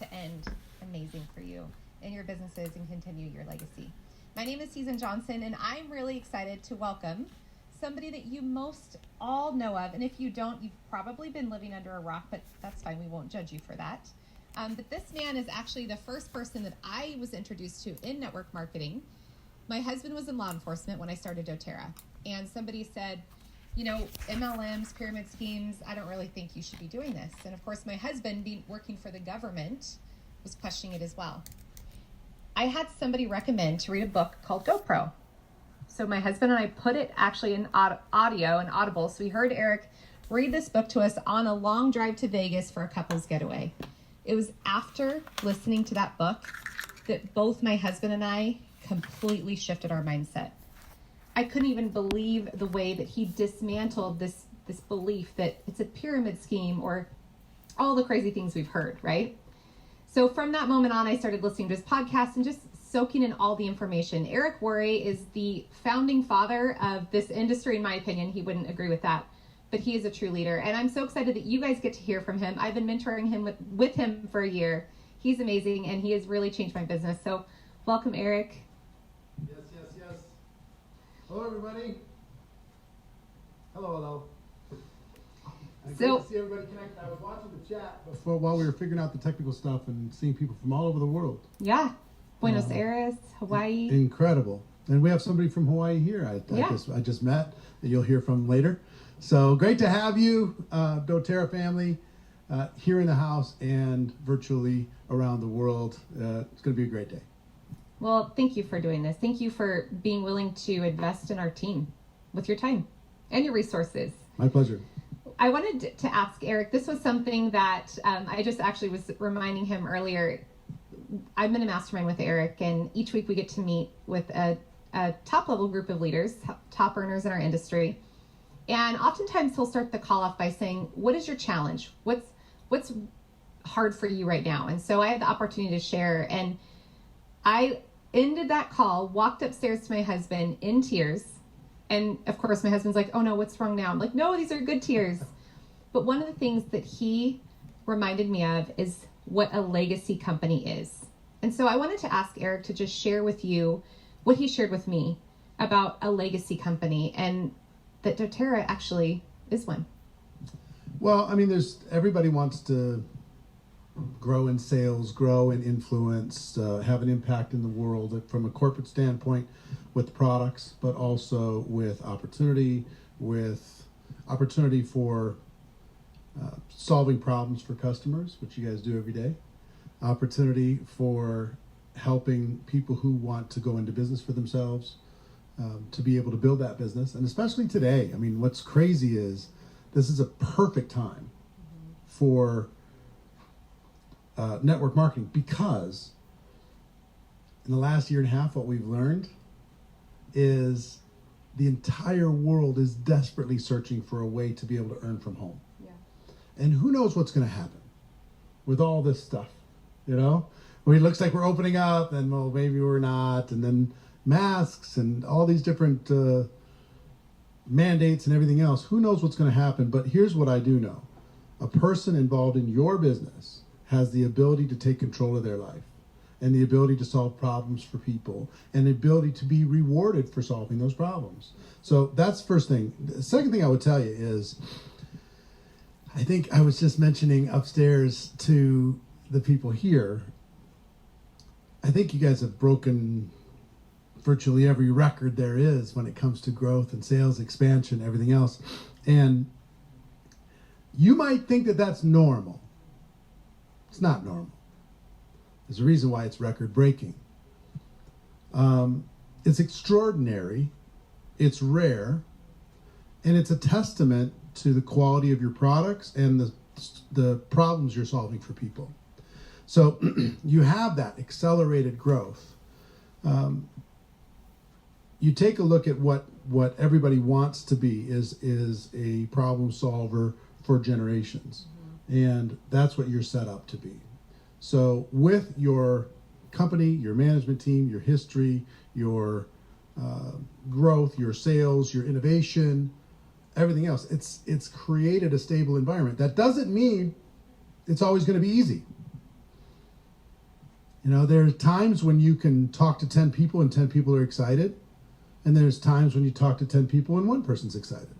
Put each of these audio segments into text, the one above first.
to end amazing for you and your businesses and continue your legacy. My name is Susan Johnson, and I'm really excited to welcome somebody that you most all know of. And if you don't, you've probably been living under a rock, but that's fine. We won't judge you for that. But this man is actually the first person that I was introduced to in network marketing. My husband was in law enforcement when I started doTERRA, and somebody said, you know, MLMs, pyramid schemes, I don't really think you should be doing this. And of course, my husband, being working for the government, was questioning it as well. I had somebody recommend to read a book called GoPro. So my husband and I put it actually in audio and Audible. So we heard Eric read this book to us on a long drive to Vegas for a couple's getaway. It was after listening to that book that both my husband and I completely shifted our mindset. I couldn't even believe the way that he dismantled this belief that it's a pyramid scheme or all the crazy things we've heard, right? So from that moment on, I started listening to his podcast and just soaking in all the information. Eric Worre is the founding father of this industry, in my opinion. He wouldn't agree with that, but he is a true leader. And I'm so excited that you guys get to hear from him. I've been mentoring him with him for a year. He's amazing, and he has really changed my business. So welcome, Eric. Yes. Hello, everybody. Hello. Great to see everybody connect. I was watching the chat before while we were figuring out the technical stuff and seeing people from all over the world. Yeah. Buenos Aires, Hawaii. Incredible. And we have somebody from Hawaii here I just met that you'll hear from later. So great to have you, doTERRA family, here in the house and virtually around the world. It's going to be a great day. Well, thank you for doing this. Thank you for being willing to invest in our team with your time and your resources. My pleasure. I wanted to ask Eric, this was something that I just actually was reminding him earlier. I'm in a mastermind with Eric, and each week we get to meet with a top level group of leaders, top earners in our industry. And oftentimes he'll start the call off by saying, what is your challenge? What's hard for you right now? And so I had the opportunity to share, and I ended that call, walked upstairs to my husband in tears. And of course, my husband's like, oh no, what's wrong now? I'm like, no, these are good tears. But one of the things that he reminded me of is what a legacy company is. And so I wanted to ask Eric to just share with you what he shared with me about a legacy company, and that doTERRA actually is one. Well, I mean, everybody wants to grow in sales, grow in influence, have an impact in the world from a corporate standpoint with products, but also with opportunity for solving problems for customers, which you guys do every day, opportunity for helping people who want to go into business for themselves, to be able to build that business. And especially today, I mean, what's crazy is this is a perfect time for network marketing, because in the last year and a half, what we've learned is the entire world is desperately searching for a way to be able to earn from home. Yeah. And who knows what's going to happen with all this stuff, you know? Well, it looks like we're opening up, and well, maybe we're not, and then masks and all these different mandates and everything else. Who knows what's going to happen? But here's what I do know. A person involved in your business has the ability to take control of their life, and the ability to solve problems for people, and the ability to be rewarded for solving those problems. So that's the first thing. The second thing I would tell you is, I think I was just mentioning upstairs to the people here, I think you guys have broken virtually every record there is when it comes to growth and sales expansion, everything else. And you might think that that's normal. It's not normal. There's a reason why it's record-breaking. It's extraordinary, it's rare, and it's a testament to the quality of your products and the problems you're solving for people. So you have that accelerated growth. You take a look at what everybody wants to be is a problem solver for generations. Mm-hmm. And that's what you're set up to be. So with your company, your management team, your history, your growth, your sales, your innovation, everything else, it's created a stable environment. That doesn't mean it's always going to be easy. You know, there are times when you can talk to 10 people and 10 people are excited. And there's times when you talk to 10 people and one person's excited.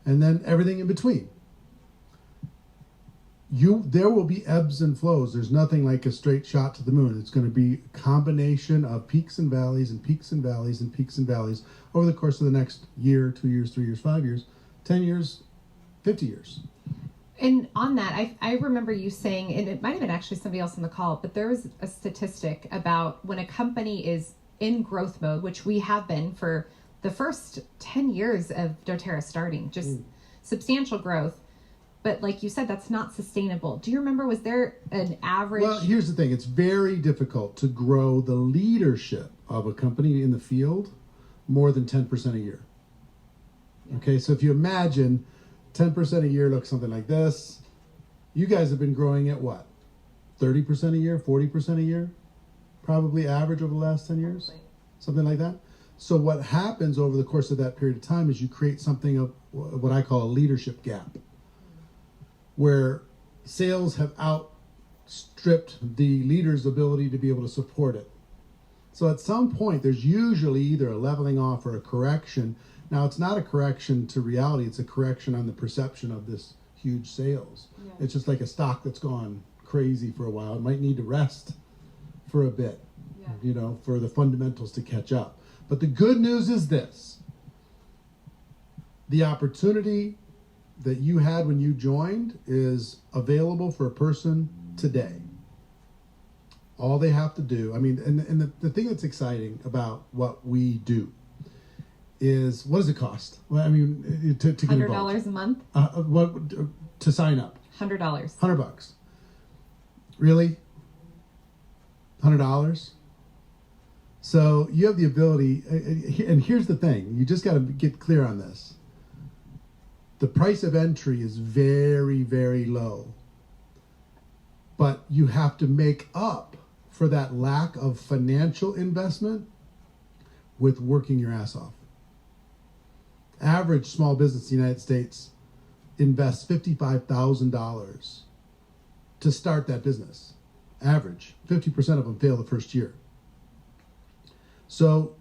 And then everything in between. There will be ebbs and flows. There's nothing like a straight shot to the moon. It's going to be a combination of peaks and valleys and peaks and valleys and peaks and valleys over the course of the next year, 2 years, 3 years, 5 years, 10 years, 50 years. And on that, I remember you saying, and it might have been actually somebody else on the call, but there was a statistic about when a company is in growth mode, which we have been for the first 10 years of doTERRA starting, just substantial growth. But like you said, that's not sustainable. Do you remember, was there an average? Well, here's the thing. It's very difficult to grow the leadership of a company in the field more than 10% a year. Yeah. Okay, so if you imagine 10% a year looks something like this. You guys have been growing at what? 30% a year, 40% a year? Probably average over the last 10 years? Probably. Something like that. So what happens over the course of that period of time is you create something of what I call a leadership gap, where sales have outstripped the leader's ability to be able to support it. So at some point, there's usually either a leveling off or a correction. Now, it's not a correction to reality. It's a correction on the perception of this huge sales. Yeah. It's just like a stock that's gone crazy for a while. It might need to rest for a bit, you know, for the fundamentals to catch up. But the good news is this. The opportunity that you had when you joined is available for a person today. All they have to do, I mean, and the thing that's exciting about what we do is, what does it cost? Well, I mean, to get involved. $100 a month? What to sign up? $100. $100. Really? $100? So you have the ability, and here's the thing, you just got to get clear on this. The price of entry is very, very low. But you have to make up for that lack of financial investment with working your ass off. Average small business in the United States invests $55,000 to start that business. Average. 50% of them fail the first year. So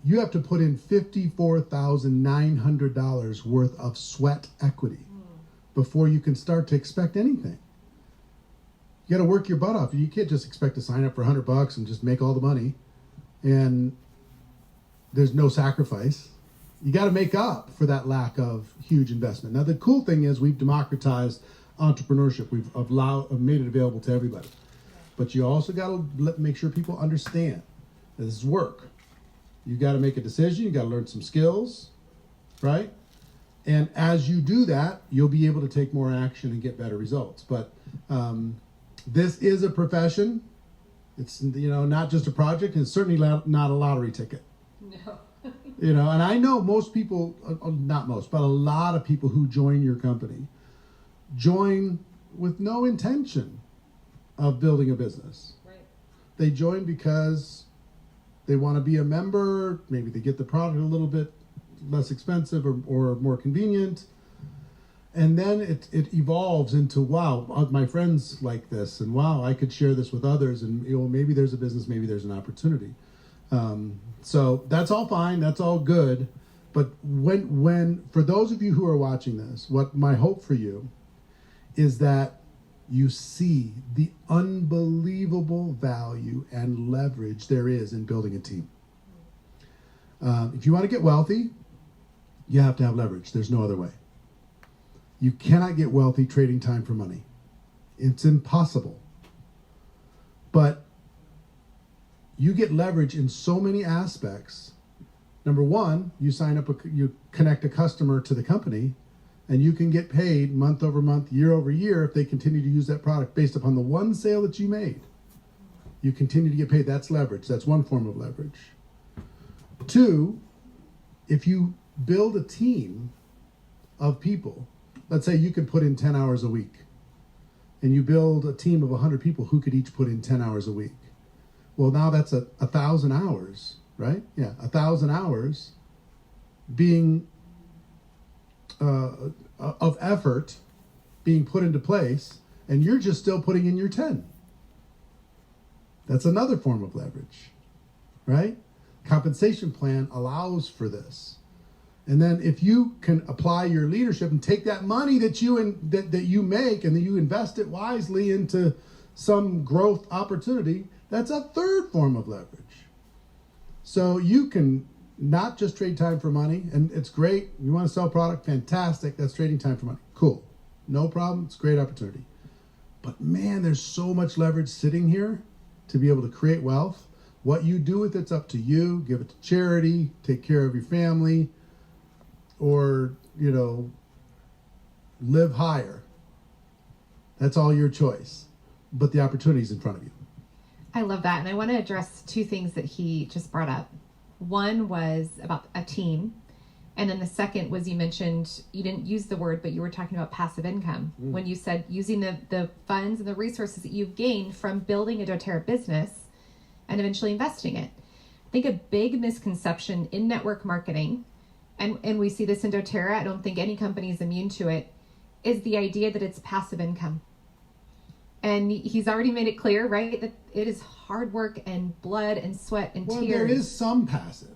you have to put in $54,900 worth of sweat equity before you can start to expect anything. You got to work your butt off. You can't just expect to sign up for $100 and just make all the money and there's no sacrifice. You got to make up for that lack of huge investment. Now, the cool thing is we've democratized entrepreneurship. We've made it available to everybody. But you also got to make sure people understand that this is work. You got to make a decision. You got to learn some skills, right? And as you do that, you'll be able to take more action and get better results. But this is a profession. It's, you know, not just a project. And it's certainly not a lottery ticket. No. You know, and I know most people, not most, but a lot of people who join your company join with no intention of building a business. Right. They join because they want to be a member. Maybe they get the product a little bit less expensive or more convenient. And then it evolves into, wow, my friends like this, and wow, I could share this with others, and you know, maybe there's a business, maybe there's an opportunity. So that's all fine, that's all good. But when for those of you who are watching this, what my hope for you is that you see the unbelievable value and leverage there is in building a team. If you want to get wealthy, you have to have leverage. There's no other way. You cannot get wealthy trading time for money. It's impossible. But you get leverage in so many aspects. Number one, you you connect a customer to the company, and you can get paid month over month, year over year, if they continue to use that product based upon the one sale that you made. You continue to get paid. That's leverage. That's one form of leverage. Two, if you build a team of people, let's say you can put in 10 hours a week, and you build a team of 100 people who could each put in 10 hours a week. Well, now that's 1,000 hours, right? Yeah, 1,000 hours being of effort being put into place, and you're just still putting in your 10. That's another form of leverage, right? Compensation plan allows for this. And then if you can apply your leadership and take that money that you make and that you invest it wisely into some growth opportunity, that's a third form of leverage. So you can not just trade time for money, and it's great. You want to sell product, fantastic. That's trading time for money. Cool. No problem. It's a great opportunity. But man, there's so much leverage sitting here to be able to create wealth. What you do with it's up to you. Give it to charity, take care of your family, or, live higher. That's all your choice. But the opportunity is in front of you. I love that. And I want to address two things that he just brought up. One was about a team. And then the second was, you mentioned, you didn't use the word, but you were talking about passive income. When you said using the funds and the resources that you've gained from building a doTERRA business and eventually investing it. I think a big misconception in network marketing, and we see this in doTERRA, I don't think any company is immune to it, is the idea that it's passive income. And he's already made it clear, right, that it is hard work and blood and sweat and tears. Well, there is some passive.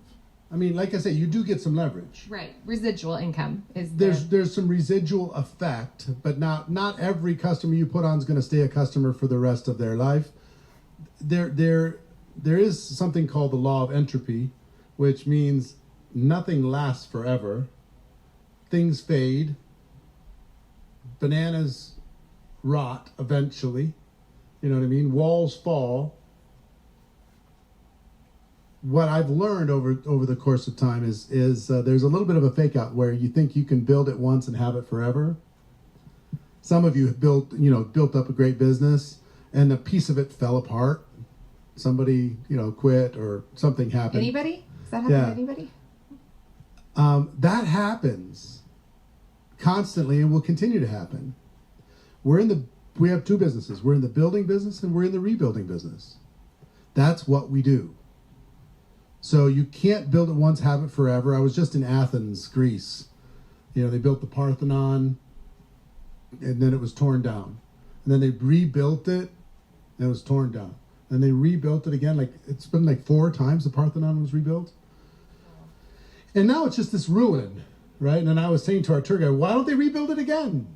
I mean, like I said, you do get some leverage. Right. Residual income is there's some residual effect, but not every customer you put on is going to stay a customer for the rest of their life. There is something called the law of entropy, which means nothing lasts forever. Things fade. Bananas rot eventually. You know what I mean? Walls fall. What I've learned over the course of time is there's a little bit of a fake out where you think you can build it once and have it forever. Some of you have built up a great business and a piece of it fell apart. Somebody, quit or something happened. Anybody? Does that happen to anybody? That happens constantly and will continue to happen. We have two businesses. We're in the building business and we're in the rebuilding business. That's what we do. So you can't build it once, have it forever. I was just in Athens, Greece. They built the Parthenon, and then it was torn down. And then they rebuilt it, and it was torn down. And they rebuilt it again. It's been 4 times the Parthenon was rebuilt. And now it's just this ruin, right? And then I was saying to our tour guide, why don't they rebuild it again?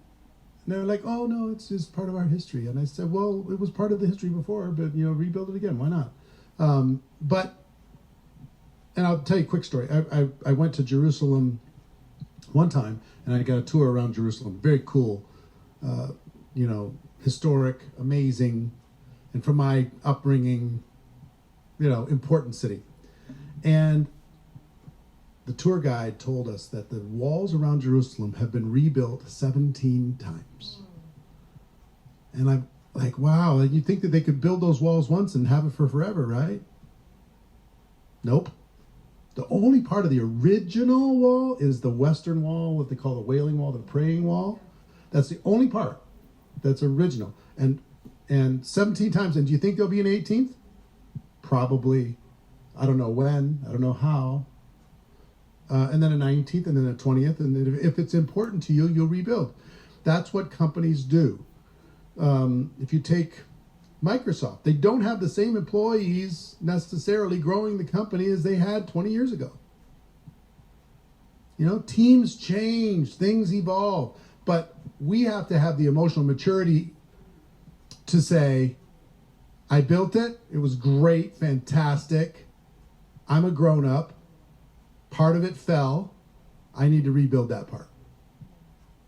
And they're like, oh, no, it's just part of our history. And I said, well, it was part of the history before, but, rebuild it again. Why not? And I'll tell you a quick story. I went to Jerusalem one time, and I got a tour around Jerusalem. Very cool, historic, amazing, and from my upbringing, important city. And the tour guide told us that the walls around Jerusalem have been rebuilt 17 times. And I'm like, wow, you'd think that they could build those walls once and have it for forever, right? Nope. The only part of the original wall is the western wall, what they call the Wailing Wall, the Praying Wall. That's the only part that's original. And 17 times. And do you think there'll be an 18th? Probably. I don't know when. I don't know how. And then a 19th, and then a 20th. And then if it's important to you, you'll rebuild. That's what companies do. If you take Microsoft, they don't have the same employees necessarily growing the company as they had 20 years ago. Teams change, things evolve, but we have to have the emotional maturity to say, I built it, it was great, fantastic, I'm a grown-up, part of it fell, I need to rebuild that part.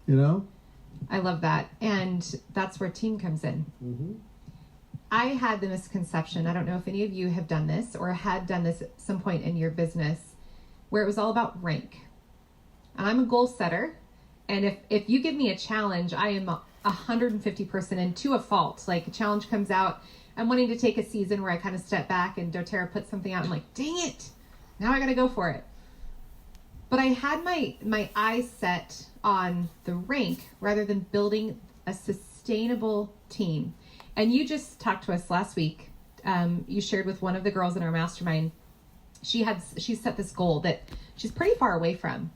I love that, and that's where team comes in. Mm-hmm. I had the misconception, I don't know if any of you have done this or had done this at some point in your business, where it was all about rank. And I'm a goal setter, and if you give me a challenge, I am 150% in to a fault. Like a challenge comes out, I'm wanting to take a season where I kind of step back and doTERRA puts something out, I'm like, dang it, now I gotta go for it. But I had my eyes set on the rank rather than building a sustainable team. And you just talked to us last week. You shared with one of the girls in our mastermind. She set this goal that she's pretty far away from.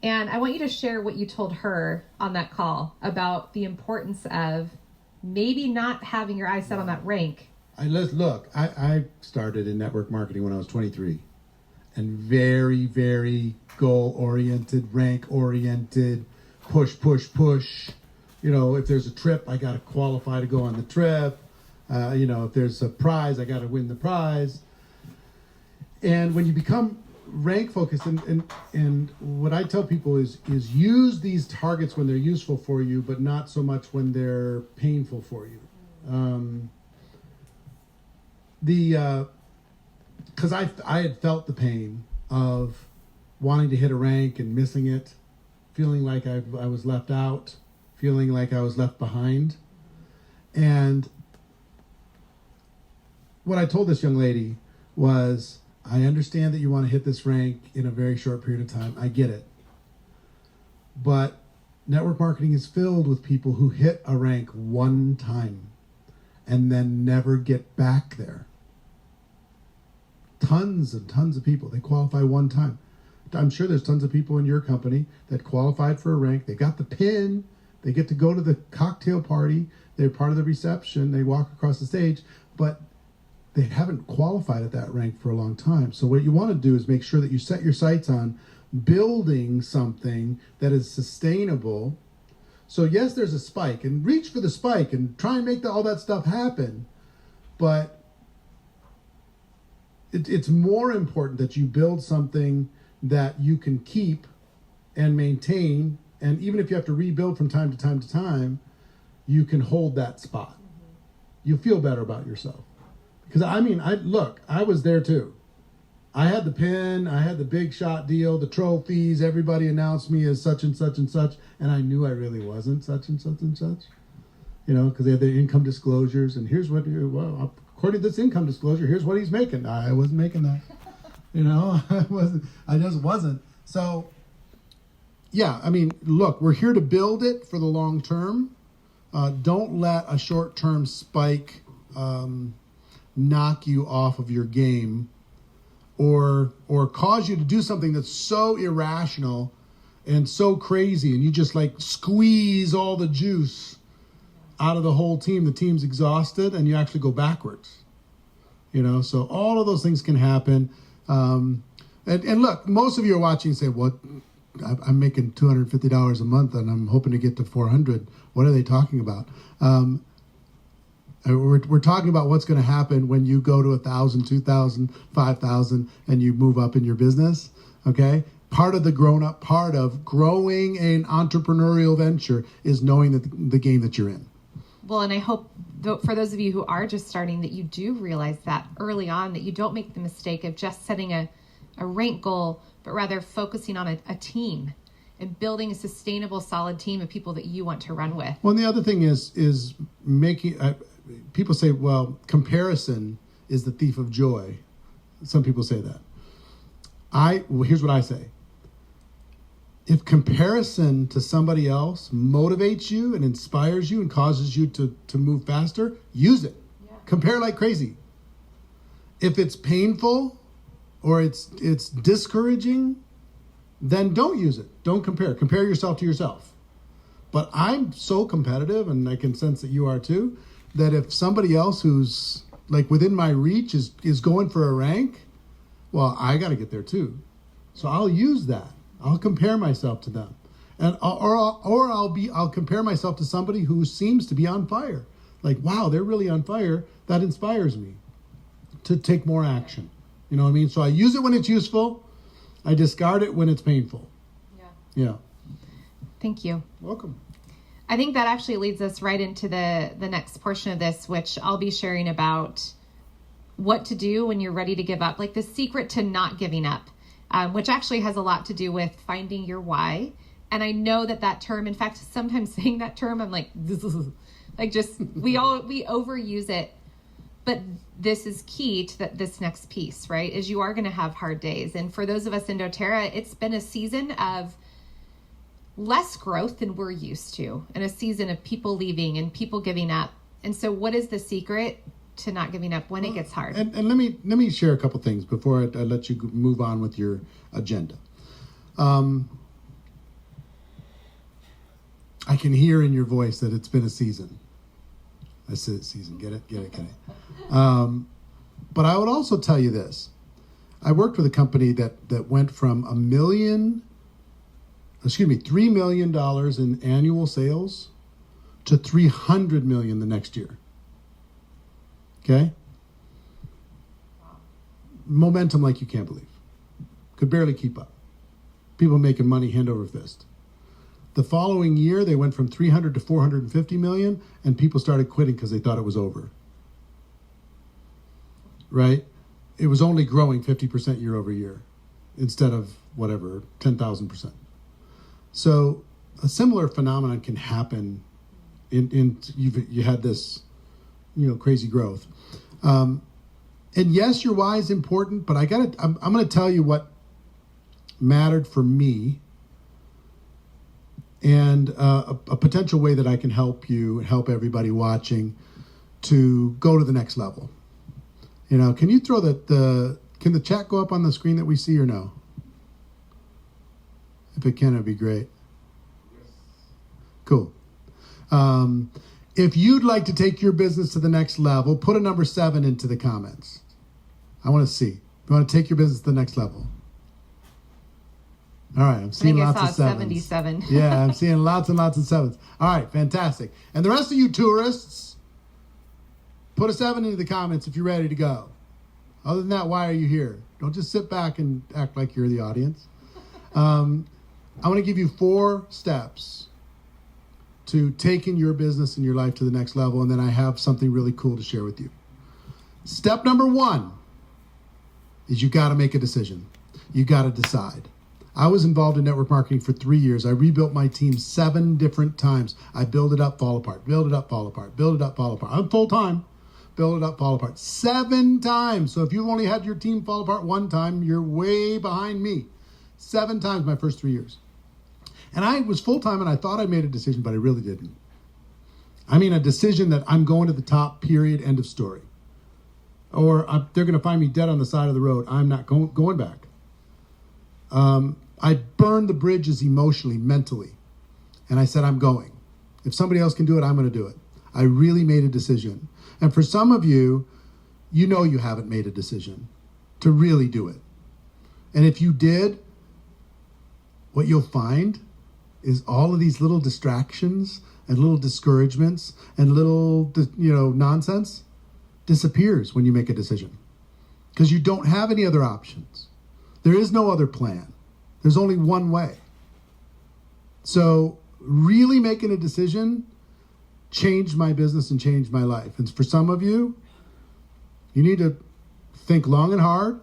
And I want you to share what you told her on that call about the importance of maybe not having your eyes set on that rank, I started in network marketing when I was 23, and very, very goal-oriented, rank-oriented, push. You know, if there's a trip, I got to qualify to go on the trip. You know, if there's a prize, I got to win the prize. And when you become rank focused, and what I tell people is use these targets when they're useful for you, but not so much when they're painful for you. Because I had felt the pain of wanting to hit a rank and missing it, feeling like I was left out, feeling like I was left behind. And what I told this young lady was, I understand that you want to hit this rank in a very short period of time. I get it. But network marketing is filled with people who hit a rank one time and then never get back there. Tons and tons of people, they qualify one time. I'm sure there's tons of people in your company that qualified for a rank. They got the pin. They get to go to the cocktail party. They're part of the reception. They walk across the stage, but they haven't qualified at that rank for a long time. So what you want to do is make sure that you set your sights on building something that is sustainable. So yes, there's a spike, and reach for the spike and try and make all that stuff happen. But it's more important that you build something that you can keep and maintain. And even if you have to rebuild from time to time to time, you can hold that spot. You feel better about yourself. Because I was there too. I had the pin, I had the big shot deal, the trophies, everybody announced me as such and such and such, and I knew I really wasn't such and such and such. You know, because they had their income disclosures, and here's what, well, according to this income disclosure, here's what he's making. I wasn't making that. You know, I just wasn't. So, yeah, I mean, look, we're here to build it for the long term. Don't let a short-term spike knock you off of your game, or cause you to do something that's so irrational and so crazy, and you just like squeeze all the juice out of the whole team. The team's exhausted, and you actually go backwards. You know, so all of those things can happen. And look, most of you are watching and say, "What? I'm making $250 a month, and I'm hoping to get to 400. What are they talking about?" We're talking about what's going to happen when you go to 1,000, 2,000, 5,000, and you move up in your business. Okay, part of growing an entrepreneurial venture is knowing the game that you're in. Well, and I hope for those of you who are just starting that you do realize that early on, that you don't make the mistake of just setting a rank goal, but rather focusing on a team and building a sustainable, solid team of people that you want to run with. Well, and the other thing is making, people say, well, comparison is the thief of joy. Some people say that. Here's what I say. If comparison to somebody else motivates you and inspires you and causes you to move faster, use it. Yeah. Compare like crazy. If it's painful or it's discouraging, then don't use it. Don't compare. Compare yourself to yourself. But I'm so competitive, and I can sense that you are too, that if somebody else who's like within my reach is going for a rank, well, I got to get there too. So I'll use that. I'll compare myself to them, and I'll compare myself to somebody who seems to be on fire. Like, wow, they're really on fire. That inspires me to take more action. You know what I mean? So I use it when it's useful. I discard it when it's painful. Yeah. Thank you. Welcome. I think that actually leads us right into the next portion of this, which I'll be sharing about what to do when you're ready to give up, like the secret to not giving up. Which actually has a lot to do with finding your why. And I know that term, in fact, sometimes saying that term, I'm like, like just, we overuse it. But this is key to this next piece, right? Is you are going to have hard days. And for those of us in doTERRA, it's been a season of less growth than we're used to, and a season of people leaving and people giving up. And so what is the secret to not giving up when it gets hard? And let me share a couple things before I let you move on with your agenda. I can hear in your voice that it's been a season. I said season. Get it. But I would also tell you this. I worked with a company that went from $3 million in annual sales to $300 million the next year. Okay? Momentum like you can't believe. Could barely keep up. People making money hand over fist. The following year, they went from 300 to 450 million, and people started quitting because they thought it was over. Right? It was only growing 50% year over year instead of 10,000%. So a similar phenomenon can happen you had this, crazy growth. And yes, your why is important, but I'm going to tell you what mattered for me and a potential way that I can help you and help everybody watching to go to the next level. Can you throw can the chat go up on the screen that we see or no? If it can, it'd be great. Cool. If you'd like to take your business to the next level, put a number 7 into the comments. I want to see. You want to take your business to the next level? All right, I'm seeing lots of 7s. 77. Yeah, I'm seeing lots and lots of 7s. All right, fantastic. And the rest of you tourists, put a 7 into the comments if you're ready to go. Other than that, why are you here? Don't just sit back and act like you're the audience. I'm going to give you 4 steps to taking your business and your life to the next level, and then I have something really cool to share with you. Step number 1 is you got to make a decision. You got to decide. I was involved in network marketing for 3 years. I rebuilt my team 7 different times. I build it up, fall apart, build it up, fall apart, build it up, fall apart. I'm full time. Build it up, fall apart 7 times. So if you've only had your team fall apart 1 time, you're way behind me. 7 times my first 3 years. And I was full time and I thought I made a decision, but I really didn't. I mean, a decision that I'm going to the top, period, end of story. Or they're going to find me dead on the side of the road. I'm not going back. I burned the bridges emotionally, mentally. And I said, I'm going. If somebody else can do it, I'm going to do it. I really made a decision. And for some of you, you haven't made a decision to really do it. And if you did, what you'll find is all of these little distractions and little discouragements and little, nonsense disappears when you make a decision. Because you don't have any other options. There is no other plan. There's only one way. So really making a decision changed my business and changed my life. And for some of you, you need to think long and hard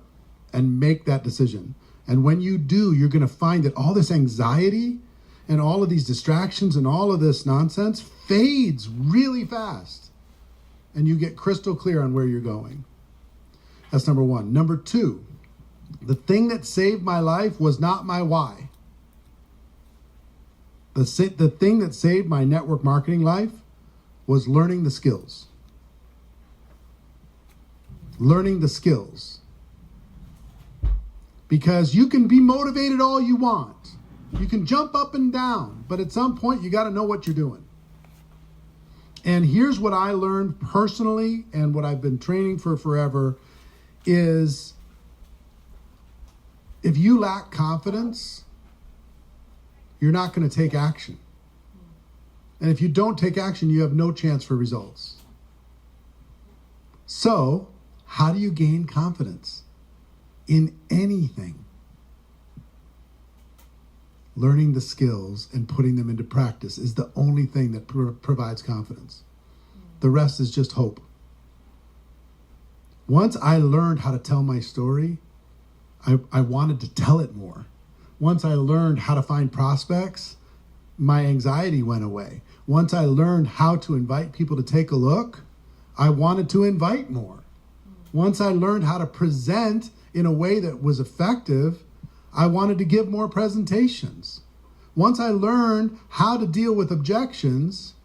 and make that decision. And when you do, you're going to find that all this anxiety and all of these distractions and all of this nonsense fades really fast. And you get crystal clear on where you're going. That's number 1. Number 2, the thing that saved my life was not my why. The thing that saved my network marketing life was learning the skills. Learning the skills. Because you can be motivated all you want. You can jump up and down, but at some point you got to know what you're doing. And here's what I learned personally and what I've been training for forever is if you lack confidence, you're not going to take action. And if you don't take action, you have no chance for results. So, how do you gain confidence in anything? Learning the skills and putting them into practice is the only thing that provides confidence. The rest is just hope. Once I learned how to tell my story, I wanted to tell it more. Once I learned how to find prospects, my anxiety went away. Once I learned how to invite people to take a look, I wanted to invite more. Once I learned how to present in a way that was effective, I wanted to give more presentations. Once I learned how to deal with objections,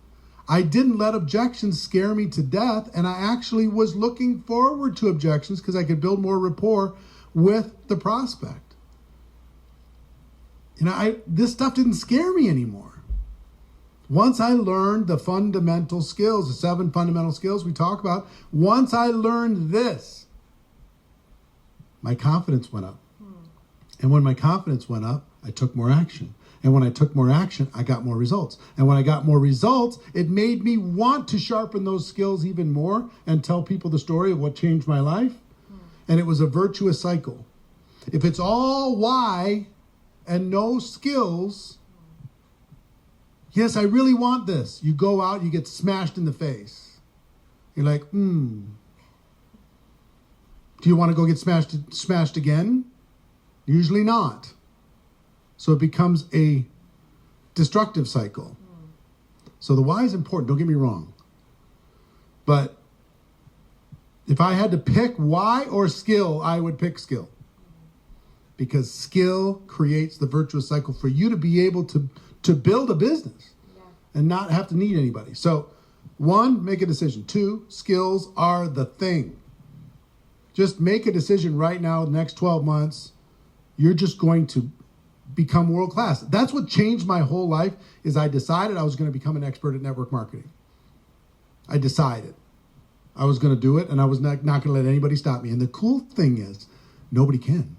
I didn't let objections scare me to death, and I actually was looking forward to objections because I could build more rapport with the prospect. This stuff didn't scare me anymore. Once I learned the fundamental skills, the 7 fundamental skills we talk about, once I learned this, my confidence went up. And when my confidence went up, I took more action. And when I took more action, I got more results. And when I got more results, it made me want to sharpen those skills even more and tell people the story of what changed my life. And it was a virtuous cycle. If it's all why and no skills, yes, I really want this. You go out, you get smashed in the face. You're like, Do you want to go get smashed again? Usually not. So it becomes a destructive cycle. So the why is important, don't get me wrong. But if I had to pick why or skill, I would pick skill. Because skill creates the virtuous cycle for you to be able to build a business and not have to need anybody. So 1, make a decision. 2, skills are the thing. Just make a decision right now, the next 12 months, you're just going to become world class. That's what changed my whole life, is I decided I was going to become an expert at network marketing. I decided I was going to do it, and I was not going to let anybody stop me. And the cool thing is, nobody can.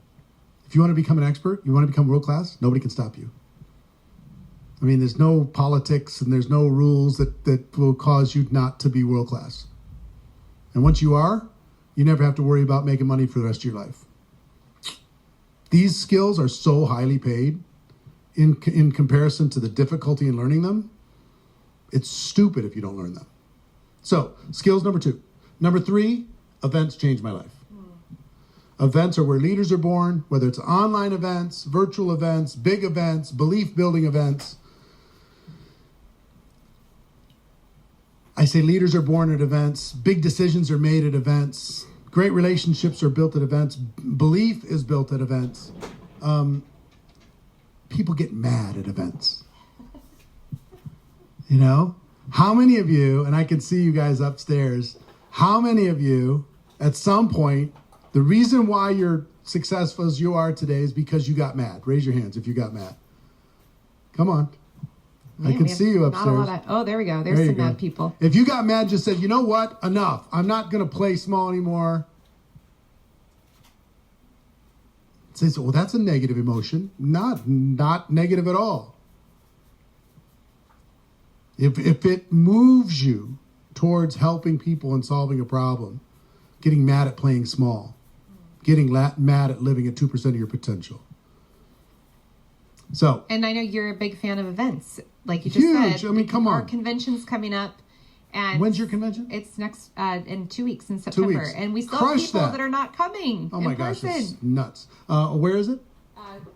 If you want to become an expert, you want to become world class, nobody can stop you. I mean, there's no politics and there's no rules that will cause you not to be world class. And once you are, you never have to worry about making money for the rest of your life. These skills are so highly paid in comparison to the difficulty in learning them. It's stupid if you don't learn them. So, skills number 2. Number 3, events change my life. Events are where leaders are born, whether it's online events, virtual events, big events, belief-building events. I say leaders are born at events, big decisions are made at events, great relationships are built at events, belief is built at events. People get mad at events. You know? How many of you, and I can see you guys upstairs, how many of you, at some point, the reason why you're successful as you are today is because you got mad? Raise your hands if you got mad. Come on. Man, I can see you upstairs. Not a lot of, there we go. There's some mad people. If you got mad, just said, you know what? Enough. I'm not going to play small anymore. Say, well, that's a negative emotion. Not negative at all. If it moves you towards helping people and solving a problem, getting mad at playing small, getting mad at living at 2% of your potential. So, and I know you're a big fan of events, like you just huge. said. I mean, come on. Our convention's coming up, and when's your convention? It's next in 2 weeks in September, 2 weeks. And we still have people that are not coming. Oh my gosh, it's nuts! Where is it?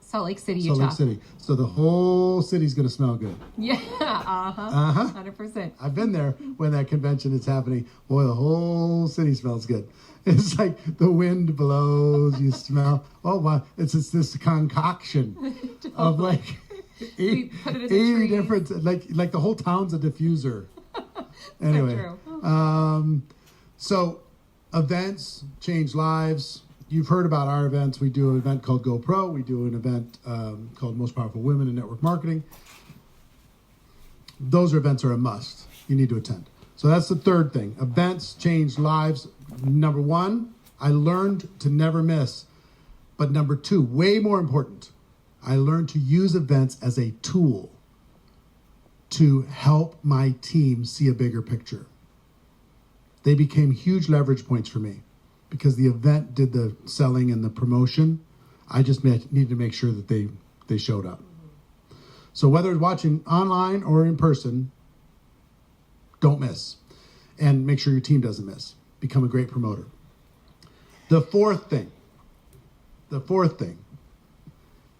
Salt Lake City, Utah. Salt Lake City. So the whole city's going to smell good. Yeah, 100%. I've been there when that convention is happening. Boy, the whole city smells good. It's like the wind blows, you smell. Oh, wow. It's this concoction of like 80 different, like the whole town's a diffuser. Anyway, so events change lives. You've heard about our events. We do an event called Go Pro. We do an event called Most Powerful Women in Network Marketing. Those events are a must. You need to attend. So that's the third thing. Events change lives. Number 1, I learned to never miss. But number 2, way more important, I learned to use events as a tool to help my team see a bigger picture. They became huge leverage points for me because the event did the selling and the promotion. I just needed to make sure that they showed up. So whether it's watching online or in person, don't miss. And make sure your team doesn't miss. Become a great promoter. The fourth thing.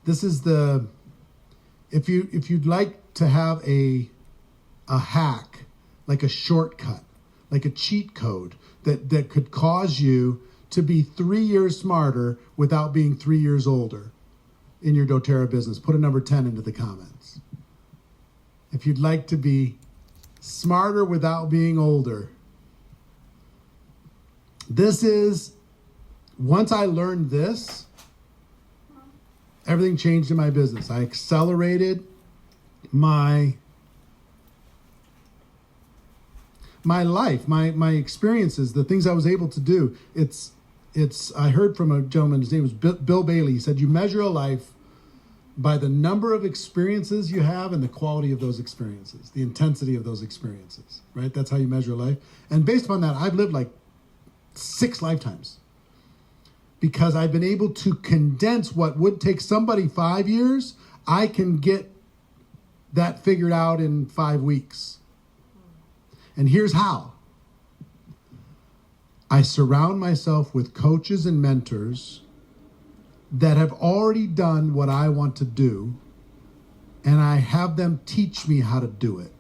This is if you'd like to have a hack, like a shortcut, like a cheat code that could cause you to be 3 years smarter without being 3 years older in your doTERRA business, put a number 10 into the comments. If you'd like to be smarter without being older, this is, once I learned this, everything changed in my business. I accelerated my my life, my experiences, the things I was able to do. I heard from a gentleman, his name was Bill Bailey. He said, you measure a life by the number of experiences you have and the quality of those experiences, the intensity of those experiences, right? That's how you measure life. And based upon that, I've lived like 6 lifetimes because I've been able to condense what would take somebody 5 years. I can get that figured out in 5 weeks. And here's how. I surround myself with coaches and mentors that have already done what I want to do, and I have them teach me how to do it.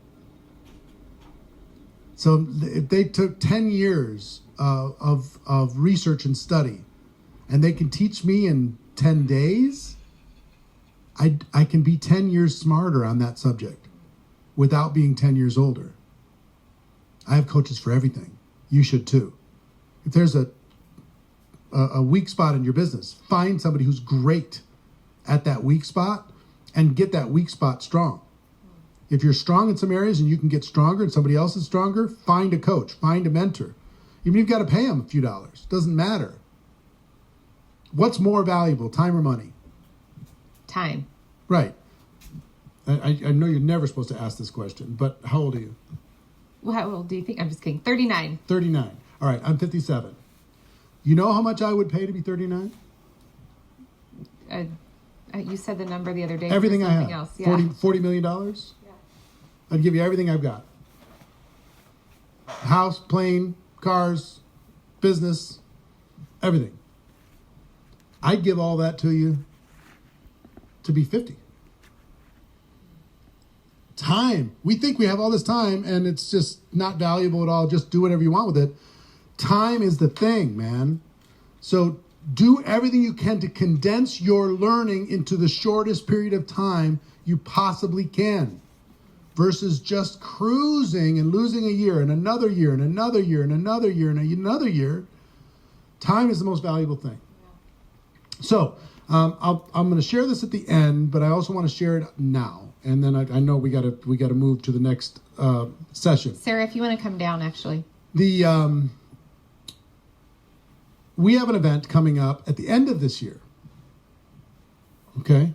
So if they took 10 years of research and study, and they can teach me in 10 days, I can be 10 years smarter on that subject without being 10 years older. I have coaches for everything. You should too. If there's a weak spot in your business, find somebody who's great at that weak spot and get that weak spot strong. If you're strong in some areas and you can get stronger and somebody else is stronger, find a coach, find a mentor. Even if you've got to pay them a few dollars, doesn't matter. What's more valuable, time or money? Time. Right. I know you're never supposed to ask this question, but how old are you? Well, how old do you think? I'm just kidding. 39. 39. All right, I'm 57. You know how much I would pay to be 39? You said the number the other day. Everything I have. Else. Yeah. $40 million? Yeah. I'd give you everything I've got. House, plane, cars, business, everything. I'd give all that to you to be 50. Time. We think we have all this time and it's just not valuable at all. Just do whatever you want with it. Time is the thing, man. So do everything you can to condense your learning into the shortest period of time you possibly can versus just cruising and losing a year and another year and another year and another year and another year. Time is the most valuable thing. So I'm going to share this at the end, but I also want to share it now. And then I know we got to move to the next session. Sarah, if you want to come down, actually. We have an event coming up at the end of this year, okay,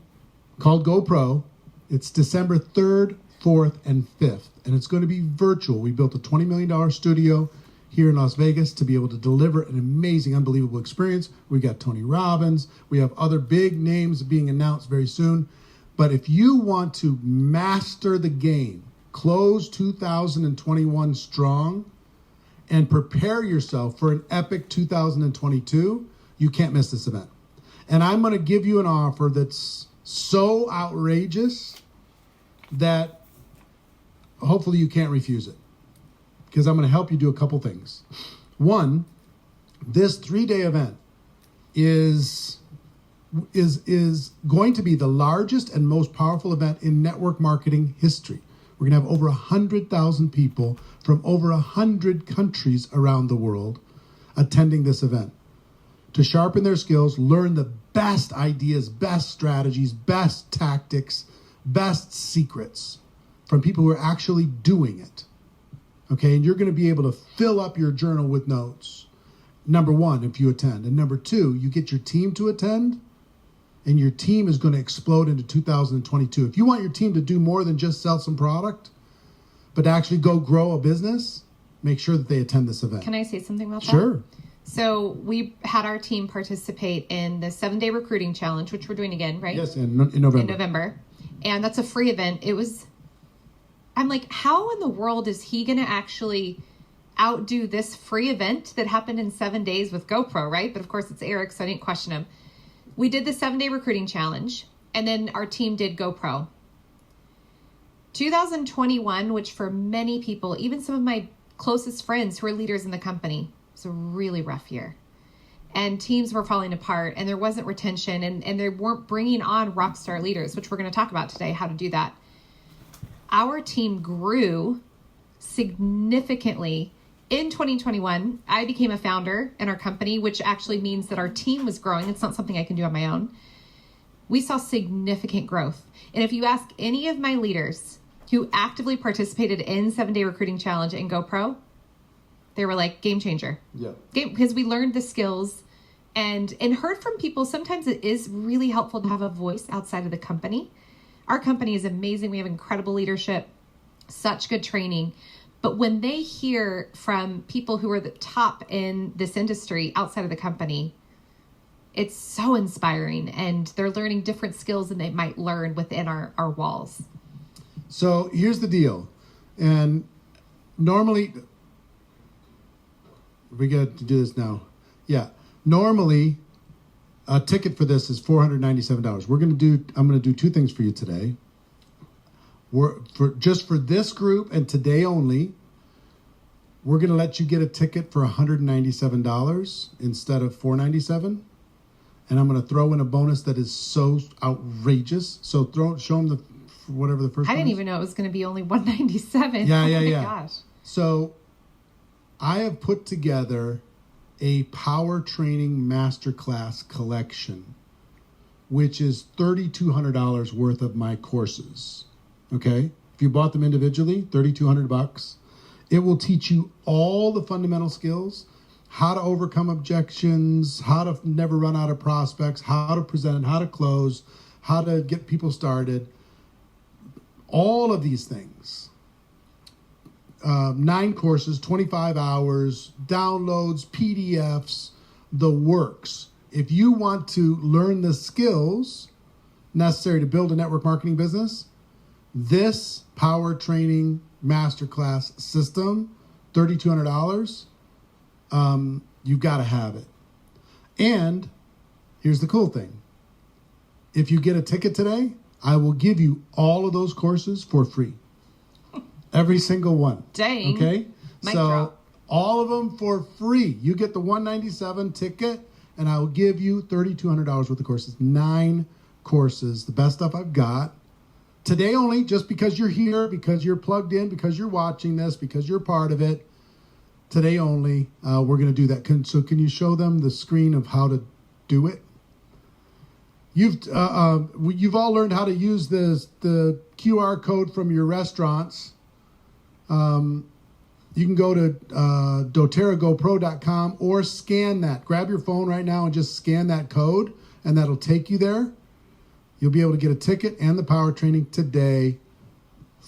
called GoPro. It's December 3rd, 4th, and 5th, and it's going to be virtual. We built a $20 million studio here in Las Vegas to be able to deliver an amazing, unbelievable experience. We got Tony Robbins. We have other big names being announced very soon. But if you want to master the game, close 2021 strong, and prepare yourself for an epic 2022, you can't miss this event. And I'm going to give you an offer that's so outrageous that hopefully you can't refuse it, because I'm going to help you do a couple things. One, this 3-day event is going to be the largest and most powerful event in network marketing history. We're going to have over 100,000 people from over 100 countries around the world attending this event to sharpen their skills, learn the best ideas, best strategies, best tactics, best secrets from people who are actually doing it. Okay, and you're going to be able to fill up your journal with notes. Number one, if you attend. And number two, you get your team to attend, and your team is going to explode into 2022. If you want your team to do more than just sell some product, but to actually go grow a business, make sure that they attend this event. Can I say something about that? Sure. So we had our team participate in the 7-day recruiting challenge, which we're doing again, right? Yes, in November. In November. And that's a free event. I'm like, how in the world is he going to actually outdo this free event that happened in 7 days with GoPro, right? But of course it's Eric, so I didn't question him. We did the 7-day recruiting challenge, and then our team did GoPro. 2021, which for many people, even some of my closest friends who are leaders in the company, was a really rough year. And teams were falling apart, and there wasn't retention, and they weren't bringing on rock star leaders, which we're going to talk about today, how to do that. Our team grew significantly. In 2021, I became a founder in our company, which actually means that our team was growing. It's not something I can do on my own. We saw significant growth. And if you ask any of my leaders who actively participated in 7-day recruiting challenge and GoPro, They were like, game changer. Yeah. Because we learned the skills and heard from people. Sometimes it is really helpful to have a voice outside of the company. Our company is amazing. We have incredible leadership, such good training. But when they hear from people who are the top in this industry outside of the company, it's so inspiring, and they're learning different skills than they might learn within our walls. So here's the deal. And normally, we got to do this now. Yeah. Normally, a ticket for this is $497. I'm going to do two things for you today. For this group and today only, we're going to let you get a ticket for $197 instead of $497. And I'm going to throw in a bonus that is so outrageous. So show them whatever the first. I didn't even know it was going to be only $197. Yeah, oh my yeah. Gosh. So I have put together a power training masterclass collection, which is $3,200 worth of my courses. Okay, if you bought them individually, $3,200. It will teach you all the fundamental skills. How to overcome objections, how to never run out of prospects, how to present, how to close, how to get people started. All of these things. 9 courses, 25 hours, downloads, PDFs, the works. If you want to learn the skills necessary to build a network marketing business, this power training masterclass system, $3,200, you've got to have it. And here's the cool thing. If you get a ticket today, I will give you all of those courses for free. Every single one. Dang. Okay? Mic So drop. all of them for free. You get the $197 ticket, and I will give you $3,200 worth of courses. 9 courses, the best stuff I've got. Today only, just because you're here, because you're plugged in, because you're watching this, because you're part of it. Today only, we're going to do that. Can you show them the screen of how to do it? You've all learned how to use the QR code from your restaurants. You can go to doTERRAGoPro.com or scan that. Grab your phone right now and just scan that code, and that'll take you there. You'll be able to get a ticket and the power training today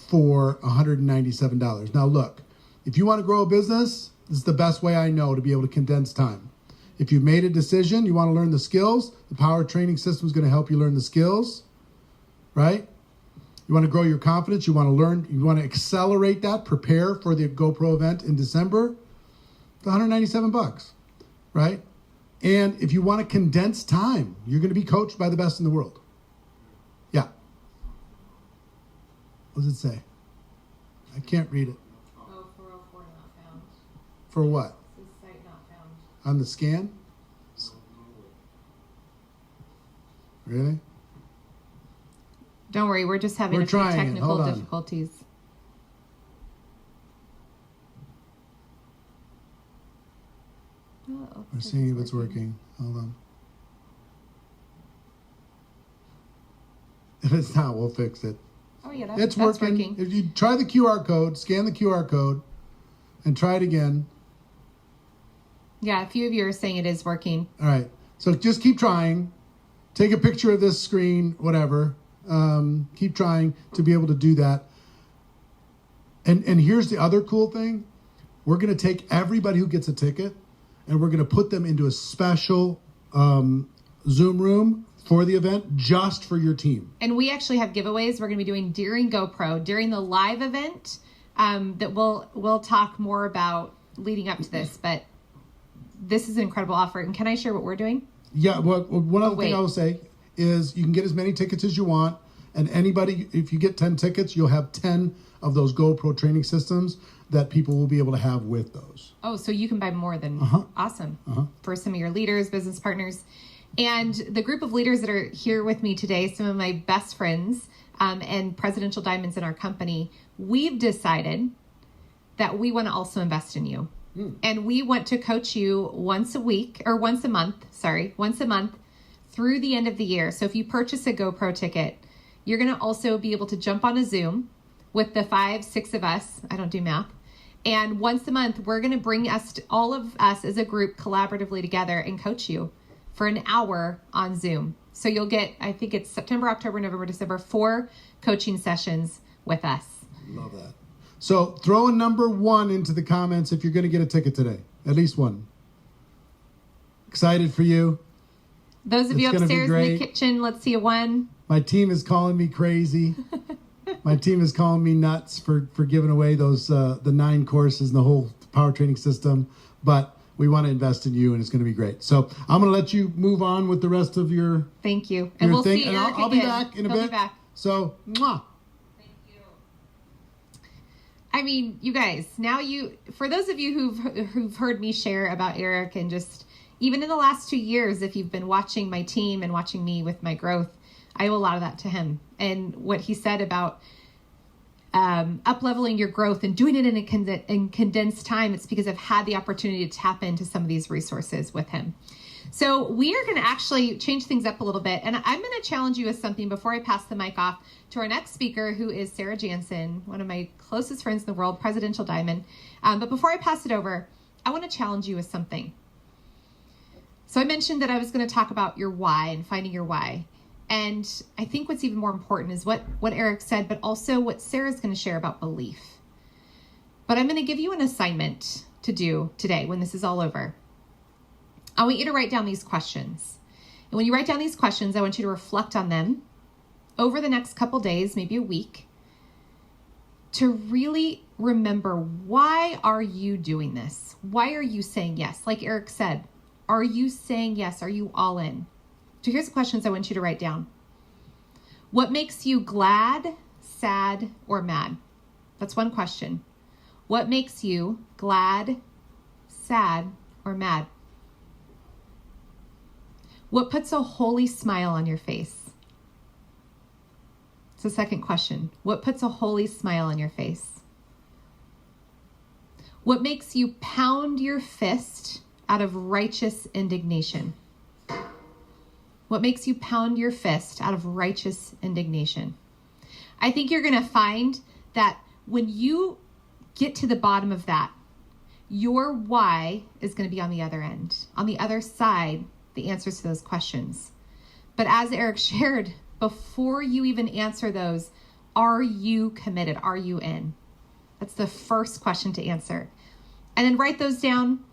for $197. Now look, if you want to grow a business, this is the best way I know to be able to condense time. If you've made a decision, you want to learn the skills, the power training system is going to help you learn the skills, right? You want to grow your confidence, you want to learn, you want to accelerate that, prepare for the GoPro event in December, it's $197, right? And if you want to condense time, you're going to be coached by the best in the world. Yeah. What does it say? I can't read it. Oh, 404 not found. For what? This site not found. On the scan? Really? Don't worry, we're just having We're a few trying it. technical Hold on. difficulties. Oh, We're seeing if it's working. Hold on. If it's not, we'll fix it. Oh yeah, It's that's working. If you try the QR code, scan the QR code, and try it again. Yeah, a few of you are saying it is working. All right. So just keep trying. Take a picture of this screen, whatever. Keep trying to be able to do that. And here's the other cool thing. We're going to take everybody who gets a ticket, and we're going to put them into a special Zoom room for the event just for your team. And we actually have giveaways we're going to be doing during GoPro, during the live event that we'll talk more about leading up to this. But this is an incredible offer. And can I share what we're doing? Yeah, well, one other thing I will say is you can get as many tickets as you want. And anybody, if you get 10 tickets, you'll have 10 of those GoPro training systems that people will be able to have with those. Oh, so you can buy more than awesome for some of your leaders, business partners. And the group of leaders that are here with me today, some of my best friends and presidential diamonds in our company, we've decided that we want to also invest in you. And we want to coach you once a month through the end of the year. So if you purchase a GoPro ticket, you're going to also be able to jump on a Zoom with the 5, 6 of us. I don't do math. And once a month, we're going to bring all of us as a group collaboratively together and coach you for an hour on Zoom. So you'll get, I think it's September, October, November, December, 4 coaching sessions with us. Love that. So throw a number 1 into the comments if you're going to get a ticket today. At least one. Excited for you. Those of you upstairs in the kitchen, let's see a 1. My team is calling me crazy. My team is calling me nuts for giving away those the 9 courses and the whole power training system. But we want to invest in you, and it's going to be great. So I'm going to let you move on with the rest of your Thank you. And we'll see and Eric I'll be back in a bit. Be back. So, mwah. Thank you. I mean, you guys, now for those of you who've heard me share about Eric, and just even in the last 2 years, if you've been watching my team and watching me with my growth, I owe a lot of that to him. And what he said about up-leveling your growth and doing it in condensed time, it's because I've had the opportunity to tap into some of these resources with him. So we are going to actually change things up a little bit. And I'm going to challenge you with something before I pass the mic off to our next speaker, who is Sarah Jansen, one of my closest friends in the world, Presidential Diamond. But before I pass it over, I want to challenge you with something. So I mentioned that I was going to talk about your why and finding your why. And I think what's even more important is what Eric said, but also what Sarah's going to share about belief. But I'm going to give you an assignment to do today when this is all over. I want you to write down these questions. And when you write down these questions, I want you to reflect on them over the next couple days, maybe a week, to really remember, why are you doing this? Why are you saying yes? Like Eric said, are you saying yes? Are you all in? So here's the questions I want you to write down. What makes you glad, sad, or mad? That's one question. What makes you glad, sad, or mad? What puts a holy smile on your face? It's the second question. What puts a holy smile on your face? What makes you pound your fist out of righteous indignation? What makes you pound your fist out of righteous indignation? I think you're going to find that when you get to the bottom of that, your why is going to be on the other end, on the other side, the answers to those questions. But as Eric shared, before you even answer those, are you committed? Are you in? That's the first question to answer. And then write those down.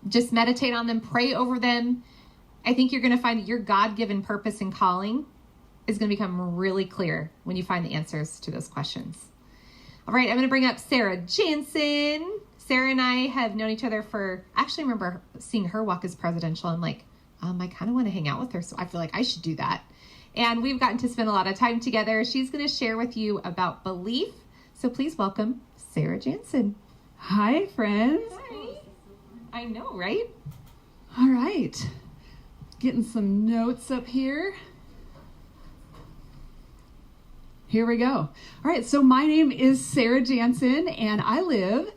Just meditate on them, pray over them. I think you're going to find that your God-given purpose and calling is going to become really clear when you find the answers to those questions. All right, I'm going to bring up Sarah Jansen. Sarah and I have known each other actually remember seeing her walk as presidential. I'm like, I kind of want to hang out with her, so I feel like I should do that. And we've gotten to spend a lot of time together. She's going to share with you about belief. So please welcome Sarah Jansen. Hi, friends. Hi. I know, right? All right. Getting some notes up here. Here we go. All right, so my name is Sarah Jansen, and I live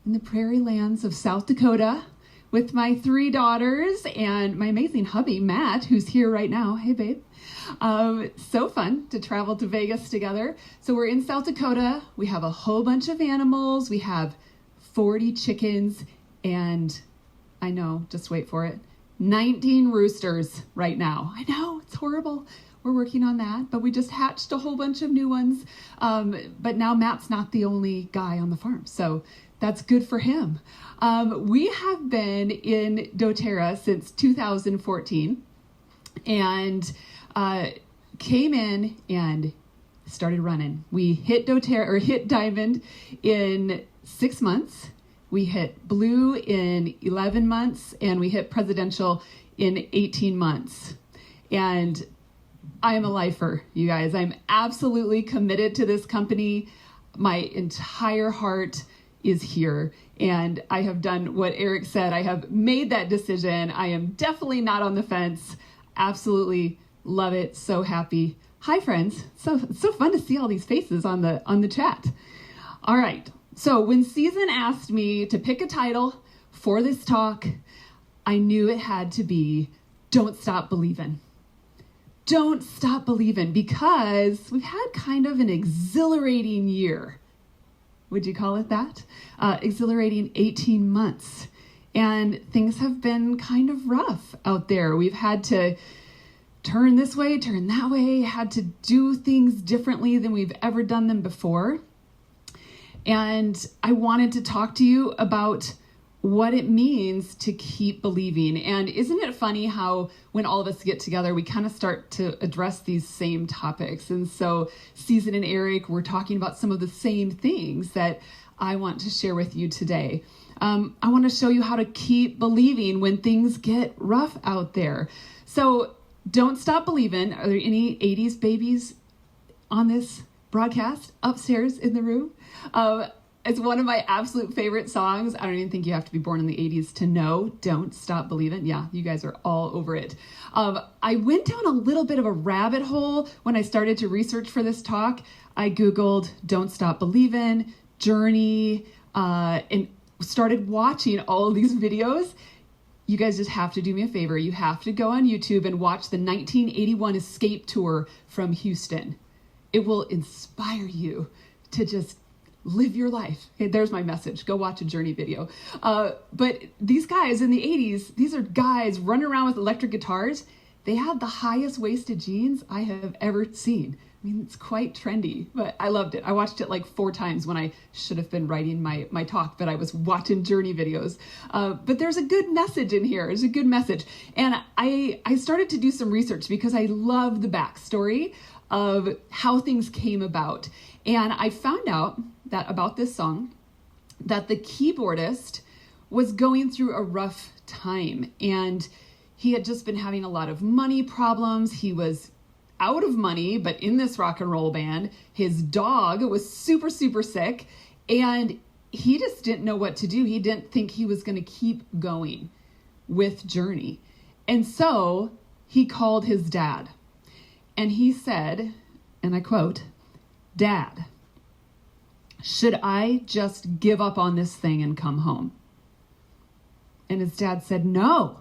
in the prairie lands of South Dakota with my 3 daughters and my amazing hubby, Matt, who's here right now. Hey, babe. So fun to travel to Vegas together. So we're in South Dakota. We have a whole bunch of animals. We have 40 chickens, and I know, just wait for it, 19 roosters right now. I know, it's horrible. We're working on that, but we just hatched a whole bunch of new ones. But now Matt's not the only guy on the farm, so that's good for him. We have been in doTERRA since 2014 and came in and started running. We hit doTERRA, or hit Diamond, in 6 months. We hit Blue in 11 months, and we hit Presidential in 18 months. And I am a lifer, you guys. I'm absolutely committed to this company. My entire heart is here. And I have done what Eric said. I have made that decision. I am definitely not on the fence. Absolutely love it. So happy. Hi, friends. So fun to see all these faces on the chat. All right. So when Season asked me to pick a title for this talk, I knew it had to be Don't Stop Believing. Don't stop believing, because we've had kind of an exhilarating year. Would you call it that? Exhilarating 18 months. And things have been kind of rough out there. We've had to turn this way, turn that way, had to do things differently than we've ever done them before. And I wanted to talk to you about what it means to keep believing. And isn't it funny how when all of us get together, we kind of start to address these same topics. And so Susan and Eric, we're talking about some of the same things that I want to share with you today. I want to show you how to keep believing when things get rough out there. So don't stop believing. Are there any 80s babies on this broadcast upstairs in the room? It's one of my absolute favorite songs. I don't even think you have to be born in the 80s to know Don't Stop Believin'. Yeah, you guys are all over it. I went down a little bit of a rabbit hole when I started to research for this talk. I Googled Don't Stop Believin', Journey, and started watching all of these videos. You guys just have to do me a favor. You have to go on YouTube and watch the 1981 Escape Tour from Houston. It will inspire you to just live your life. Okay, there's my message. Go watch a Journey video. But these guys in the 80s, these are guys running around with electric guitars. They had the highest waisted jeans I have ever seen. I mean, it's quite trendy, but I loved it. I watched it like 4 times when I should have been writing my talk, but I was watching Journey videos. But there's a good message in here. There's a good message. And I started to do some research because I love the backstory of how things came about. And I found out that about this song, that the keyboardist was going through a rough time. And he had just been having a lot of money problems. He was out of money, but in this rock and roll band, his dog was super, super sick, and he just didn't know what to do. He didn't think he was going to keep going with Journey. And so he called his dad, and he said, and I quote, "Dad, should I just give up on this thing and come home?" And his dad said, no,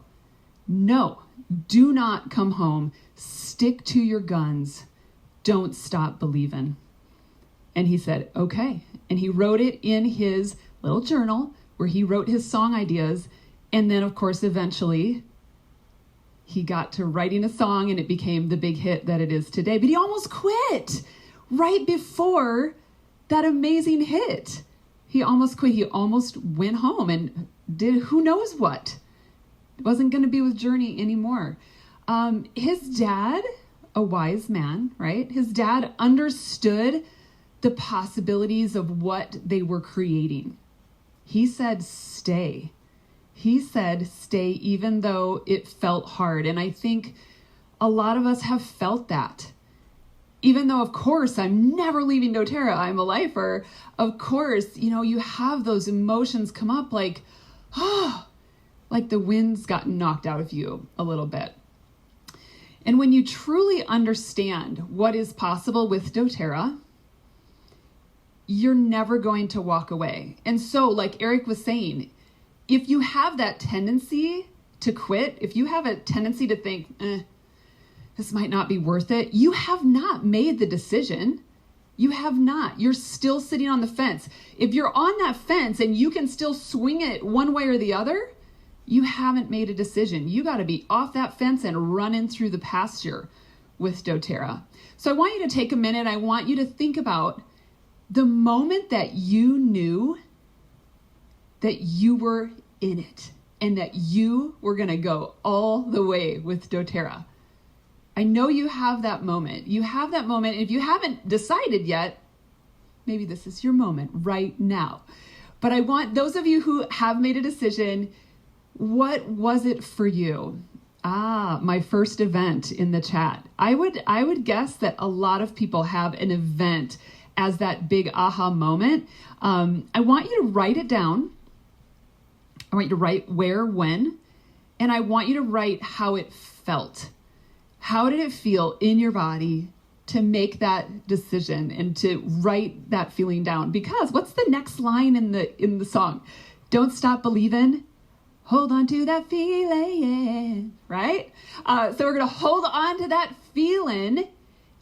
do not come home. Stick to your guns. Don't stop believing. And he said, okay. And he wrote it in his little journal where he wrote his song ideas. And then, of course, eventually he got to writing a song and it became the big hit that it is today. But he almost quit right before that amazing hit. He almost quit. He almost went home and did who knows what. Wasn't going to be with Journey anymore. His dad, a wise man, right? His dad understood the possibilities of what they were creating. He said, stay. He said, stay even though it felt hard. And I think a lot of us have felt that. Even though, of course, I'm never leaving doTERRA, I'm a lifer, of course, you have those emotions come up like, like the wind's gotten knocked out of you a little bit. And when you truly understand what is possible with doTERRA, you're never going to walk away. And so, like Eric was saying, if you have that tendency to quit, if you have a tendency to think, this might not be worth it, you have not made the decision. You have not. You're still sitting on the fence. If you're on that fence and you can still swing it one way or the other, you haven't made a decision. You got to be off that fence and running through the pasture with doTERRA. So I want you to take a minute. I want you to think about the moment that you knew that you were in it and that you were going to go all the way with doTERRA. I know you have that moment. You have that moment. If you haven't decided yet, maybe this is your moment right now. But I want those of you who have made a decision, what was it for you? My first event in the chat. I would guess that a lot of people have an event as that big aha moment. I want you to write it down. I want you to write where, when, and I want you to write how it felt. How did it feel in your body to make that decision and to write that feeling down? Because what's the next line in the song? Don't stop believing. Hold on to that feeling, right? So we're going to hold on to that feeling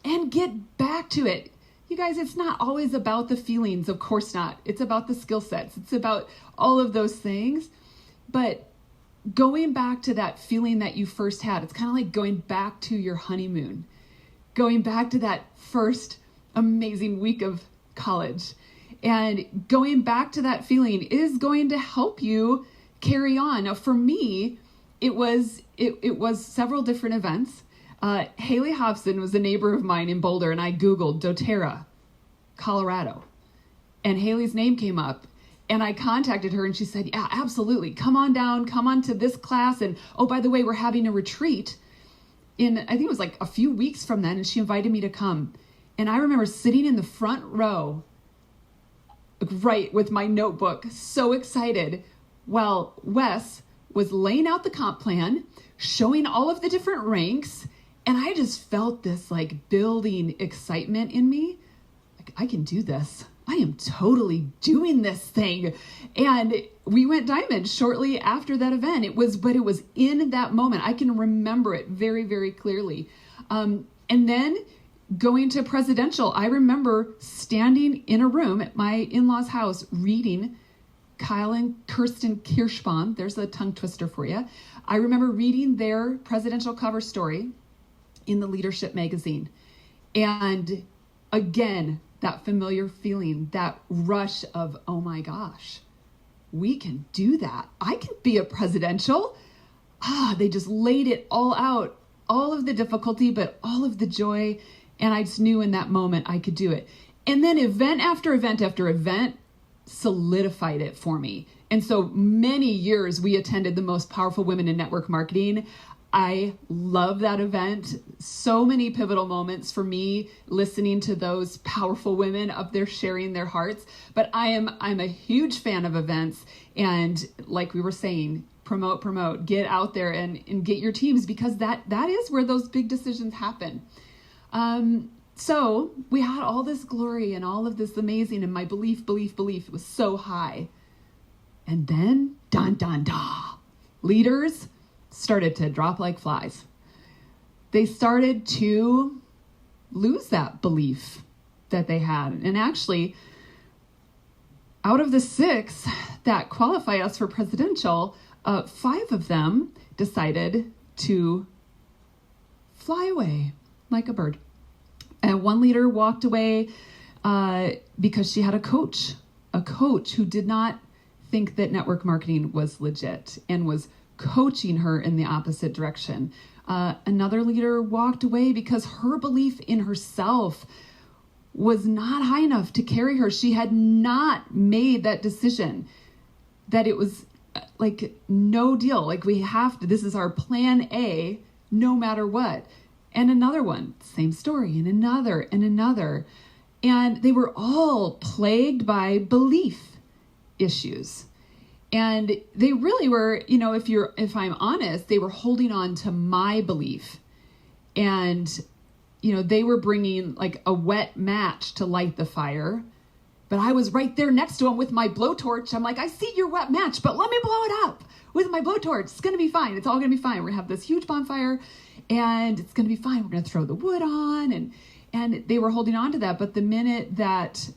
and get back to it. You guys, it's not always about the feelings. Of course not. It's about the skill sets. It's about all of those things. But going back to that feeling that you first had, it's kind of like going back to your honeymoon, going back to that first amazing week of college. And going back to that feeling is going to help you carry on. Now, for me, it was several different events. Haley Hobson was a neighbor of mine in Boulder, and I Googled doTERRA, Colorado. And Haley's name came up, and I contacted her, and she said, yeah, absolutely. Come on down, come on to this class. And oh, by the way, we're having a retreat in, I think it was like a few weeks from then, and she invited me to come. And I remember sitting in the front row, right, with my notebook, so excited, while Wes was laying out the comp plan, showing all of the different ranks, and I just felt this like building excitement in me. Like, I can do this. I am totally doing this thing. And we went diamond shortly after that event. It was in that moment. I can remember it very, very clearly. And then going to presidential, I remember standing in a room at my in-laws' house reading Kyle and Kirsten Kirschbaum. There's a tongue twister for you. I remember reading their presidential cover story in the Leadership magazine. And again, that familiar feeling, that rush of, oh my gosh, we can do that. I can be a presidential. They just laid it all out, all of the difficulty, but all of the joy. And I just knew in that moment I could do it. And then event after event after event solidified it for me. And so many years we attended the Most Powerful Women in Network Marketing. I love that event. So many pivotal moments for me listening to those powerful women up there sharing their hearts. But I'm a huge fan of events. And like we were saying, promote, get out there and get your teams, because that is where those big decisions happen. So we had all this glory and all of this amazing, and my belief was so high. And then, dun, dun, dun, leaders started to drop like flies. They started to lose that belief that they had. And actually, out of the 6 that qualify us for presidential, 5 of them decided to fly away like a bird. And one leader walked away because she had a coach who did not think that network marketing was legit and was coaching her in the opposite direction. Another leader walked away because her belief in herself was not high enough to carry her. She had not made that decision, that it was like no deal. Like, we have to, this is our plan A, no matter what. And another one, same story, and another. And they were all plagued by belief issues. And they really were, if I'm honest, they were holding on to my belief. And, they were bringing like a wet match to light the fire. But I was right there next to them with my blowtorch. I'm like, I see your wet match, but let me blow it up with my blowtorch. It's going to be fine. It's all going to be fine. We're going to have this huge bonfire and it's going to be fine. We're going to throw the wood on. And they were holding on to that. But the minute that,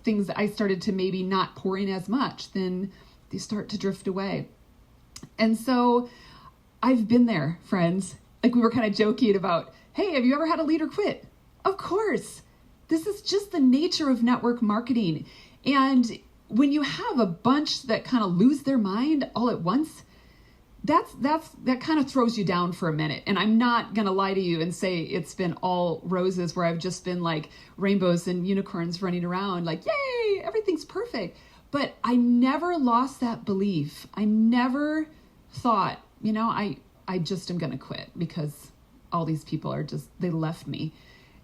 things I started to maybe not pour in as much, then they start to drift away. And so I've been there, friends. Like, we were kind of joking about, hey, have you ever had a leader quit? Of course. This is just the nature of network marketing. And when you have a bunch that kind of lose their mind all at once, that kind of throws you down for a minute. And I'm not going to lie to you and say it's been all roses where I've just been like rainbows and unicorns running around like, yay, everything's perfect. But I never lost that belief. I never thought, I just am going to quit because all these people they left me.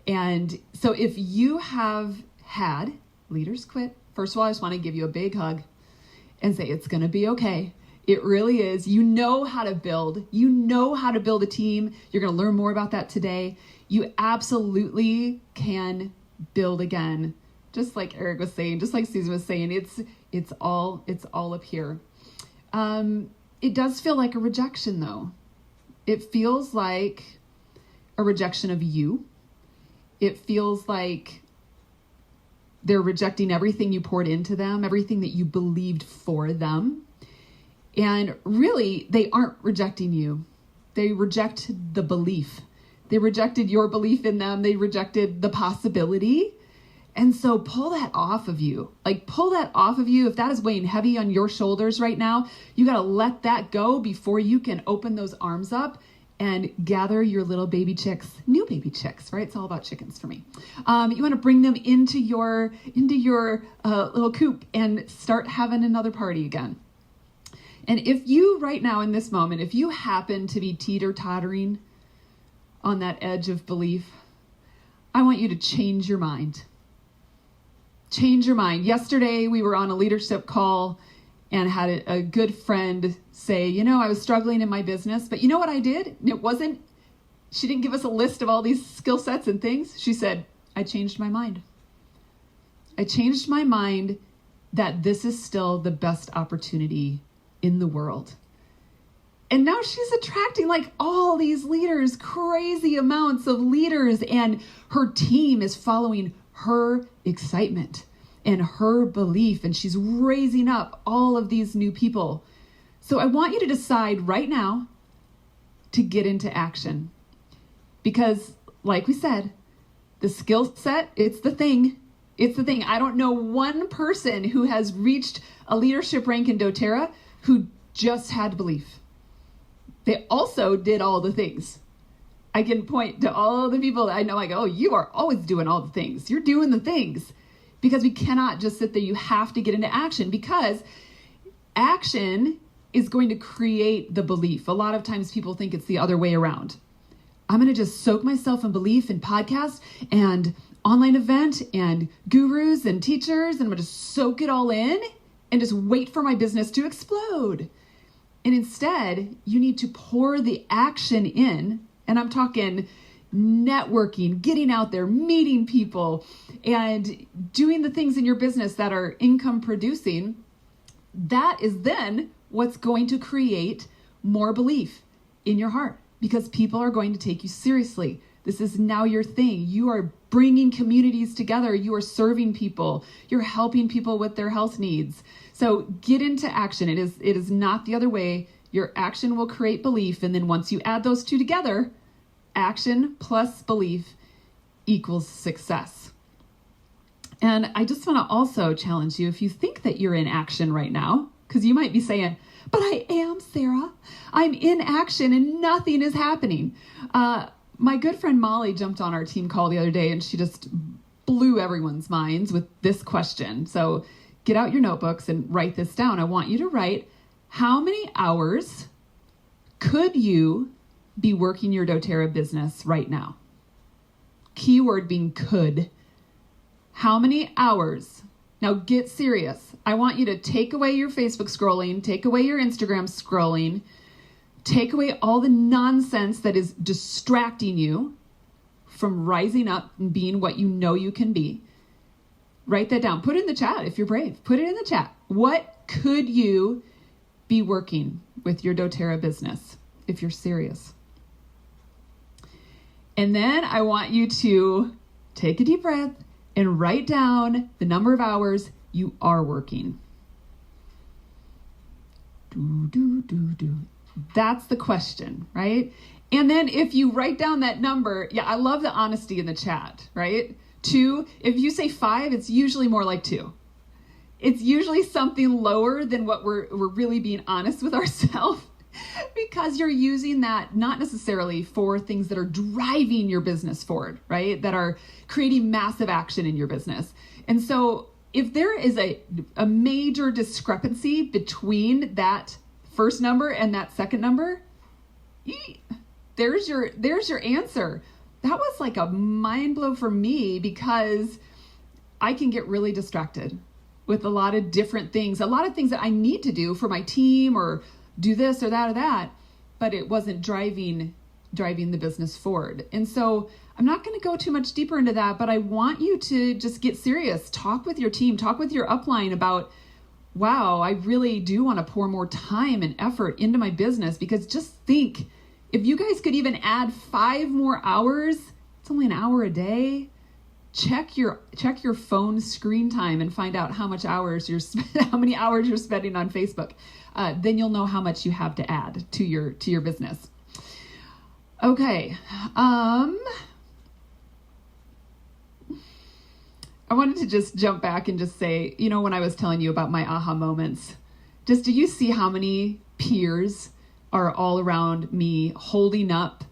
And so if you have had leaders quit, first of all, I just want to give you a big hug and say it's going to be okay. It really is. You know how to build. You know how to build a team. You're going to learn more about that today. You absolutely can build again. Just like Eric was saying, just like Susan was saying, it's all up here. It does feel like a rejection, though. It feels like a rejection of you. It feels like They're rejecting everything you poured into them, everything that you believed for them. And really, they aren't rejecting you. They reject the belief. They rejected your belief in them. They rejected the possibility. And so pull that off of you. Like, pull that off of you. If that is weighing heavy on your shoulders right now, you got to let that go before you can open those arms up and gather your little baby chicks, new baby chicks, right? It's all about chickens for me. You want to bring them into your little coop and start having another party again. And if you right now in this moment, if you happen to be teeter-tottering on that edge of belief, I want you to change your mind. Change your mind. Yesterday, we were on a leadership call and had a good friend say, I was struggling in my business, but you know what I did? She didn't give us a list of all these skill sets and things. She said, I changed my mind. I changed my mind that this is still the best opportunity in the world. And now she's attracting like all these leaders, crazy amounts of leaders, and her team is following her excitement and her belief, and she's raising up all of these new people. So I want you to decide right now to get into action. Because like we said, the skill set, it's the thing. It's the thing. I don't know one person who has reached a leadership rank in doTERRA who just had belief. They also did all the things. I can point to all the people that I know, like, oh, you are always doing all the things. You're doing the things. Because we cannot just sit there. You have to get into action, because action is going to create the belief. A lot of times people think it's the other way around. I'm going to just soak myself in belief in podcasts and online event and gurus and teachers, and I'm going to soak it all in and just wait for my business to explode. And instead, you need to pour the action in, and I'm talking networking, getting out there, meeting people, and doing the things in your business that are income producing. That is then what's going to create more belief in your heart, because people are going to take you seriously. This is now your thing. You are bringing communities together. You are serving people. You're helping people with their health needs. So get into action. It is not the other way. Your action will create belief. And then once you add those two together, action plus belief equals success. And I just want to also challenge you, if you think that you're in action right now, because you might be saying, but I am, Sarah. I'm in action and nothing is happening. My good friend Molly jumped on our team call the other day, and she just blew everyone's minds with this question. So get out your notebooks and write this down. I want you to write, how many hours could you be working your doTERRA business right now? Keyword being could. How many hours? Now get serious. I want you to take away your Facebook scrolling, take away your Instagram scrolling, take away all the nonsense that is distracting you from rising up and being what you know you can be. Write that down. Put it in the chat if you're brave. Put it in the chat. What could you be working with your doTERRA business if you're serious? And then I want you to take a deep breath and write down the number of hours you are working. That's the question, right? And then if you write down that number, I love the honesty in the chat, right? 2, if you say 5, it's usually more like 2. It's usually something lower than what we're really being honest with ourselves, because you're using that not necessarily for things that are driving your business forward, right? That are creating massive action in your business. And so if there is a major discrepancy between that first number and that second number, there's your answer. That was like a mind blow for me, because I can get really distracted with a lot of different things, a lot of things that I need to do for my team or do this or that, but it wasn't driving the business forward. And so I'm not going to go too much deeper into that, but I want you to just get serious. Talk with your team, talk with your upline about, wow, I really do want to pour more time and effort into my business, because just think, if you guys could even add 5 more hours, it's only an hour a day. check your phone screen time and find out how many hours you're spending on Facebook. Then you'll know how much you have to add to your business. Okay. I wanted to just jump back and just say, when I was telling you about my aha moments, do you see how many peers are all around me holding up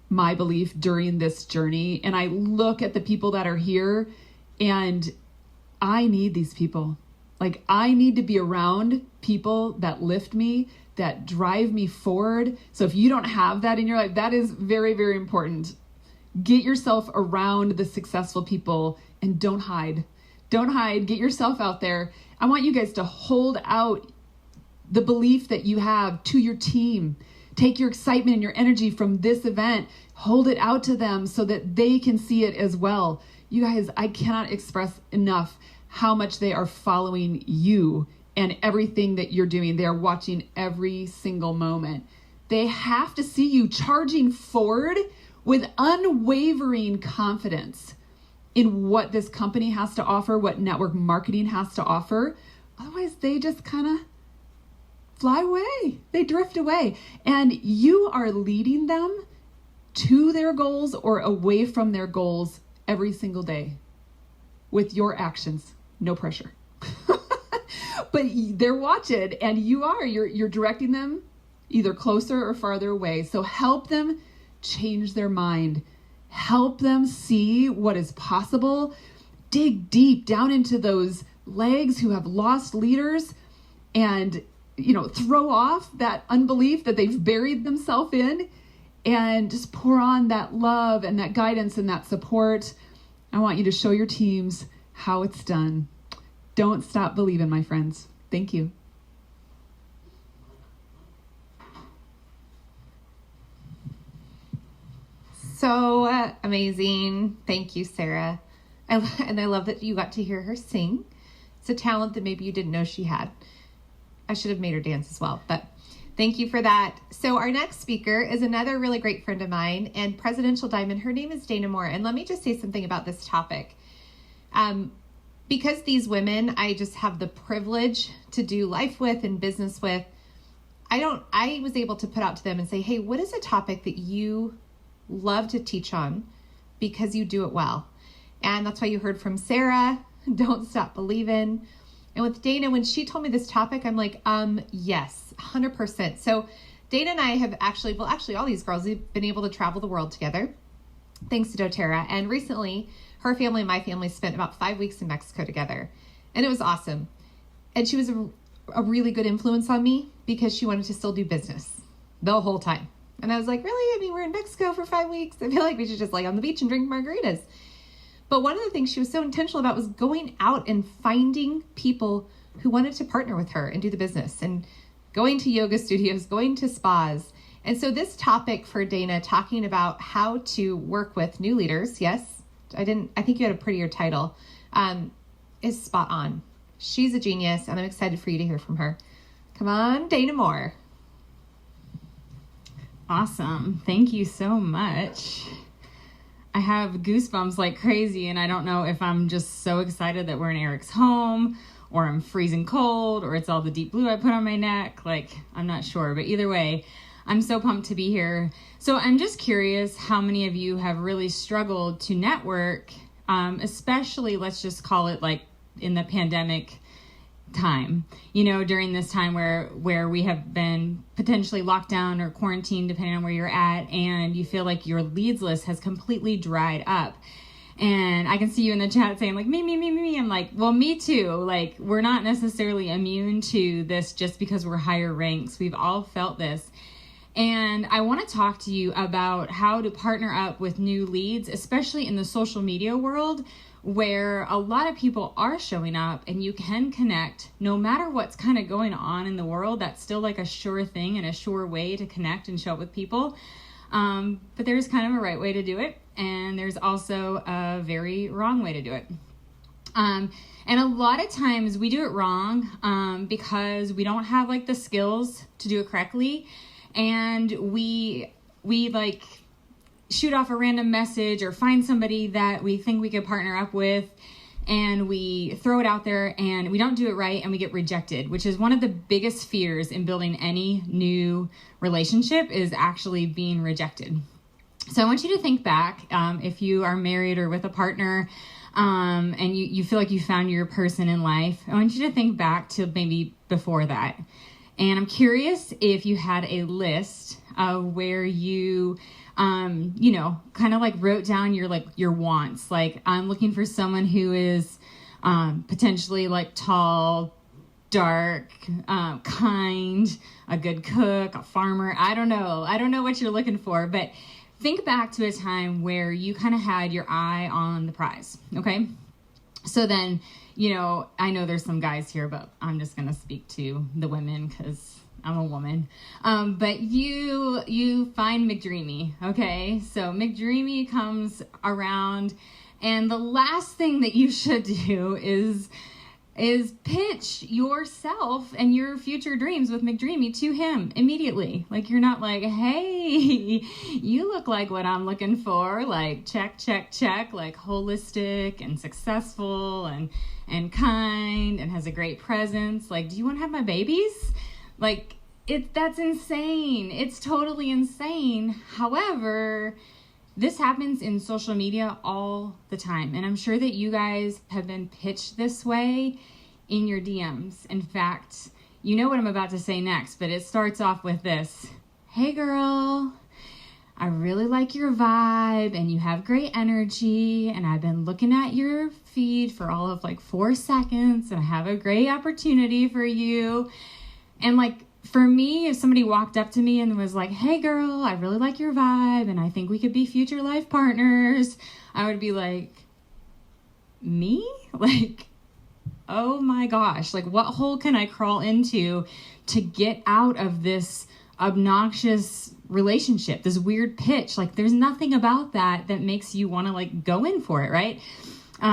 my belief during this journey? And I look at the people that are here, and I need these people. Like, I need to be around people that lift me, that drive me forward. So if you don't have that in your life, that is very, very important. Get yourself around the successful people and don't hide. Don't hide. Get yourself out there. I want you guys to hold out the belief that you have to your team. Take your excitement and your energy from this event, hold it out to them so that they can see it as well. You guys, I cannot express enough how much they are following you and everything that you're doing. They are watching every single moment. They have to see you charging forward with unwavering confidence in what this company has to offer, what network marketing has to offer. Otherwise, they just kind of fly away. They drift away. And you are leading them to their goals or away from their goals every single day with your actions. No pressure. But they're watching, and you're directing them either closer or farther away. So help them change their mind. Help them see what is possible. Dig deep down into those legs who have lost leaders and throw off that unbelief that they've buried themselves in, and just pour on that love and that guidance and that support. I want you to show your teams how it's done. Don't stop believing, my friends. Thank you. So amazing. Thank you, Sarah. And I love that you got to hear her sing. It's a talent that maybe you didn't know she had. I should have made her dance as well, but thank you for that. So our next speaker is another really great friend of mine and Presidential Diamond. Her name is Dana Moore. And let me just say something about this topic. Because these women, I just have the privilege to do life with and business with. I was able to put out to them and say, hey, what is a topic that you love to teach on because you do it well? And that's why you heard from Sarah, don't stop believing. And with Dana, when she told me this topic, I'm like, yes, 100%. So Dana and I have actually all these girls have been able to travel the world together, thanks to doTERRA. And recently, her family and my family spent about 5 weeks in Mexico together. And it was awesome. And she was a really good influence on me because she wanted to still do business the whole time. And I was like, really? I mean, we're in Mexico for 5 weeks. I feel like we should just lay on the beach and drink margaritas. But one of the things she was so intentional about was going out and finding people who wanted to partner with her and do the business, and going to yoga studios, going to spas. And so this topic for Dana, talking about how to work with new leaders, yes, I think you had a prettier title, is spot on. She's a genius, and I'm excited for you to hear from her. Come on, Dana Moore. Awesome. Thank you so much. I have goosebumps like crazy, and I don't know if I'm just so excited that we're in Eric's home, or I'm freezing cold, or it's all the deep blue I put on my neck. I'm not sure, but either way, I'm so pumped to be here. So I'm just curious how many of you have really struggled to network, especially, let's just call it in the pandemic time, during this time where we have been potentially locked down or quarantined, depending on where you're at, and you feel like your leads list has completely dried up. And I can see you in the chat saying me. I'm like, well, me too. We're not necessarily immune to this just because we're higher ranks. We've all felt this. And I want to talk to you about how to partner up with new leads, especially in the social media world, where a lot of people are showing up and you can connect no matter what's kind of going on in the world. That's still a sure thing and a sure way to connect and show up with people. But there's kind of a right way to do it, and there's also a very wrong way to do it. And a lot of times we do it wrong because we don't have the skills to do it correctly, and we shoot off a random message or find somebody that we think we could partner up with, and we throw it out there and we don't do it right and we get rejected, which is one of the biggest fears in building any new relationship, is actually being rejected. So I want you to think back, if you are married or with a partner, and you feel like you found your person in life, I want you to think back to maybe before that. And I'm curious if you had a list of where you, kind of like wrote down your wants. Like, I'm looking for someone who is potentially like tall, dark, kind, a good cook, a farmer. I don't know what you're looking for, but think back to a time where you kind of had your eye on the prize. Okay. So then, I know there's some guys here, but I'm just going to speak to the women because I'm a woman. But you find McDreamy. Okay. So McDreamy comes around, and the last thing that you should do is pitch yourself and your future dreams with McDreamy to him immediately. Like, you're not like, hey, you look like what I'm looking for. Like, check, like holistic and successful and kind and has a great presence. Like, do you want to have my babies? Like, that's insane. It's totally insane. However, this happens in social media all the time. And I'm sure that you guys have been pitched this way in your DMs. In fact, you know what I'm about to say next, but it starts off with this. Hey girl, I really like your vibe and you have great energy, and I've been looking at your feed for all of like 4 seconds, and I have a great opportunity for you. And like, for me, if somebody walked up to me and was like, hey girl, I really like your vibe and I think we could be future life partners, I would be like, me? Like, oh my gosh, like what hole can I crawl into to get out of this obnoxious relationship, this weird pitch? Like, there's nothing about that makes you want to like go in for it, right?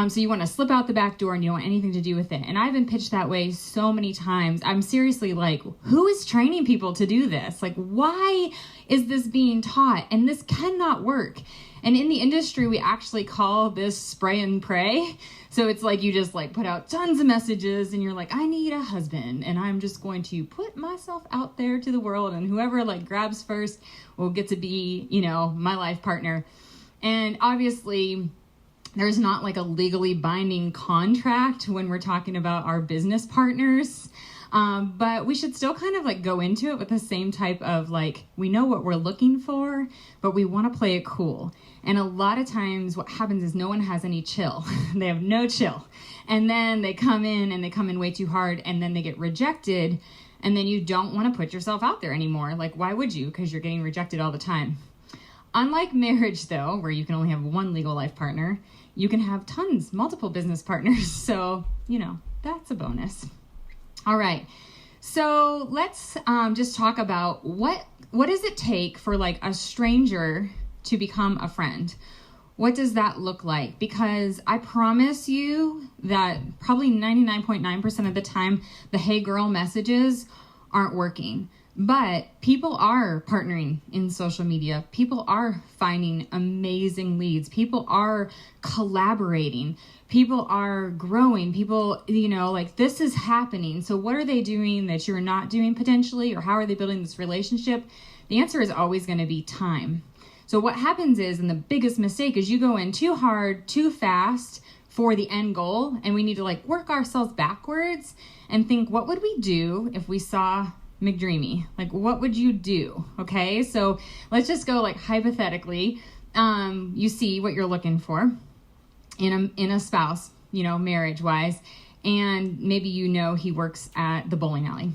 So you want to slip out the back door and you don't want anything to do with it. And I've been pitched that way so many times. I'm seriously like, who is training people to do this? Like, why is this being taught? And this cannot work. And in the industry, we actually call this spray and pray. So it's like you just like put out tons of messages and you're like, I need a husband and I'm just going to put myself out there to the world, and whoever like grabs first will get to be, my life partner. And obviously, there's not like a legally binding contract when we're talking about our business partners. But we should still kind of like go into it with the same type of like, we know what we're looking for, but we want to play it cool. And a lot of times what happens is no one has any chill. They have no chill. And then they come in way too hard, and then they get rejected. And then you don't want to put yourself out there anymore. Like, why would you? Because you're getting rejected all the time. Unlike marriage, though, where you can only have one legal life partner, you can have multiple business partners. So, that's a bonus. All right. So let's just talk about what does it take for like a stranger to become a friend? What does that look like? Because I promise you that probably 99.9% of the time, the hey girl messages aren't working. But people are partnering in social media. People are finding amazing leads. People are collaborating. People are growing. People, like this is happening. So what are they doing that you're not doing potentially? Or how are they building this relationship? The answer is always going to be time. So what happens is, and the biggest mistake is, you go in too hard, too fast for the end goal. And we need to like work ourselves backwards and think, what would we do if we saw McDreamy? Like, what would you do? Okay, so let's just go like hypothetically. You see what you're looking for in a spouse, marriage wise, and maybe he works at the bowling alley.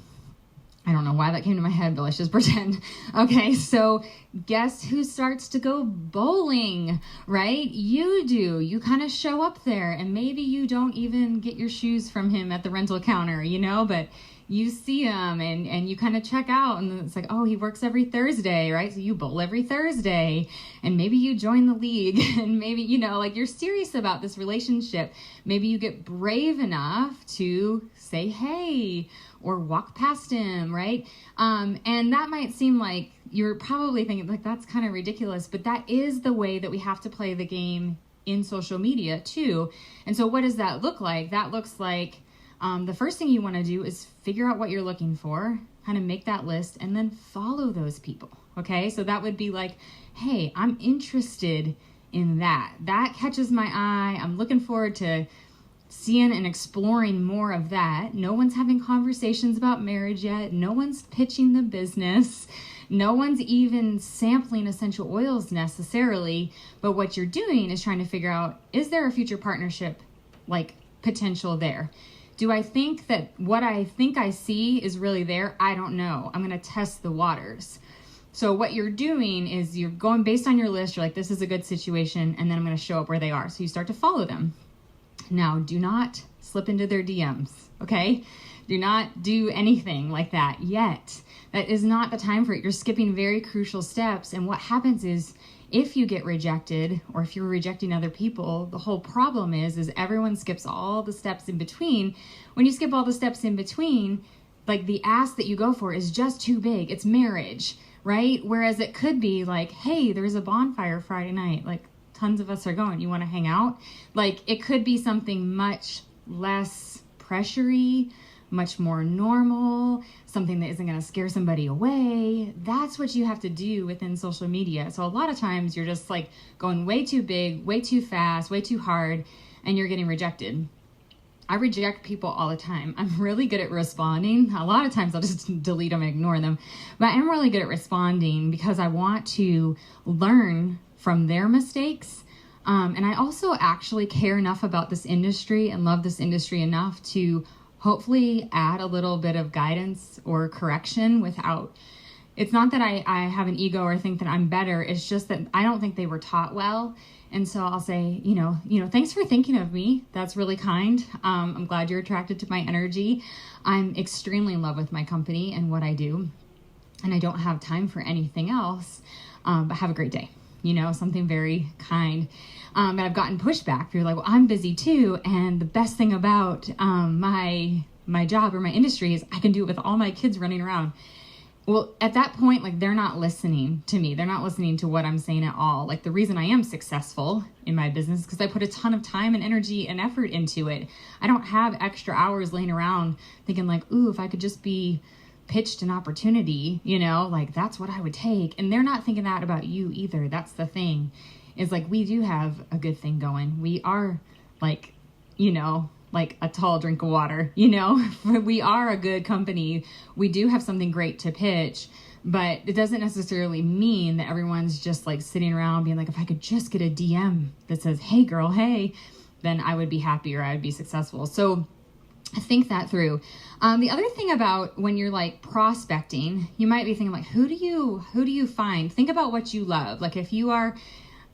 I don't know why that came to my head, but let's just pretend. Okay, so guess who starts to go bowling, right? You do. You kind of show up there, and maybe you don't even get your shoes from him at the rental counter, but you see him and you kind of check out, and it's like, oh, he works every Thursday, right? So you bowl every Thursday, and maybe you join the league, and maybe, like you're serious about this relationship. Maybe you get brave enough to say, hey, or walk past him, right? And that might seem like you're probably thinking like that's kind of ridiculous, but that is the way that we have to play the game in social media too. And so what does that look like? That looks like the first thing you want to do is figure out what you're looking for, kind of make that list, and then follow those people. Okay, so that would be like, hey, I'm interested in that. That catches my eye. I'm looking forward to seeing and exploring more of that. No one's having conversations about marriage yet. No one's pitching the business. No one's even sampling essential oils necessarily. But what you're doing is trying to figure out, is there a future partnership like potential there? Do I think that what I think I see is really there? I don't know. I'm going to test the waters. So what you're doing is you're going based on your list. You're like, this is a good situation. And then I'm going to show up where they are. So you start to follow them. Now, do not slip into their DMs, okay? Do not do anything like that yet. That is not the time for it. You're skipping very crucial steps. And what happens is if you get rejected or if you're rejecting other people, the whole problem is everyone skips all the steps in between. When you skip all the steps in between, like the ask that you go for is just too big. It's marriage, right? Whereas it could be like, hey, there's a bonfire Friday night. Like tons of us are going. You want to hang out? Like it could be something much less pressury, much more normal, something that isn't going to scare somebody away. That's what you have to do within social media. So a lot of times you're just like going way too big, way too fast, way too hard, and you're getting rejected. I reject people all the time. I'm really good at responding. A lot of times I'll just delete them and ignore them. But I'm really good at responding because I want to learn from their mistakes. And I also actually care enough about this industry and love this industry enough to hopefully add a little bit of guidance or correction without, it's not that I have an ego or think that I'm better. It's just that I don't think they were taught well. And so I'll say, you know, thanks for thinking of me. That's really kind. I'm glad you're attracted to my energy. I'm extremely in love with my company and what I do. And I don't have time for anything else. But have a great day. You know, something very kind. And I've gotten pushback. You're like, well, I'm busy too. And the best thing about my job or my industry is I can do it with all my kids running around. Well, at that point, like they're not listening to me. They're not listening to what I'm saying at all. Like the reason I am successful in my business is because I put a ton of time and energy and effort into it. I don't have extra hours laying around thinking like, ooh, if I could just be pitched an opportunity, you know, like that's what I would take. And they're not thinking that about you either. That's the thing, is like we do have a good thing going. We are like, you know, like a tall drink of water, you know, we are a good company. We do have something great to pitch, but it doesn't necessarily mean that everyone's just like sitting around being like, if I could just get a DM that says, hey girl, hey, then I would be happy or I would be successful. So think that through. The other thing about when you're like prospecting, you might be thinking like, who do you find? Think about what you love. Like if you are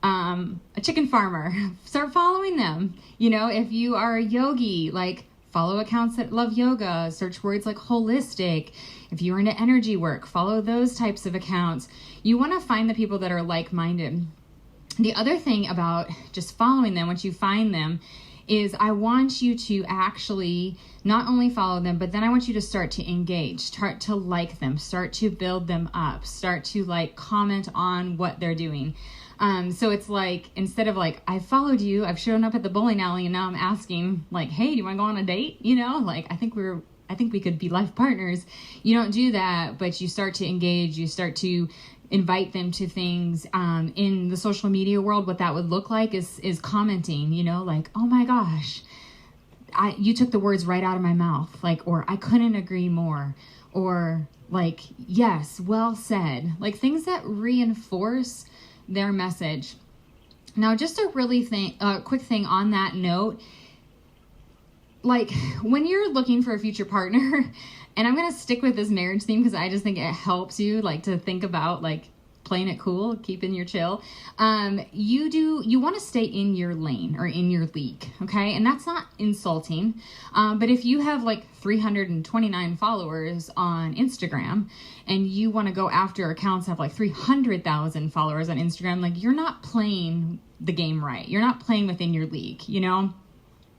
a chicken farmer, start following them. You know, if you are a yogi, like follow accounts that love yoga, search words like holistic. If you're into energy work, follow those types of accounts. You want to find the people that are like-minded. The other thing about just following them, once you find them, is I want you to actually not only follow them, but then I want you to start to engage, start to like them, start to build them up, start to like comment on what they're doing. So it's like, instead of like, I followed you, I've shown up at the bowling alley and now I'm asking like, hey, do you want to go on a date? You know, like, I think we could be life partners. You don't do that, but you start to engage, you start to invite them to things. In the social media world, what that would look like is commenting, you know, like, oh my gosh, you took the words right out of my mouth. Like, or I couldn't agree more, or like, yes, well said, like things that reinforce their message. Now, just a really quick thing on that note, like when you're looking for a future partner, and I'm going to stick with this marriage theme because I just think it helps you like to think about like playing it cool, keeping your chill. You want to stay in your lane or in your league. Okay. And that's not insulting. But if you have like 329 followers on Instagram and you want to go after accounts that have like 300,000 followers on Instagram, like you're not playing the game right. You're not playing within your league, you know?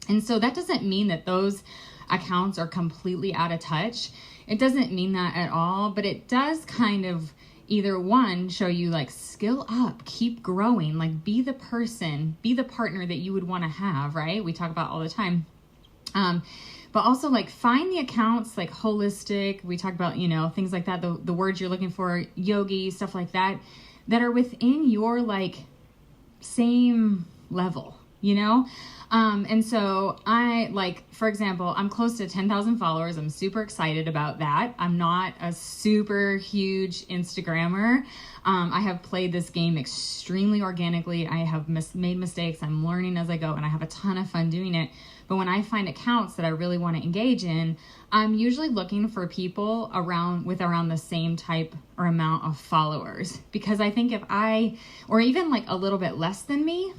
And so that doesn't mean that those accounts are completely out of touch. It doesn't mean that at all, but it does kind of either one, show you like skill up, keep growing, like be the person, be the partner that you would want to have, right? We talk about all the time. But also like find the accounts like holistic. We talk about, things like that, the words you're looking for, yogi, stuff like that, that are within your like same level, and so I like, for example, I'm close to 10,000 followers. I'm super excited about that. I'm not a super huge Instagrammer. I have played this game extremely organically. I have made mistakes. I'm learning as I go, and I have a ton of fun doing it. But when I find accounts that I really want to engage in, I'm usually looking for people around the same type or amount of followers. Because I think or even like a little bit less than me,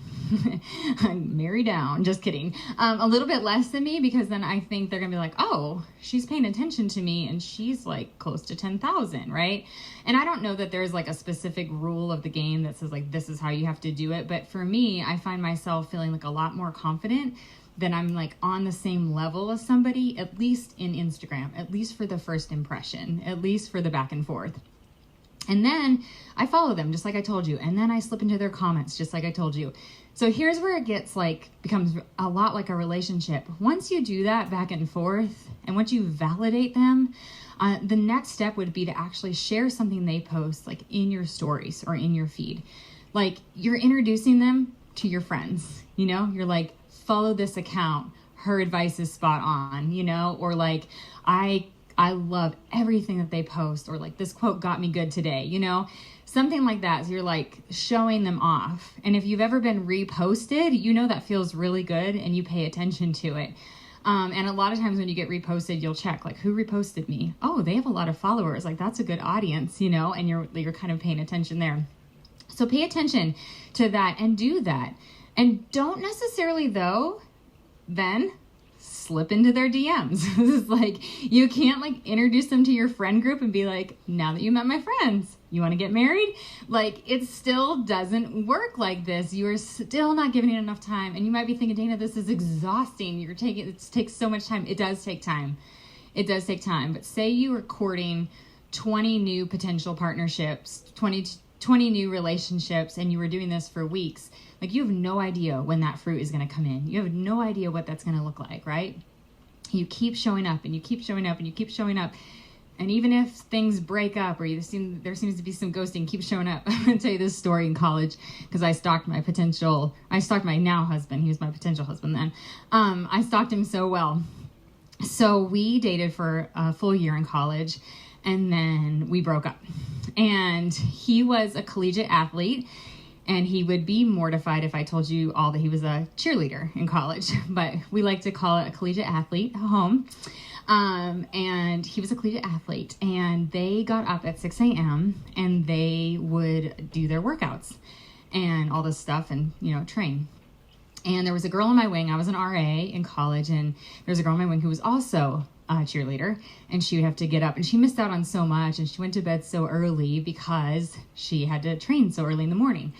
Mary down, just kidding. A little bit less than me, because then I think they're gonna be like, oh, she's paying attention to me and she's like close to 10,000, right? And I don't know that there's like a specific rule of the game that says like, this is how you have to do it. But for me, I find myself feeling like a lot more confident that I'm like on the same level as somebody, at least in Instagram, at least for the first impression, at least for the back and forth. And then I follow them, just like I told you. And then I slip into their comments, just like I told you. So here's where it becomes a lot like a relationship. Once you do that back and forth, and once you validate them, the next step would be to actually share something they post like in your stories or in your feed. Like you're introducing them to your friends, you're like, follow this account, her advice is spot on, or like, I love everything that they post, or like this quote got me good today, something like that. So you're like showing them off. And if you've ever been reposted, that feels really good and you pay attention to it. And a lot of times when you get reposted, you'll check like, who reposted me? Oh, they have a lot of followers. Like that's a good audience, and you're kind of paying attention there. So pay attention to that and do that. And don't necessarily, though, then slip into their DMs. It's like, you can't like introduce them to your friend group and be like, now that you met my friends, you want to get married? Like, it still doesn't work like this. You are still not giving it enough time. And you might be thinking, Dana, this is exhausting. It takes so much time. It does take time. It does take time. But say you are courting 20 new potential partnerships, 20 new relationships, and you were doing this for weeks. Like you have no idea when that fruit is going to come in. You have no idea what that's going to look like, right? You keep showing up and you keep showing up and you keep showing up. And even if things break up or there seems to be some ghosting, keep showing up. I'm going to tell you this story in college because I stalked my now husband. He was my potential husband then. I stalked him so well. So we dated for a full year in college and then we broke up. And he was a collegiate athlete. And he would be mortified if I told you all that he was a cheerleader in college, but we like to call it a collegiate athlete at home. And he was a collegiate athlete, and they got up at 6 a.m. and they would do their workouts and all this stuff and, train. And there was a girl in my wing. I was an RA in college, and there was a girl in my wing who was also a cheerleader, and she would have to get up, and she missed out on so much, and she went to bed so early because she had to train so early in the morning.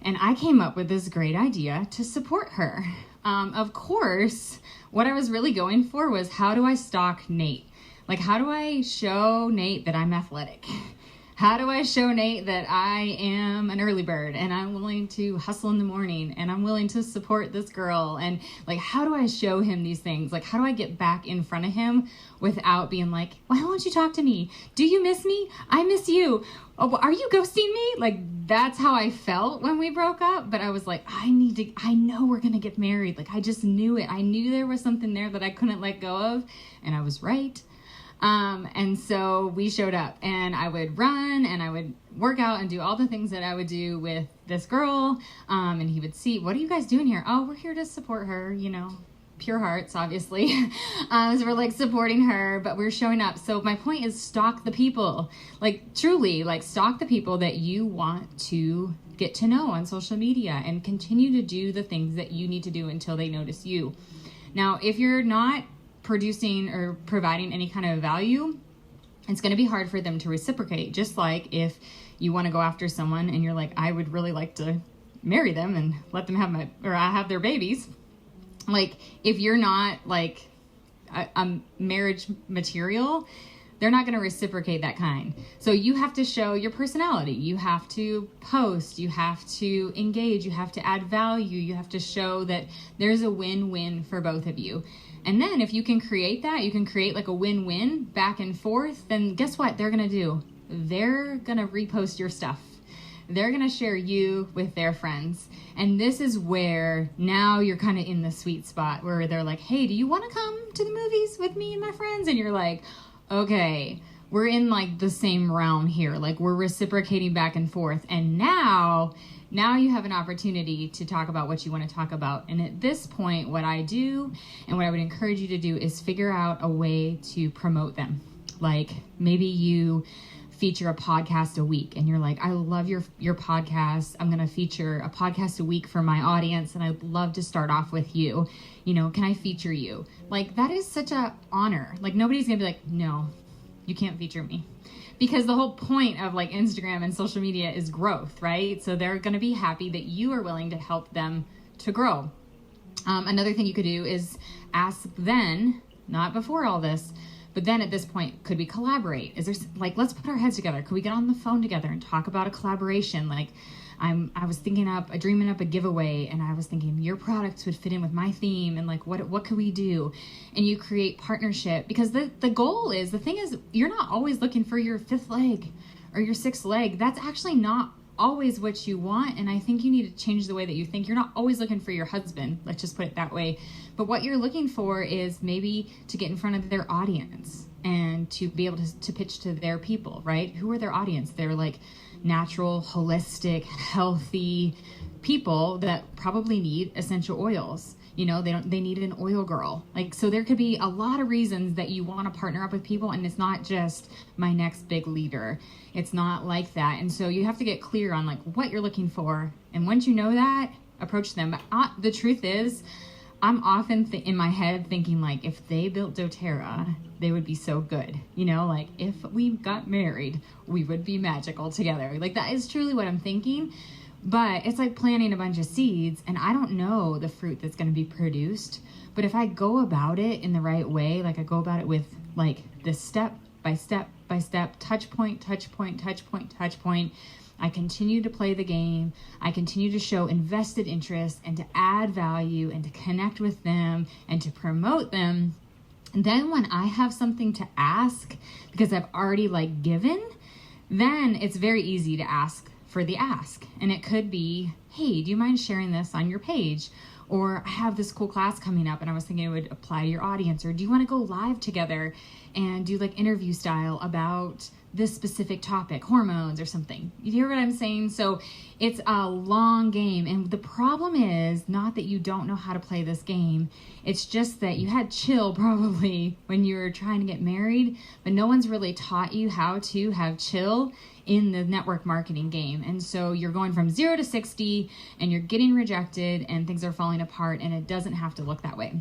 And I came up with this great idea to support her. Of course, what I was really going for was, how do I stalk Nate? Like, how do I show Nate that I'm athletic? How do I show Nate that I am an early bird and I'm willing to hustle in the morning and I'm willing to support this girl? And like, how do I show him these things? Like, how do I get back in front of him without being like, why won't you talk to me? Do you miss me? I miss you. Oh, are you ghosting me? Like, that's how I felt when we broke up. But I was like, I know we're going to get married. Like, I just knew it. I knew there was something there that I couldn't let go of. And I was right. And so we showed up, and I would run and I would work out and do all the things that I would do with this girl. And he would see, what are you guys doing here? Oh, we're here to support her, pure hearts, obviously. So we're like supporting her, but we're showing up. So my point is, stalk the people, like truly, like stalk the people that you want to get to know on social media, and continue to do the things that you need to do until they notice you. Now, if you're not producing or providing any kind of value, it's going to be hard for them to reciprocate. Just like if you want to go after someone and you're like, I would really like to marry them and let them have have their babies. Like, if you're not like a marriage material, they're not going to reciprocate that kind. So you have to show your personality. You have to post. You have to engage. You have to add value. You have to show that there's a win-win for both of you. And then if you can create that, you can create like a win-win back and forth, then guess what they're going to do? They're going to repost your stuff. They're going to share you with their friends. And this is where now you're kind of in the sweet spot where they're like, hey, do you want to come to the movies with me and my friends? And you're like, okay, we're in like the same realm here. Like we're reciprocating back and forth. And now you have an opportunity to talk about what you want to talk about. And at this point, what I do and what I would encourage you to do is figure out a way to promote them. Like maybe you feature a podcast a week and you're like, I love your podcast. I'm going to feature a podcast a week for my audience. And I'd love to start off with you. You know, can I feature you? Like that is such a honor. Like nobody's going to be like, no, you can't feature me. Because the whole point of like Instagram and social media is growth, right? So they're going to be happy that you are willing to help them to grow. Another thing you could do is ask then, not before all this, but then at this point, could we collaborate? Is there like, let's put our heads together. Could we get on the phone together and talk about a collaboration? Like I was dreaming up a giveaway, and I was thinking your products would fit in with my theme, and like what could we do? And you create partnership, because the goal is, the thing is, you're not always looking for your fifth leg or your sixth leg. That's actually not always what you want. And I think you need to change the way that you think. You're not always looking for your husband, let's just put it that way. But what you're looking for is maybe to get in front of their audience and to be able to pitch to their people, right? Who are their audience? They're like natural, holistic, healthy people that probably need essential oils. You know, they need an oil girl. Like, so there could be a lot of reasons that you want to partner up with people, and it's not just my next big leader. It's not like that. And so you have to get clear on like what you're looking for. And once you know that, approach them. But the truth is, I'm often in my head thinking like, if they built doTERRA, they would be so good. You know, like if we got married, we would be magical together. Like that is truly what I'm thinking. But it's like planting a bunch of seeds, and I don't know the fruit that's going to be produced. But if I go about it in the right way, like I go about it with like this step by step by step, touch point, touch point, touch point, touch point, I continue to play the game. I continue to show invested interest and to add value and to connect with them and to promote them. And then when I have something to ask, because I've already like given, then it's very easy to ask for the ask. And it could be, hey, do you mind sharing this on your page? Or I have this cool class coming up and I was thinking it would apply to your audience. Or do you want to go live together and do like interview style about this specific topic, hormones or something? You hear what I'm saying? So it's a long game. And the problem is not that you don't know how to play this game. It's just that you had chill probably when you were trying to get married, but no one's really taught you how to have chill in the network marketing game. And so you're going from 0 to 60 and you're getting rejected and things are falling apart, and it doesn't have to look that way.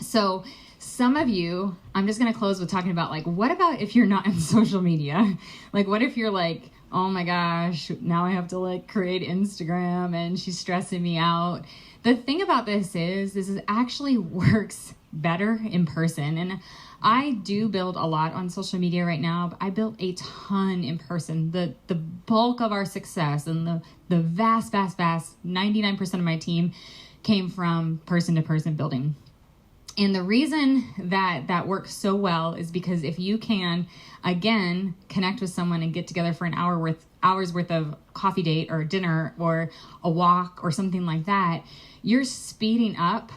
So some of you, I'm just going to close with talking about like, what about if you're not in social media? Like, what if you're like, oh my gosh, now I have to like create Instagram and she's stressing me out. The thing about this is actually works better in person. And I do build a lot on social media right now, but I built a ton in person. The bulk of our success and the vast 99% of my team came from person-to-person building. And the reason that works so well is because if you can, again, connect with someone and get together for an hours worth of coffee date or dinner or a walk or something like that, you're speeding up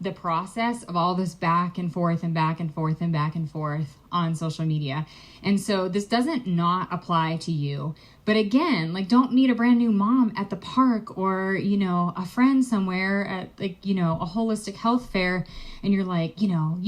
the process of all this back and forth and back and forth and back and forth on social media. And so this doesn't not apply to you. But again, like, don't meet a brand new mom at the park or, you know, a friend somewhere at like, you know, a holistic health fair. And you're like, you know,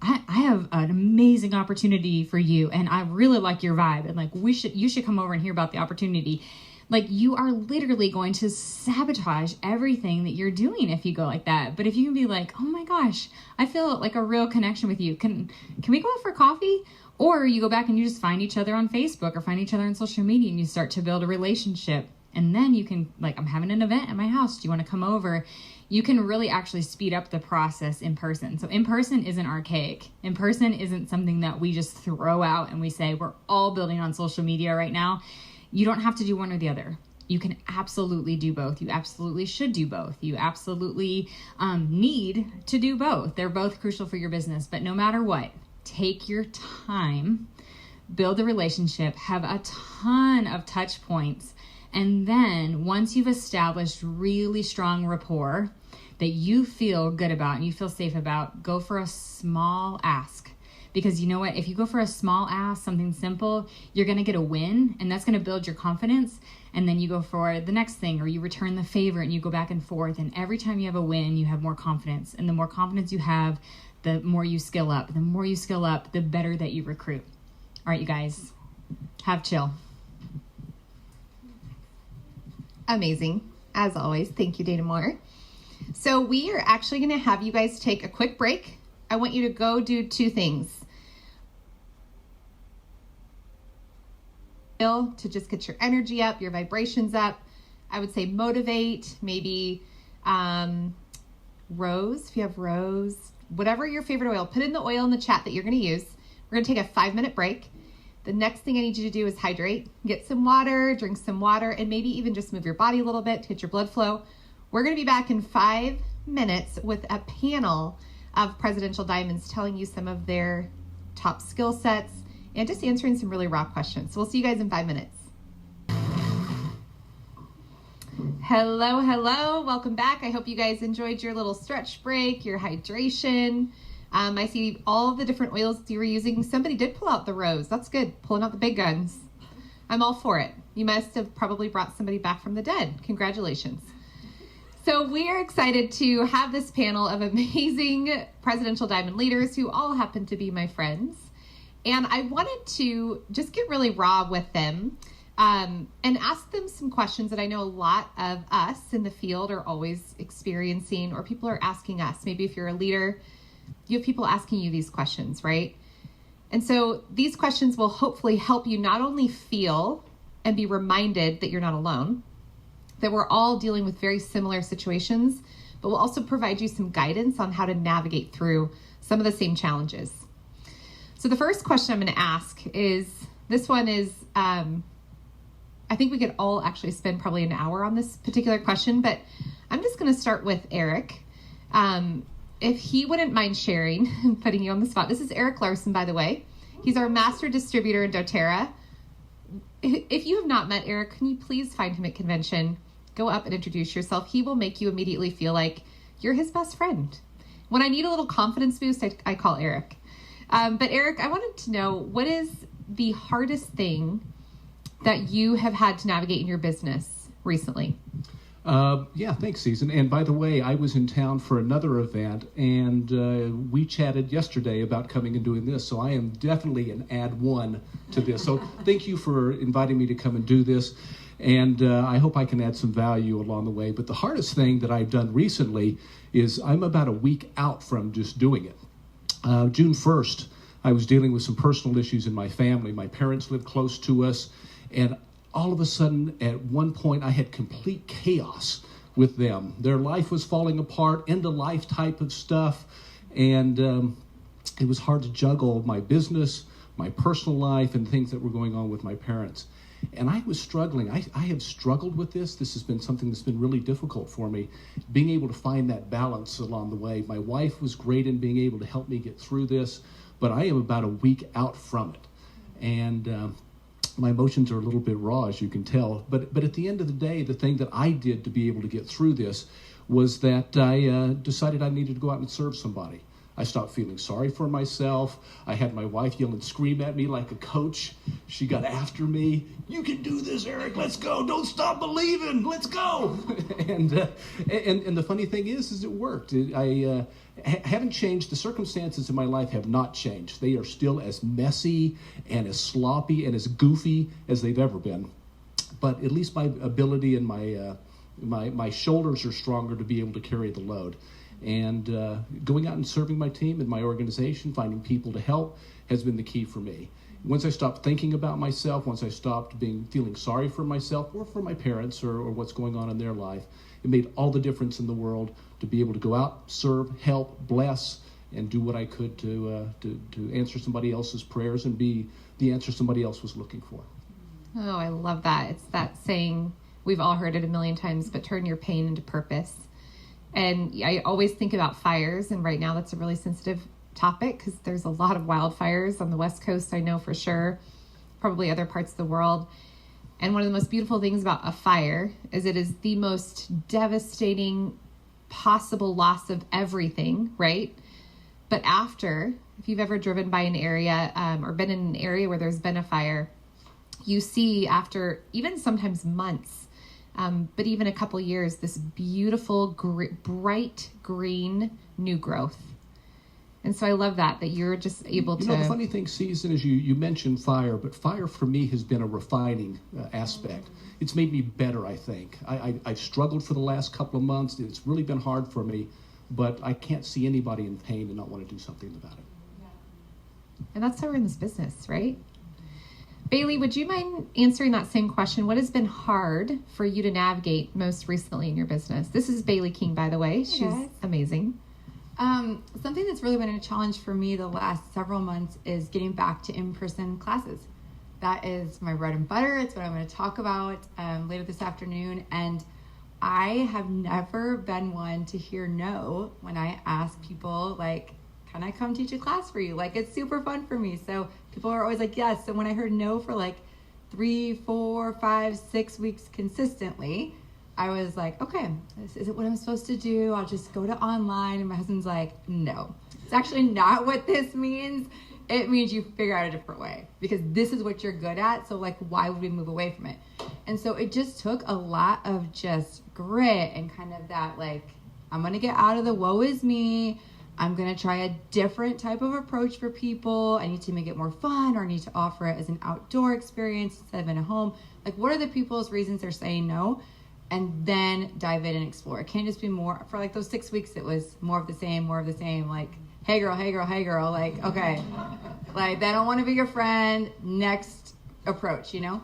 I have an amazing opportunity for you. And I really like your vibe. And like, you should come over and hear about the opportunity. Like, you are literally going to sabotage everything that you're doing if you go like that. But if you can be like, oh my gosh, I feel like a real connection with you. Can we go out for coffee? Or you go back and you just find each other on Facebook or find each other on social media and you start to build a relationship. And then you can, like, I'm having an event at my house. Do you want to come over? You can really actually speed up the process in person. So in person isn't archaic. In person isn't something that we just throw out and we say, we're all building on social media right now. You don't have to do one or the other. You can absolutely do both. You absolutely should do both. You absolutely need to do both. They're both crucial for your business. But no matter what, take your time, build a relationship, have a ton of touch points. And then once you've established really strong rapport that you feel good about and you feel safe about, go for a small ask. Because you know what? If you go for a small ask, something simple, you're going to get a win, and that's going to build your confidence. And then you go for the next thing, or you return the favor and you go back and forth. And every time you have a win, you have more confidence. And the more confidence you have, the more you skill up. The more you skill up, the better that you recruit. All right, you guys, have chill. Amazing. As always. Thank you, Dana Moore. So we are actually going to have you guys take a quick break. I want you to go do two things. To just get your energy up, your vibrations up. I would say motivate, maybe rose, if you have rose, whatever your favorite oil. Put in the oil in the chat that you're going to use. We're going to take a 5-minute break. The next thing I need you to do is hydrate. Get some water, drink some water, and maybe even just move your body a little bit to get your blood flow. We're going to be back in 5 minutes with a panel of Presidential Diamonds telling you some of their top skill sets and just answering some really raw questions. So we'll see you guys in 5 minutes. Hello, hello. Welcome back. I hope you guys enjoyed your little stretch break, your hydration. I see all the different oils you were using. Somebody did pull out the rose. That's good. Pulling out the big guns. I'm all for it. You must have probably brought somebody back from the dead. Congratulations. So we are excited to have this panel of amazing Presidential Diamond leaders who all happen to be my friends. And I wanted to just get really raw with them and ask them some questions that I know a lot of us in the field are always experiencing, or people are asking us. Maybe if you're a leader, you have people asking you these questions, right? And so these questions will hopefully help you not only feel and be reminded that you're not alone, that we're all dealing with very similar situations, but will also provide you some guidance on how to navigate through some of the same challenges. So the first question I'm going to ask is, this one is, I think we could all actually spend probably an hour on this particular question, but I'm just going to start with Eric. If he wouldn't mind sharing and putting you on the spot. This is Eric Larson, by the way. He's our master distributor in doTERRA. If you have not met Eric, can you please find him at convention? Go up and introduce yourself. He will make you immediately feel like you're his best friend. When I need a little confidence boost, I call Eric. But Eric, I wanted to know, what is the hardest thing that you have had to navigate in your business recently? Yeah, thanks, Susan. And by the way, I was in town for another event, and we chatted yesterday about coming and doing this. So I am definitely an add one to this. So thank you for inviting me to come and do this. And I hope I can add some value along the way. But the hardest thing that I've done recently is I'm about a week out from just doing it. June 1st, I was dealing with some personal issues in my family. My parents lived close to us, and all of a sudden, at one point, I had complete chaos with them. Their life was falling apart, end-of-life type of stuff, and it was hard to juggle my business, my personal life, and things that were going on with my parents. And I was struggling. I have struggled with this. This has been something that's been really difficult for me, being able to find that balance along the way. My wife was great in being able to help me get through this, but I am about a week out from it. And my emotions are a little bit raw, as you can tell. But at the end of the day, the thing that I did to be able to get through this was that I decided I needed to go out and serve somebody. I stopped feeling sorry for myself. I had my wife yell and scream at me like a coach. She got after me. "You can do this, Eric. Let's go. Don't stop believing. Let's go." and the funny thing is it worked. I haven't changed. The circumstances in my life have not changed. They are still as messy and as sloppy and as goofy as they've ever been. But at least my ability and my shoulders are stronger to be able to carry the load. And going out and serving my team and my organization, finding people to help, has been the key for me. once I stopped thinking about myself, once I stopped feeling sorry for myself or for my parents or what's going on in their life, it made all the difference in the world to be able to go out, serve, help, bless, and do what I could to answer somebody else's prayers and be the answer somebody else was looking for. Oh, I love that. It's that saying, we've all heard it a million times, but turn your pain into purpose. And I always think about fires, and right now that's a really sensitive topic because there's a lot of wildfires on the West Coast, I know for sure, probably other parts of the world. And one of the most beautiful things about a fire is it is the most devastating possible loss of everything, right? But after, if you've ever driven by an area or been in an area where there's been a fire, you see after even sometimes months, but even a couple years, this beautiful, bright green new growth. And so I love that you're just able to... You know, the funny thing, Susan, is you mentioned fire, but fire for me has been a refining aspect. It's made me better, I think. I've struggled for the last couple of months. It's really been hard for me, but I can't see anybody in pain and not want to do something about it. And that's how we're in this business, right? Bailey, would you mind answering that same question? What has been hard for you to navigate most recently in your business? This is Bailey King, by the way. She's amazing. Something that's really been a challenge for me the last several months is getting back to in-person classes. That is my bread and butter. It's what I'm going to talk about later this afternoon. And I have never been one to hear no when I ask people, like, can I come teach a class for you? Like, it's super fun for me. So people are always like, yes. So when I heard no for like 3, 4, 5, 6 weeks consistently, I was like, okay, is it what I'm supposed to do? I'll just go to online. And my husband's like, no, it's actually not what this means. It means you figure out a different way because this is what you're good at. So like, why would we move away from it? And so it just took a lot of just grit and kind of that, like, I'm going to get out of the woe is me. I'm going to try a different type of approach for people. I need to make it more fun, or I need to offer it as an outdoor experience instead of in a home. Like, what are the people's reasons they're saying no? And then dive in and explore. It can't just be more, for like those 6 weeks, it was more of the same, like, hey girl, like, okay, like they don't want to be your friend, next approach, you know?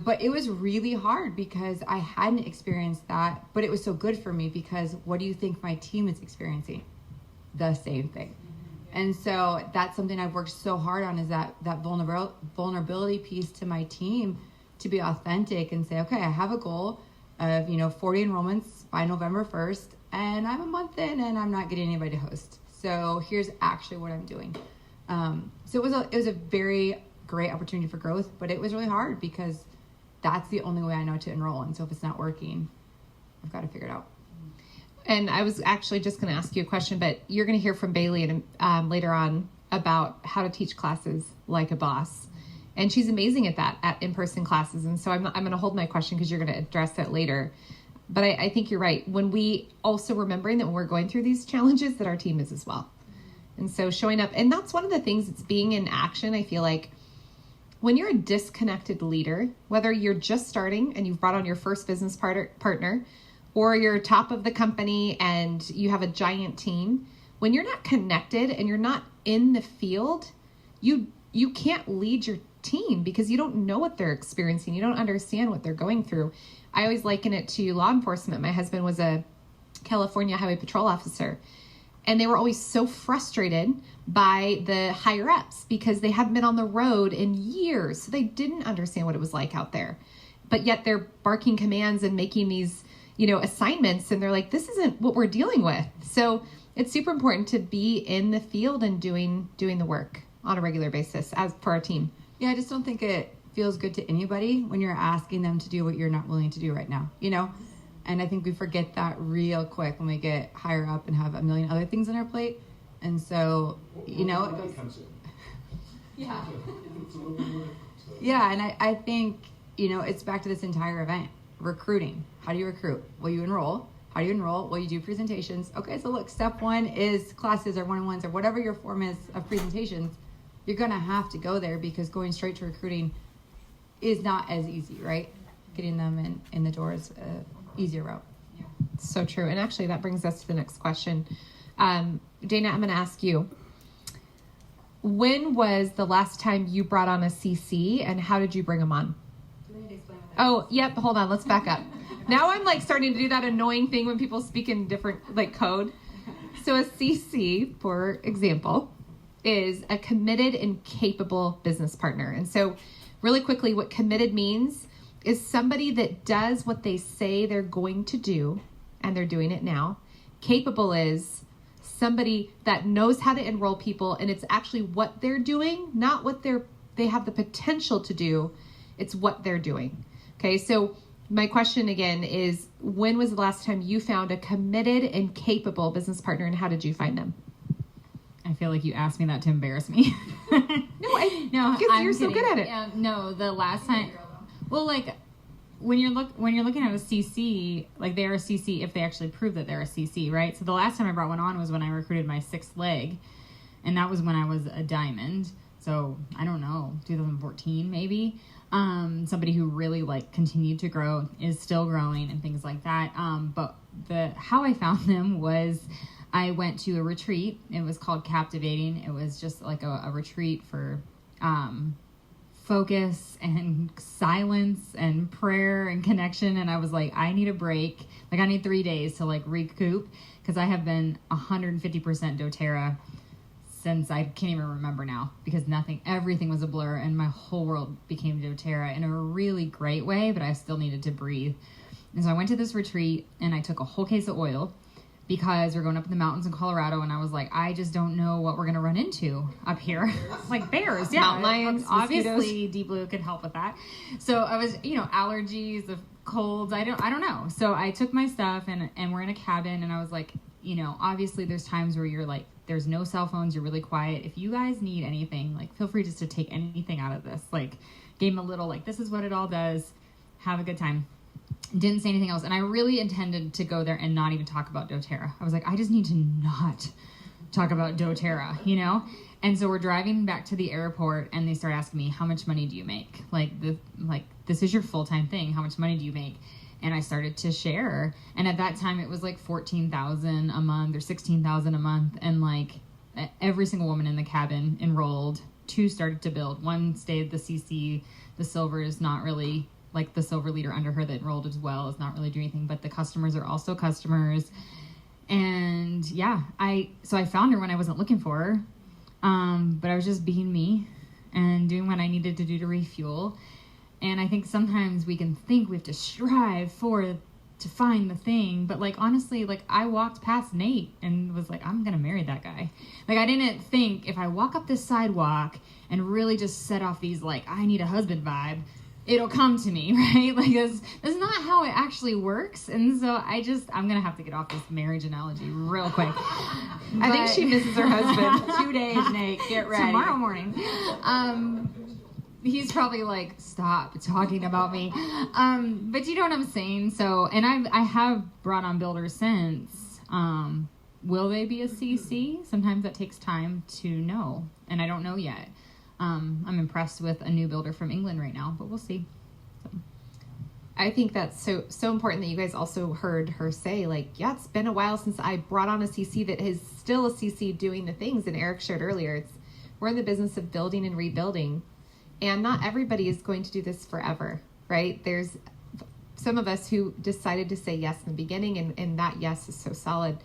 But it was really hard because I hadn't experienced that, but it was so good for me because what do you think my team is experiencing? The same thing. And so that's something I've worked so hard on, is that vulnerability piece to my team, to be authentic and say, okay, I have a goal of 40 enrollments by November 1st, and I'm a month in and I'm not getting anybody to host. So here's actually what I'm doing. So it was a very great opportunity for growth, but it was really hard because that's the only way I know to enroll. And so if it's not working, I've got to figure it out. And I was actually just going to ask you a question, but you're going to hear from Bailey later on about how to teach classes like a boss. And she's amazing at that, at in-person classes. And so I'm going to hold my question because you're going to address that later. But I think you're right. When we also remembering that when we're going through these challenges, that our team is as well. And so showing up, and that's one of the things, it's being in action. I feel like when you're a disconnected leader, whether you're just starting and you've brought on your first business partner, or you're top of the company and you have a giant team, when you're not connected and you're not in the field, you can't lead your team because you don't know what they're experiencing. You don't understand what they're going through. I always liken it to law enforcement. My husband was a California Highway Patrol officer, and they were always so frustrated by the higher ups because they hadn't been on the road in years. So they didn't understand what it was like out there, but yet they're barking commands and making these, assignments. And they're like, this isn't what we're dealing with. So it's super important to be in the field and doing the work on a regular basis as for our team. Yeah, I just don't think it feels good to anybody when you're asking them to do what you're not willing to do right now, And I think we forget that real quick when we get higher up and have a million other things on our plate. And so, it goes... Yeah. Yeah, and I think, it's back to this entire event. Recruiting. How do you recruit? Will you enroll? How do you enroll? Will you do presentations? Okay, so look, step 1 is classes or one-on-ones or whatever your form is of presentations. You're going to have to go there because going straight to recruiting is not as easy, right? Getting them in the door is an easier route. Yeah. So true. And actually that brings us to the next question. Dana, I'm going to ask you, when was the last time you brought on a CC, and how did you bring them on? Oh, yep. Hold on. Let's back up. Now I'm like starting to do that annoying thing when people speak in different like code. So a CC, for example, is a committed and capable business partner. And so really quickly, what committed means is somebody that does what they say they're going to do, and they're doing it now. Capable is somebody that knows how to enroll people, and it's actually what they're doing, not what they have the potential to do. It's what they're doing. Okay, so my question again is, when was the last time you found a committed and capable business partner, and how did you find them? I feel like you asked me that to embarrass me. No, because you're so good at it. No, the last time, well, like when you're looking at a CC, like they're a CC if they actually prove that they're a CC, right? So the last time I brought one on was when I recruited my 6th leg, and that was when I was a diamond. So I don't know, 2014 maybe. Somebody who really like continued to grow, is still growing and things like that. But how I found them was I went to a retreat. It was called Captivating. It was just like a retreat for focus and silence and prayer and connection. And I was like, I need a break. Like I need 3 days to like recoup, because I have been 150% doTERRA since I can't even remember now, because everything was a blur, and my whole world became doTERRA in a really great way, but I still needed to breathe. And so I went to this retreat, and I took a whole case of oil, because we're going up in the mountains in Colorado, and I was like, I just don't know what we're going to run into up here. Like bears, yeah. Mountain lions, obviously, mosquitoes. Deep Blue could help with that. So I was, allergies, the colds, I don't know. So I took my stuff, and we're in a cabin, and I was like, obviously there's times where you're like, there's no cell phones, you're really quiet. If you guys need anything, like feel free just to take anything out of this. Like gave him a little, like, this is what it all does. Have a good time. Didn't say anything else. And I really intended to go there and not even talk about doTERRA. I was like, I just need to not talk about doTERRA, And so we're driving back to the airport, and they start asking me, how much money do you make? Like this is your full-time thing. How much money do you make? And I started to share. And at that time it was like $14,000 a month or $16,000 a month. And like every single woman in the cabin enrolled. 2 started to build. 1 stayed the CC. The silver is not really, like the silver leader under her that enrolled as well is not really doing anything, but the customers are also customers. And yeah, so I found her when I wasn't looking for her. But I was just being me and doing what I needed to do to refuel. And I think sometimes we can think we have to strive to find the thing. But like, honestly, like I walked past Nate and was like, I'm going to marry that guy. Like I didn't think if I walk up this sidewalk and really just set off these, like, I need a husband vibe, it'll come to me, right? Like that's not how it actually works. And so I'm going to have to get off this marriage analogy real quick. I think she misses her husband. 2 days, Nate. Get ready. Tomorrow morning. He's probably like, stop talking about me. But you know what I'm saying? So, and I have brought on builders since. Will they be a CC? Sometimes that takes time to know. And I don't know yet. I'm impressed with a new builder from England right now, but we'll see. So. I think that's so important that you guys also heard her say, like, yeah, it's been a while since I brought on a CC that is still a CC doing the things. And Eric shared earlier, we're in the business of building and rebuilding. And not everybody is going to do this forever, right? There's some of us who decided to say yes in the beginning, and that yes is so solid.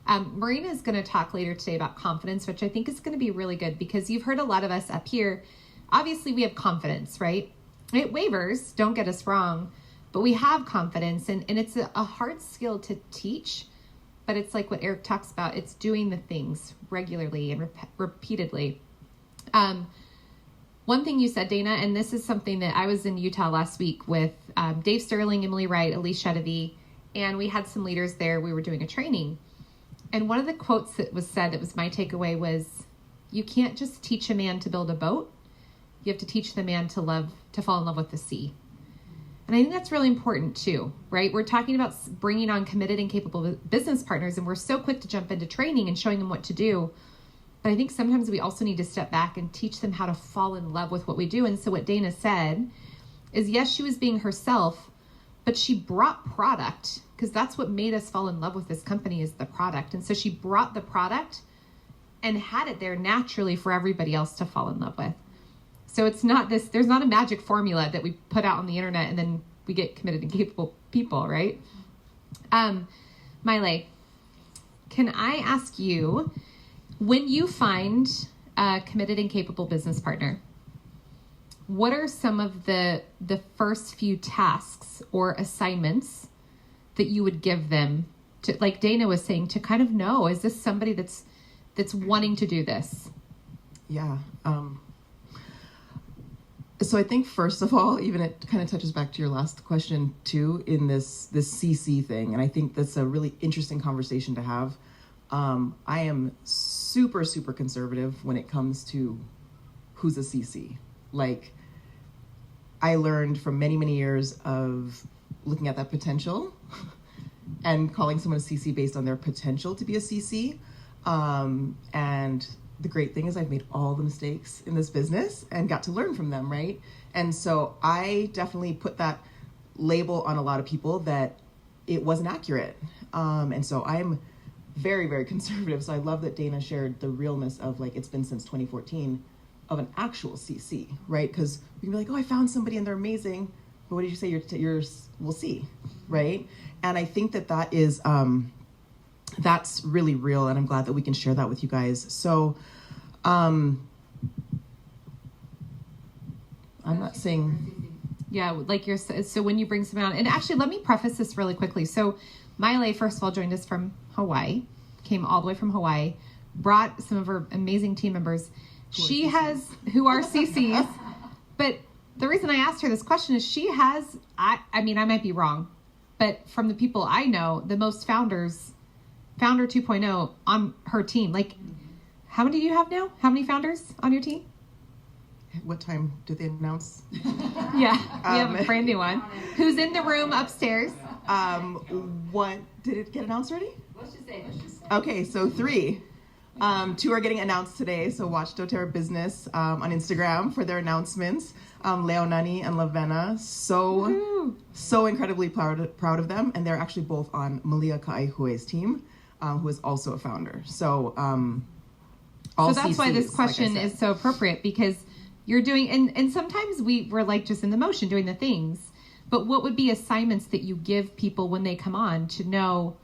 Marina is going to talk later today about confidence, which I think is going to be really good, because you've heard a lot of us up here. Obviously, we have confidence, right? It wavers, don't get us wrong, but we have confidence, and it's a hard skill to teach, but it's like what Eric talks about. It's doing the things regularly and repeatedly. One thing you said, Dana, and this is something that I was in Utah last week with Dave Sterling, Emily Wright, Elise Chedevy, and we had some leaders there. We were doing a training. And one of the quotes that was said that was my takeaway was, you can't just teach a man to build a boat. You have to teach the man to fall in love with the sea. And I think that's really important too, right? We're talking about bringing on committed and capable business partners, and we're so quick to jump into training and showing them what to do. But I think sometimes we also need to step back and teach them how to fall in love with what we do. And so what Dana said is, yes, she was being herself, but she brought product, because that's what made us fall in love with this company, is the product. And so she brought the product, and had it there naturally for everybody else to fall in love with. So it's not this, there's not a magic formula that we put out on the internet and then we get committed and capable people, right? Miley, can I ask you, when you find a committed and capable business partner, what are some of the first few tasks or assignments that you would give them to, like Dana was saying, to kind of know, is this somebody that's wanting to do this? Yeah. So I think first of all, even it kind of touches back to your last question too, in this CC thing. And I think that's a really interesting conversation to have. I am super, super conservative when it comes to who's a CC. Like, I learned from many, many years of looking at that potential and calling someone a CC based on their potential to be a CC. And the great thing is I've made all the mistakes in this business and got to learn from them, right? And so I definitely put that label on a lot of people that it wasn't accurate. And so I'm very, very conservative. So I love that Dana shared the realness of, like, it's been since 2014 of an actual CC, right? Because we can be like, oh, I found somebody and they're amazing. But what did you say? Yours, we'll see, right? And I think that is, that's really real. And I'm glad that we can share that with you guys. So I'm not saying... Yeah, like so when you bring someone on, and actually let me preface this really quickly. So Miley, first of all, joined us from Hawaii, came all the way from Hawaii, brought some of her amazing team members. Who are CCs, but the reason I asked her this question is she has, I mean, I might be wrong, but from the people I know, the most Founder 2.0 on her team. Like, how many do you have now? How many founders on your team? What time did they announce? Yeah, we have a brand new one. Who's in the room upstairs? What, did it get announced already? Let's just say. Okay, so 3. 2 are getting announced today, so watch doTERRA Business on Instagram for their announcements. Leonani and Lavena, so incredibly proud of them, and they're actually both on Malia Kaihue's team, who is also a founder. So all so that's CCs, why this question like is so appropriate, because you're doing, and sometimes we're like just in the motion doing the things, but what would be assignments that you give people when they come on to know,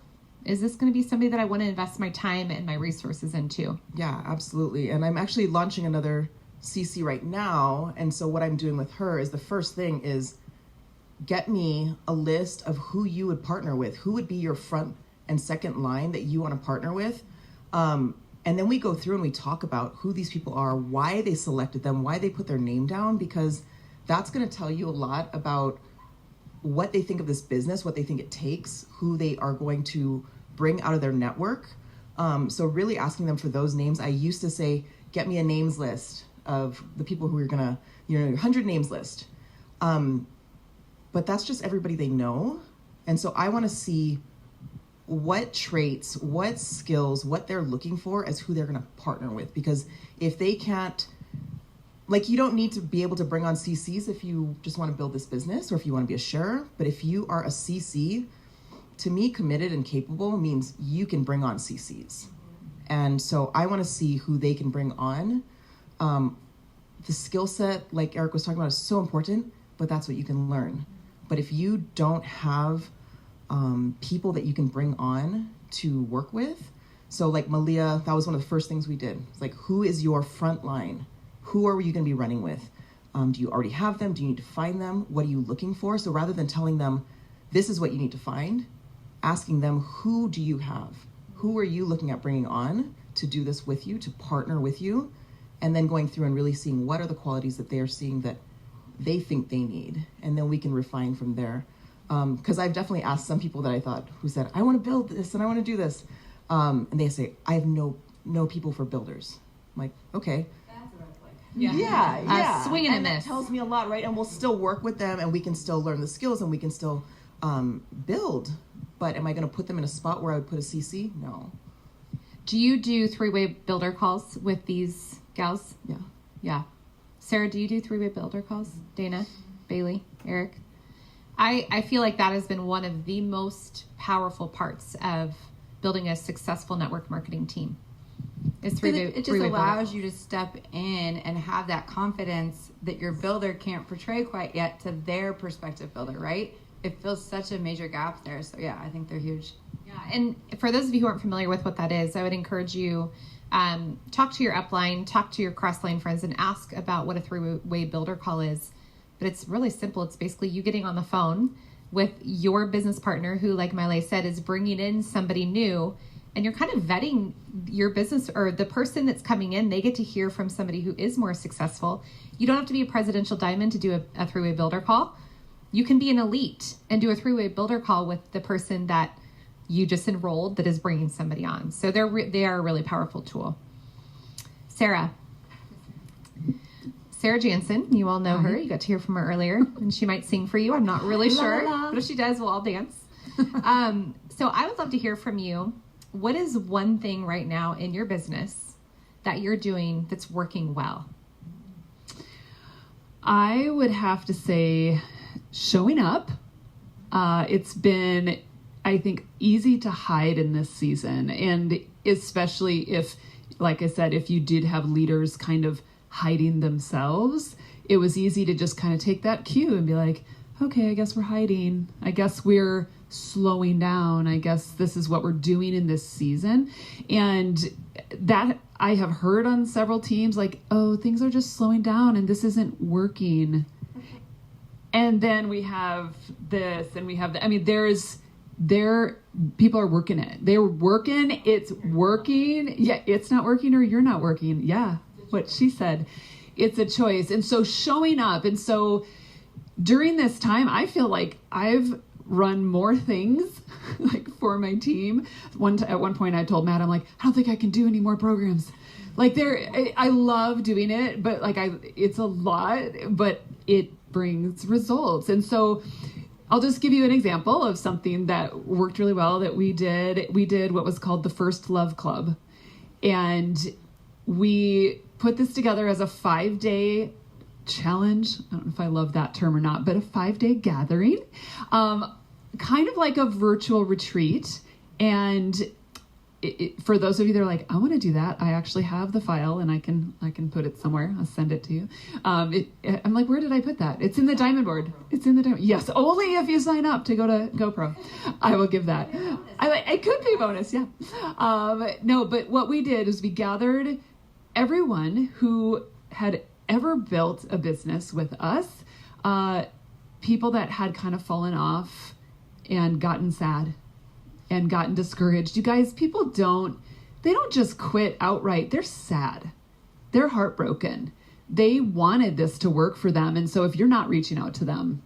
is this going to be somebody that I want to invest my time and my resources into? Yeah, absolutely. And I'm actually launching another CC right now. And so what I'm doing with her is the first thing is get me a list of who you would partner with, who would be your front and second line that you want to partner with. And then we go through and we talk about who these people are, why they selected them, why they put their name down, because that's going to tell you a lot about what they think of this business, what they think it takes, who they are going to bring out of their network. So really asking them for those names. I used to say, get me a names list of the people who are going to, 100 names list. But that's just everybody they know. And so I want to see what traits, what skills, what they're looking for as who they're going to partner with. Because if they can't, like, you don't need to be able to bring on CCs if you just want to build this business or if you want to be a sharer. But if you are a CC, to me, committed and capable means you can bring on CCs. And so I want to see who they can bring on. The skill set, like Eric was talking about, is so important, but that's what you can learn. But if you don't have people that you can bring on to work with, so like Malia, that was one of the first things we did. It's like, who is your front line? Who are you going to be running with? Do you already have them? Do you need to find them? What are you looking for? So rather than telling them, this is what you need to find, asking them, who do you have? Who are you looking at bringing on to do this with you, to partner with you? And then going through and really seeing what are the qualities that they are seeing that they think they need. And then we can refine from there. Because I've definitely asked some people that I thought, who said, I want to build this and I want to do this. And they say, I have no people for builders. I'm like, okay. Yeah. Swing and a that miss. tells me a lot, right? And we'll still work with them and we can still learn the skills and we can still build. But am I going to put them in a spot where I would put a CC? No. Do you do 3-way builder calls with these gals? Yeah. Sarah, do you do 3-way builder calls? Dana, Bailey, Eric? I feel like that has been one of the most powerful parts of building a successful network marketing team. It's It just three-way allows you to step in and have that confidence that your builder can't portray quite yet to their prospective builder, right? It fills such a major gap there. So yeah, I think they're huge. Yeah, and for those of you who aren't familiar with what that is, I would encourage you talk to your upline, talk to your cross-line friends, and ask about what a three-way builder call is. But it's really simple. It's basically you getting on the phone with your business partner who, like Miley said, is bringing in somebody new, and you're kind of vetting your business, or the person that's coming in, they get to hear from somebody who is more successful. You don't have to be a presidential diamond to do a three-way builder call. You can be an elite and do a three-way builder call with the person that you just enrolled that is bringing somebody on. So they are a really powerful tool. Sarah Jansen, you all know her. You got to hear from her earlier, and she might sing for you. I'm not really sure, but if she does, we'll all dance. So I would love to hear from you. What is one thing right now in your business that you're doing that's working well? I would have to say showing up. It's been, I think, easy to hide in this season. And especially if, like I said, if you did have leaders kind of hiding themselves, it was easy to just kind of take that cue and be like, okay, I guess we're hiding. I guess we're slowing down. I guess this is what we're doing in this season. And that I have heard on several teams, like, oh, things are just slowing down and this isn't working. And then we have this and we have that. I mean, people are working it. They're working. It's working. Yeah, it's not working or you're not working. Yeah, what she said. It's a choice. And so showing up. And so during this time, I feel like I've run more things like for my team. At one point I told Matt, I'm like, I don't think I can do any more programs. Like I love doing it, but like it's a lot, but it brings results. And so I'll just give you an example of something that worked really well that we did. We did what was called the First Love Club. And we put this together as a 5-day challenge. I don't know if I love that term or not, but a 5-day gathering, kind of like a virtual retreat. And for those of you that are like, I want to do that, I actually have the file and I can put it somewhere. I'll send it to you. I'm like, where did I put that? It's in the Diamond Board. It's in the Diamond. Yes, only if you sign up to go to GoPro. I will give that. It could be bonus, yeah. No, but what we did is we gathered everyone who had ever built a business with us, people that had kind of fallen off and gotten sad and gotten discouraged. You guys, people don't just quit outright. They're sad. They're heartbroken. They wanted this to work for them. And so if you're not reaching out to them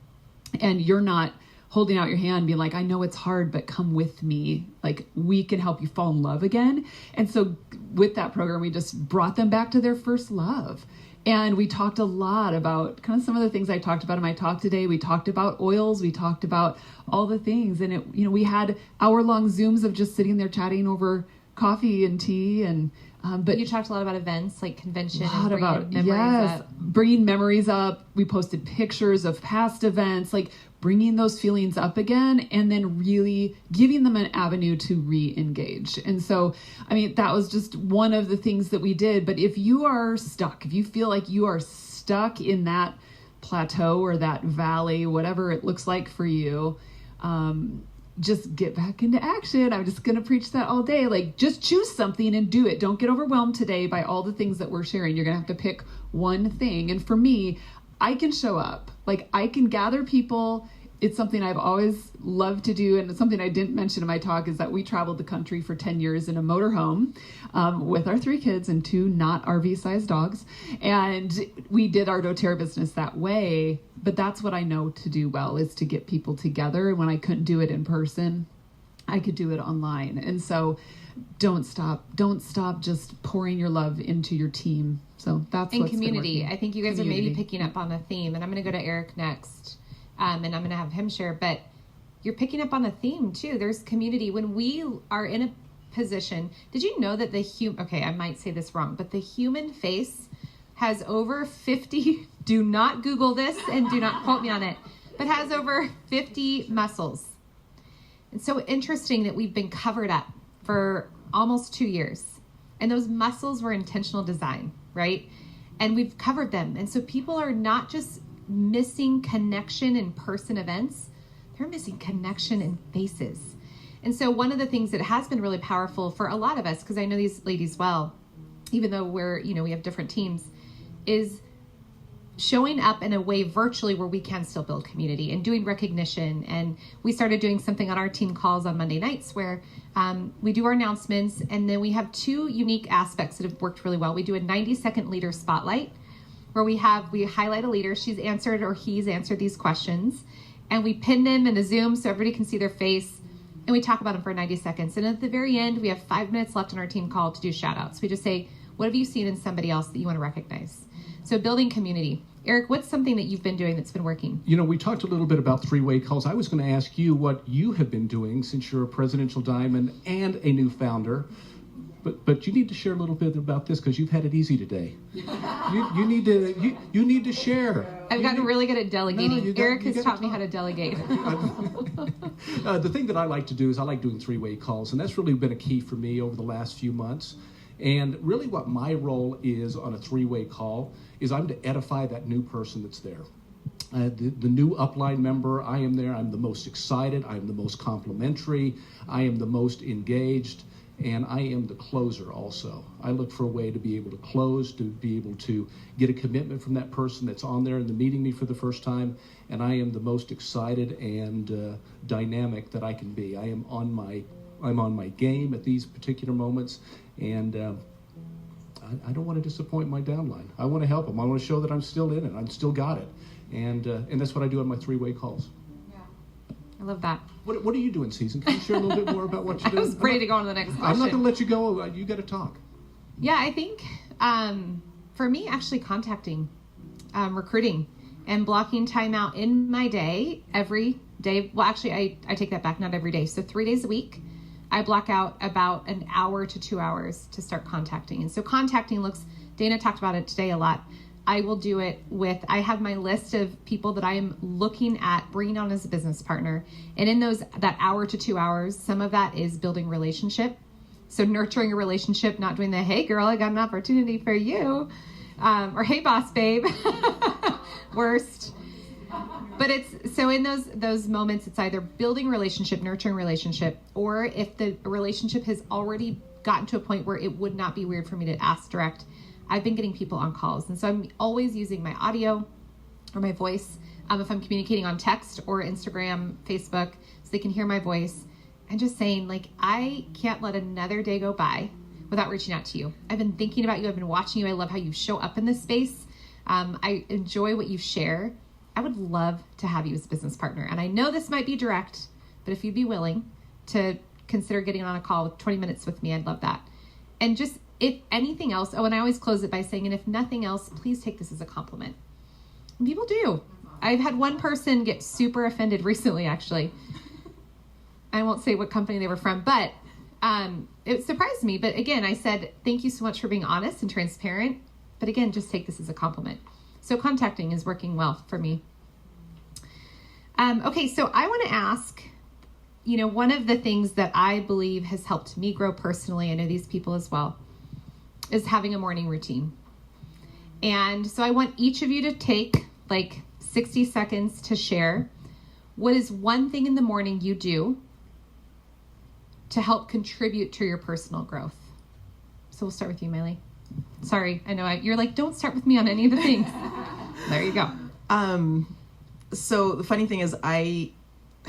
and you're not holding out your hand, being like, I know it's hard, but come with me. Like, we can help you fall in love again. And so with that program, we just brought them back to their first love. And we talked a lot about kind of some of the things I talked about in my talk today. We talked about oils. We talked about all the things. And we had hour-long Zooms of just sitting there chatting over coffee and tea. And but you talked a lot about events like convention and bringing memories up. Bringing memories up. We posted pictures of past events, like bringing those feelings up again, and then really giving them an avenue to re-engage. And so, I mean, that was just one of the things that we did. But if you are stuck, if you feel like you are stuck in that plateau or that valley, whatever it looks like for you, just get back into action. I'm just going to preach that all day. Like, just choose something and do it. Don't get overwhelmed today by all the things that we're sharing. You're going to have to pick one thing. And for me, I can show up. Like, I can gather people. It's something I've always loved to do. And it's something I didn't mention in my talk is that we traveled the country for 10 years in a motorhome with our 3 kids and 2 not RV-sized dogs. And we did our doTERRA business that way. But that's what I know to do well, is to get people together. And when I couldn't do it in person, I could do it online. And so don't stop just pouring your love into your team. So that's in community. I think you guys are maybe picking up on a theme, and I'm going to go to Eric next, and I'm going to have him share. But you're picking up on a theme too. There's community. When we are in a position, did you know that I might say this wrong, but the human face has over 50. Do not Google this and do not quote me on it, but has over 50 muscles. It's so interesting that we've been covered up for almost 2 years. And those muscles were intentional design, right? And we've covered them. And so people are not just missing connection in person events, they're missing connection in faces. And so one of the things that has been really powerful for a lot of us, because I know these ladies well, even though we have different teams, is showing up in a way virtually where we can still build community and doing recognition. And we started doing something on our team calls on Monday nights where we do our announcements, and then we have two unique aspects that have worked really well. We do a 90-second leader spotlight where we highlight a leader. She's answered or he's answered these questions, and we pin them in the Zoom so everybody can see their face, and we talk about them for 90 seconds. And at the very end, we have 5 minutes left in our team call to do shout outs. We just say, what have you seen in somebody else that you want to recognize? So building community. Eric, what's something that you've been doing that's been working? We talked a little bit about three-way calls. I was going to ask you what you have been doing since you're a presidential diamond and a new founder. But you need to share a little bit about this because you've had it easy today. You need to share. I've gotten really good at delegating. Eric has taught me how to delegate. The thing that I like to do is I like doing three-way calls, and that's really been a key for me over the last few months. And really what my role is on a three-way call is I'm to edify that new person that's there. The new upline member, I am there. I'm the most excited. I'm the most complimentary. I am the most engaged. And I am the closer also. I look for a way to be able to close, to be able to get a commitment from that person that's on there and meeting me for the first time. And I am the most excited and dynamic that I can be. I'm on my game at these particular moments, and I don't want to disappoint my downline. I want to help them. I want to show that I'm still in it. I'm still got it, and that's what I do on my three-way calls. I love that. What are you doing, Susan? Can you share a little bit more about what you're doing? I was ready to go on to the next question. I'm not going to let you go. You got to talk. Yeah, I think for me, actually contacting, recruiting, and blocking time out in my day every day. Well, actually, I take that back. Not every day. So 3 days a week, I block out about an hour to 2 hours to start contacting. And so contacting looks, Dana talked about it today a lot. I will do it I have my list of people that I am looking at bringing on as a business partner. And in that hour to 2 hours, some of that is building relationship. So nurturing a relationship, not doing the, hey girl, I got an opportunity for you. Or hey boss babe, worst. But so in those moments, it's either building relationship, nurturing relationship, or if the relationship has already gotten to a point where it would not be weird for me to ask direct, I've been getting people on calls. And so I'm always using my audio or my voice if I'm communicating on text or Instagram, Facebook, so they can hear my voice and just saying, like, I can't let another day go by without reaching out to you. I've been thinking about you. I've been watching you. I love how you show up in this space. I enjoy what you share. I would love to have you as a business partner. And I know this might be direct, but if you'd be willing to consider getting on a call with 20 minutes with me, I'd love that. And just, if anything else, and I always close it by saying, and if nothing else, please take this as a compliment. And people do. I've had one person get super offended recently, actually. I won't say what company they were from, but it surprised me. But again, I said, thank you so much for being honest and transparent. But again, just take this as a compliment. So contacting is working well for me. Okay, so I want to ask, one of the things that I believe has helped me grow personally, I know these people as well, is having a morning routine. And so I want each of you to take like 60 seconds to share what is one thing in the morning you do to help contribute to your personal growth. So we'll start with you, Miley. Sorry, I know you're like, don't start with me on any of the things. There you go. So the funny thing is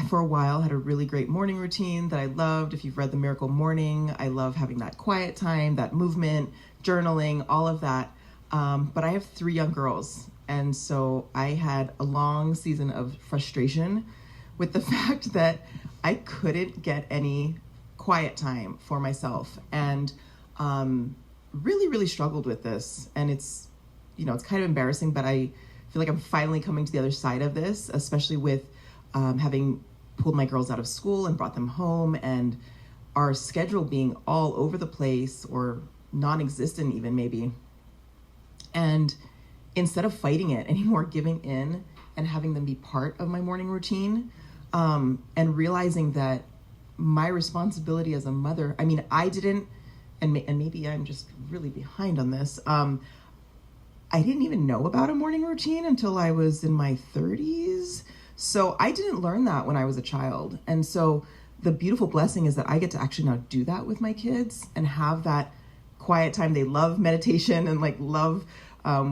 for a while, had a really great morning routine that I loved. If you've read The Miracle Morning, I love having that quiet time, that movement, journaling, all of that. But I have 3 young girls. And so I had a long season of frustration with the fact that I couldn't get any quiet time for myself. And really, really struggled with this. And it's kind of embarrassing, but I feel like I'm finally coming to the other side of this, especially with having pulled my girls out of school and brought them home, and our schedule being all over the place or non-existent even maybe. And instead of fighting it anymore, giving in and having them be part of my morning routine, and realizing that my responsibility as a mother, I didn't, and maybe I'm just really behind on this. I didn't even know about a morning routine until I was in my 30s. So I didn't learn that when I was a child. And so the beautiful blessing is that I get to actually now do that with my kids and have that quiet time. They love meditation and love,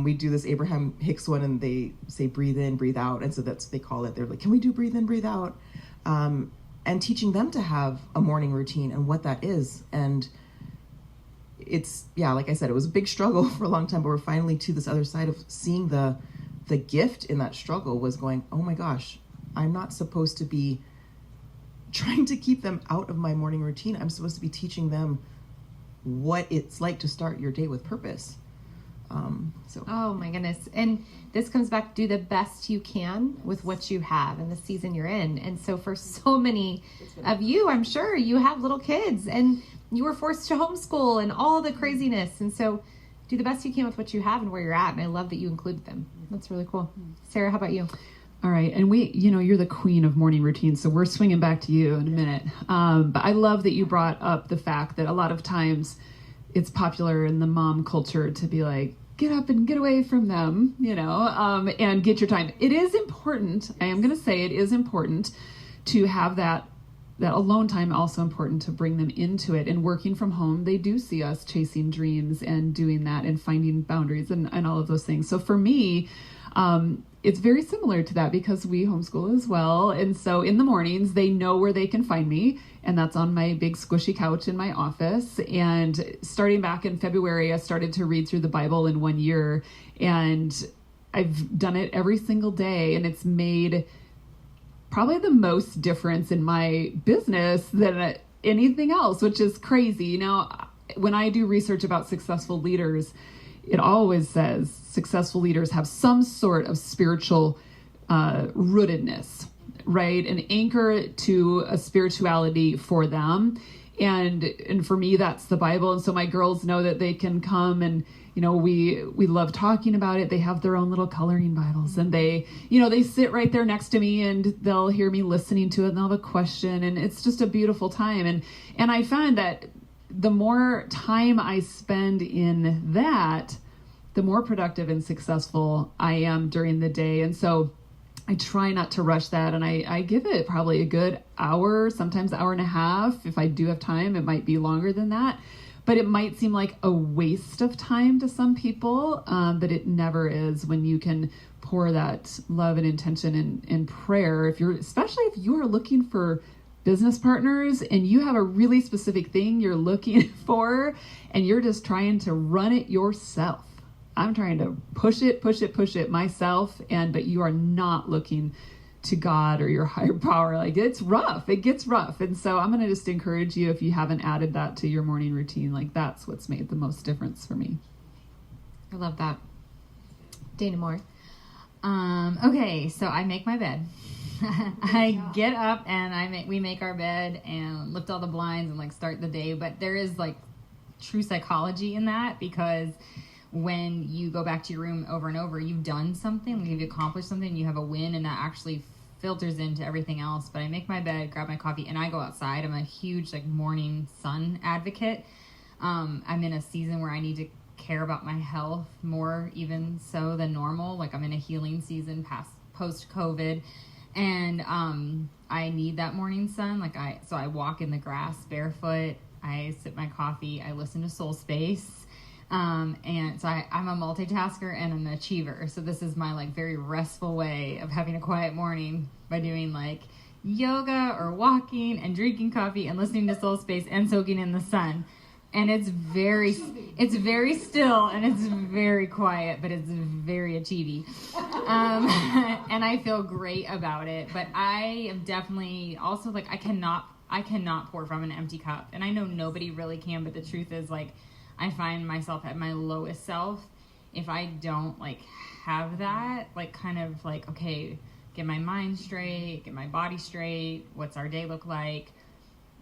we do this Abraham Hicks one, and they say breathe in, breathe out. And so that's what they call it. They're like, can we do breathe in, breathe out? And teaching them to have a morning routine and what that is. And it's, like I said, it was a big struggle for a long time, but we're finally to this other side of seeing the gift in that struggle was going, oh my gosh, I'm not supposed to be trying to keep them out of my morning routine. I'm supposed to be teaching them what it's like to start your day with purpose. Oh my goodness. And this comes back, do the best you can with what you have in the season you're in. And so for so many of you, I'm sure you have little kids and you were forced to homeschool and all the craziness. And so do the best you can with what you have and where you're at. And I love that you included them. That's really cool. Sarah, how about you? All right. And you're the queen of morning routines, so we're swinging back to you in a minute. But I love that you brought up the fact that a lot of times it's popular in the mom culture to be like, get up and get away from them, and get your time. It is important. I am going to say it is important to have that alone time, also important to bring them into it. And working from home, they do see us chasing dreams and doing that and finding boundaries and all of those things. So for me, it's very similar to that because we homeschool as well. And so in the mornings, they know where they can find me. And that's on my big squishy couch in my office. And starting back in February, I started to read through the Bible in 1 year. And I've done it every single day. And it's made probably the most difference in my business than anything else, which is crazy. Now, when I do research about successful leaders, it always says successful leaders have some sort of spiritual rootedness, right? An anchor to a spirituality for them. And for me, that's the Bible. And so my girls know that they can come and, we love talking about it. They have their own little coloring Bibles and they sit right there next to me and they'll hear me listening to it and they'll have a question. And it's just a beautiful time. And I find that the more time I spend in that, the more productive and successful I am during the day. And so I try not to rush that. And I give it probably a good hour, sometimes hour and a half. If I do have time, it might be longer than that. But it might seem like a waste of time to some people, but it never is when you can pour that love and intention and prayer. Especially if you are looking for business partners and you have a really specific thing you're looking for and you're just trying to run it yourself. I'm trying to push it myself, but you are not looking to God or your higher power. Like it's rough. It gets rough. And so I'm going to just encourage you, if you haven't added that to your morning routine, like that's what's made the most difference for me. I love that. Dana Moore. Okay, so I make my bed. I get up and we make our bed and lift all the blinds and start the day. But there is true psychology in that, because when you go back to your room over and over, you've done something, you've accomplished something, you have a win, and that actually filters into everything else. But I make my bed, grab my coffee, and I go outside. I'm a huge morning sun advocate. I'm in a season where I need to care about my health more even so than normal. I'm in a healing season post COVID, and I need that morning sun. So I walk in the grass barefoot, I sip my coffee, I listen to Soul Space. And so I'm a multitasker and an achiever. So this is my very restful way of having a quiet morning by doing yoga or walking and drinking coffee and listening to Soul Space and soaking in the sun. And it's very still and it's very quiet, but it's very achievy. And I feel great about it. But I am definitely also I cannot pour from an empty cup. And I know nobody really can, but the truth is I find myself at my lowest self if I don't have that, okay, get my mind straight, get my body straight, what's our day look like,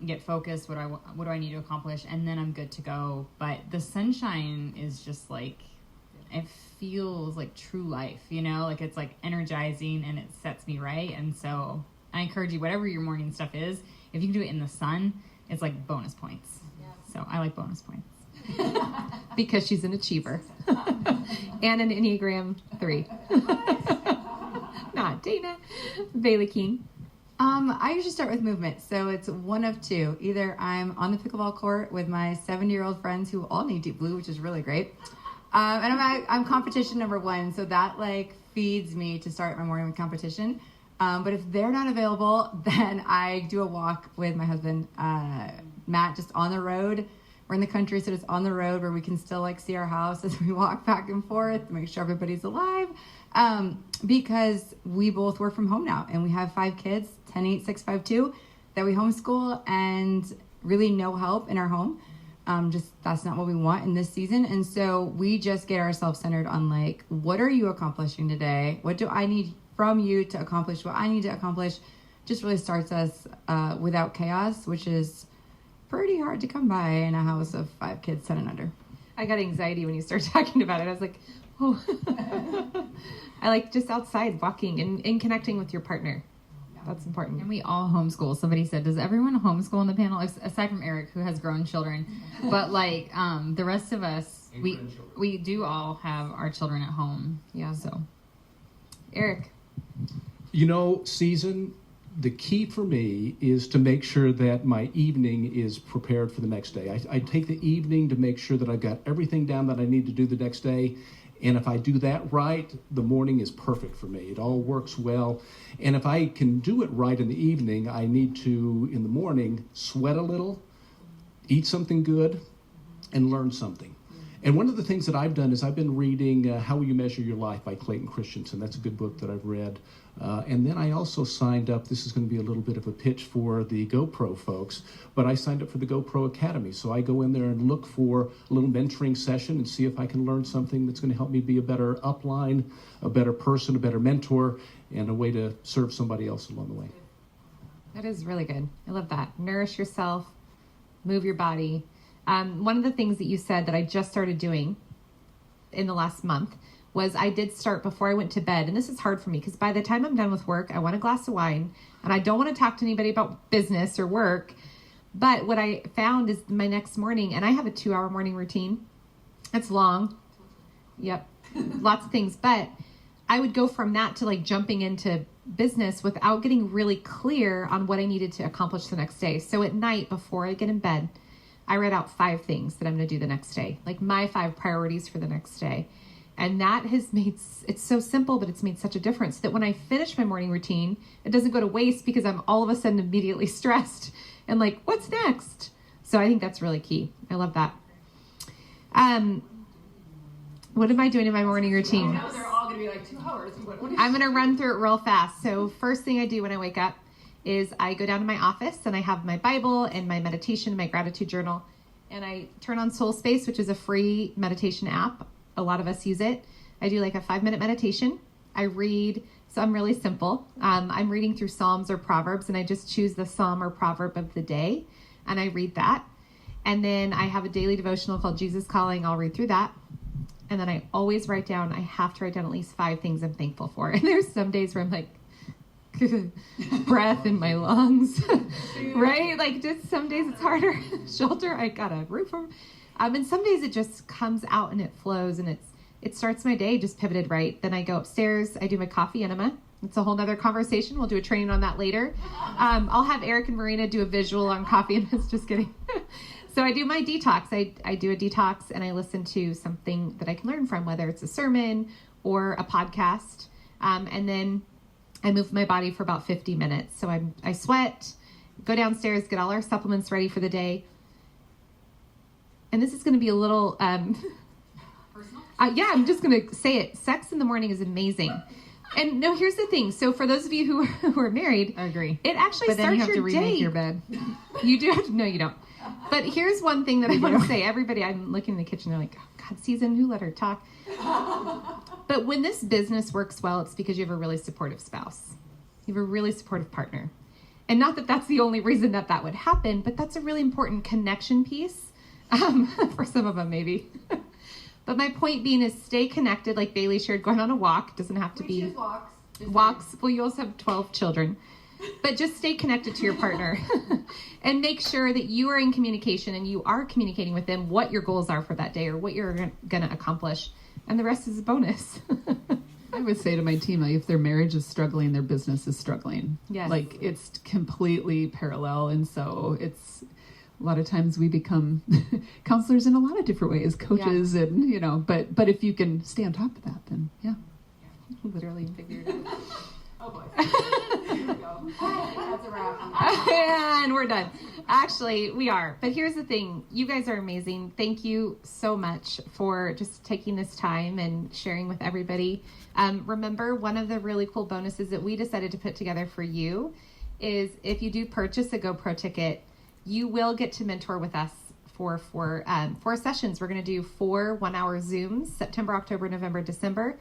get focused, what do I need to accomplish, and then I'm good to go. But the sunshine is just it feels like true life, it's energizing and it sets me right. And so I encourage you, whatever your morning stuff is, if you can do it in the sun, it's bonus points. Yeah. So I like bonus points. because she's an achiever. And an Enneagram 3. Not Dana. Bailey King. I usually start with movement. So it's one of two. Either I'm on the pickleball court with my 70-year-old friends who all need deep blue, which is really great. And I'm competition number 1. So that like feeds me to start my morning with competition. But if they're not available, then I do a walk with my husband, Matt, just on the road. We're in the country, so it's on the road where we can still like see our house as we walk back and forth, make sure everybody's alive. Because we both work from home now, and we have 5 kids, 10, 8, 6, 5, 2, that we homeschool, and really no help in our home. Just that's not what we want in this season. And so we just get ourselves centered on like, what are you accomplishing today? What do I need from you to accomplish what I need to accomplish? Just really starts us without chaos, which is pretty hard to come by in a house of 5 kids, 10 and under. I got anxiety when you started talking about it. I was like, oh. I like just outside walking and connecting with your partner. That's important. And we all homeschool. Somebody said, does everyone homeschool on the panel? Aside from Eric, who has grown children. But like the rest of us, we do all have our children at home. Yeah. So, Eric. You know, Season, the key for me is to make sure that my evening is prepared for the next day. I take the evening to make sure that I've got everything down that I need to do the next day. And if I do that right, the morning is perfect for me. It all works well. And if I can do it right in the evening, I need to, in the morning, sweat a little, eat something good, and learn something. And one of the things that I've done is I've been reading How Will You Measure Your Life by Clayton Christensen. That's a good book that I've read. And then I also signed up, this is going to be a little bit of a pitch for the GoPro folks, but I signed up for the GoPro Academy. So I go in there and look for a little mentoring session and see if I can learn something that's going to help me be a better upline, a better person, a better mentor, and a way to serve somebody else along the way. That is really good. I love that. Nourish yourself, move your body. One of the things that you said that I just started doing in the last month was I did start before I went to bed. And this is hard for me because by the time I'm done with work, I want a glass of wine and I don't want to talk to anybody about business or work. But what I found is my next morning, and I have a 2-hour morning routine. It's long. Yep. Lots of things. But I would go from that to like jumping into business without getting really clear on what I needed to accomplish the next day. So at night before I get in bed, I write out 5 things that I'm going to do the next day, like my 5 priorities for the next day. And that has made, it's so simple, but it's made such a difference that when I finish my morning routine, it doesn't go to waste because I'm all of a sudden immediately stressed and like, what's next? So I think that's really key. I love that. What am I doing in my morning routine? Now they're all going to be like 2 hours. I'm going to run through it real fast. So first thing I do when I wake up is I go down to my office and I have my Bible and my meditation, my gratitude journal, and I turn on Soul Space, which is a free meditation app. A lot of us use it. I do like a 5-minute meditation. I read, so I'm really simple. I'm reading through Psalms or Proverbs, and I just choose the Psalm or Proverb of the day, and I read that. And then I have a daily devotional called Jesus Calling. I'll read through that. And then I always write down, I have to write down at least 5 things I'm thankful for. And there's some days where I'm like, breath in my lungs, right? Like just some days it's harder. Shelter, I got a roof over. And some days it just comes out and it flows and it starts my day just pivoted right. Then I go upstairs, I do my coffee enema. It's a whole nother conversation. We'll do a training on that later. I'll have Eric and Marina do a visual on coffee enemas. Just kidding. So I do my detox. I do a detox and I listen to something that I can learn from, whether it's a sermon or a podcast. And then I move my body for about 50 minutes. So I sweat, go downstairs, get all our supplements ready for the day. And this is going to be a little, personal? I'm just going to say it. Sex in the morning is amazing. And no, here's the thing. So for those of you who are married, I agree. It actually but then starts you have your to remake day. your bed. You do have to, no, you don't. But here's one thing that I want to say. Everybody, I'm looking in the kitchen, they're like, oh, God, Susan, who let her talk? But when this business works well, it's because you have a really supportive spouse. You have a really supportive partner. And not that that's the only reason that would happen, but that's a really important connection piece. For some of them, maybe. But my point being is stay connected, like Bailey shared, going on a walk. Doesn't have to be choose walks. Walks. Well, you also have 12 children. But just stay connected to your partner and make sure that you are in communication and you are communicating with them what your goals are for that day or what you're going to accomplish. And the rest is a bonus. I would say to my team, like, if their marriage is struggling, their business is struggling. Yes. Like, it's completely parallel. And so it's a lot of times we become counselors in a lot of different ways, coaches, and, you know, but if you can stay on top of that, then Literally figured it out. Oh boy. Here we go. That's a wrap. And we're done. Actually, we are. But here's the thing. You guys are amazing. Thank you so much for just taking this time and sharing with everybody. Remember, one of the really cool bonuses that we decided to put together for you is if you do purchase a GoPro ticket, you will get to mentor with us for 4 sessions. We're going to do 4 1-hour Zooms, September, October, November, December,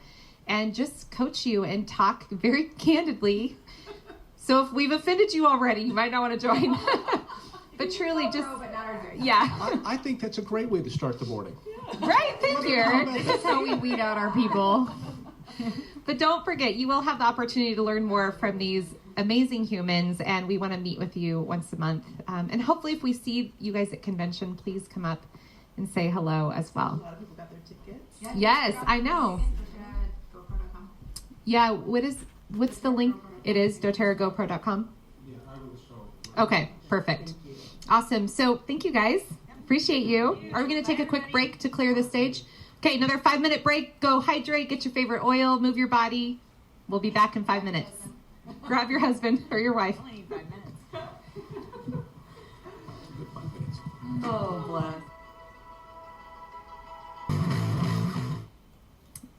and just coach you and talk very candidly. So if we've offended you already, you might not want to join. But truly just, I think that's a great way to start the morning. Right, thank you, Eric. This is how we weed out our people. But don't forget, you will have the opportunity to learn more from these amazing humans, and we want to meet with you once a month. And hopefully if we see you guys at convention, please come up and say hello as well. A lot of people got their tickets. Yes, I know. Yeah, what's the link? It is doTERRAGoPro.com? Yeah, I will show. Okay, perfect. Awesome. So thank you guys. Appreciate you. Are we going to take a quick break to clear the stage? Okay, another 5-minute break. Go hydrate, get your favorite oil, move your body. We'll be back in 5 minutes. Grab your husband or your wife. Only 5 minutes. Good 5 minutes. Oh, bless.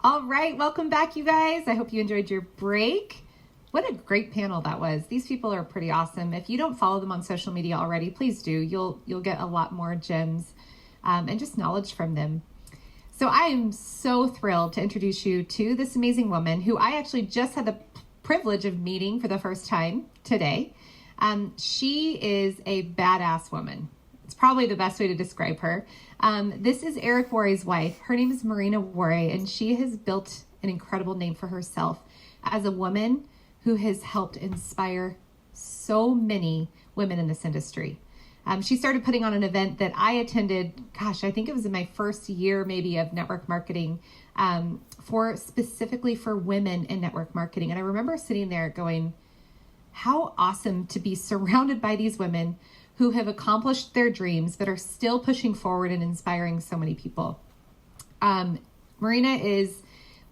All right, welcome back, you guys. I hope you enjoyed your break. What a great panel that was. These people are pretty awesome. If you don't follow them on social media already, please do. You'll get a lot more gems and just knowledge from them. So I am so thrilled to introduce you to this amazing woman who I actually just had the privilege of meeting for the first time today. She is a badass woman. It's probably the best way to describe her. This is Eric Worre's wife. Her name is Marina Worre, and she has built an incredible name for herself as a woman who has helped inspire so many women in this industry. She started putting on an event that I attended, I think it was in my first year maybe of network marketing, specifically for women in network marketing. And I remember sitting there going, how awesome to be surrounded by these women who have accomplished their dreams but are still pushing forward and inspiring so many people. Marina is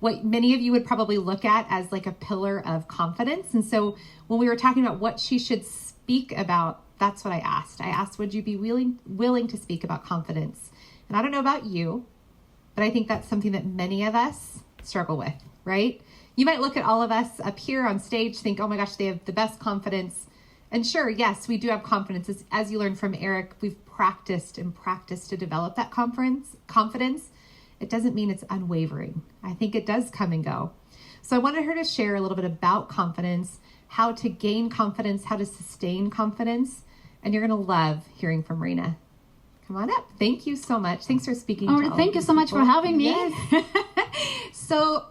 what many of you would probably look at as like a pillar of confidence. And so when we were talking about what she should speak about, that's what I asked. I asked, would you be willing to speak about confidence? And I don't know about you, but I think that's something that many of us struggle with, right? You might look at all of us up here on stage, think, oh my gosh, they have the best confidence. And sure, yes, we do have confidence. As you learned from Eric, we've practiced to develop that confidence. It doesn't mean it's unwavering. I think it does come and go. So I wanted her to share a little bit about confidence, how to gain confidence, how to sustain confidence. And you're going to love hearing from Marina. Come on up. Thank you so much. Thanks for speaking. Oh, thank you so much for having me. Yes. So,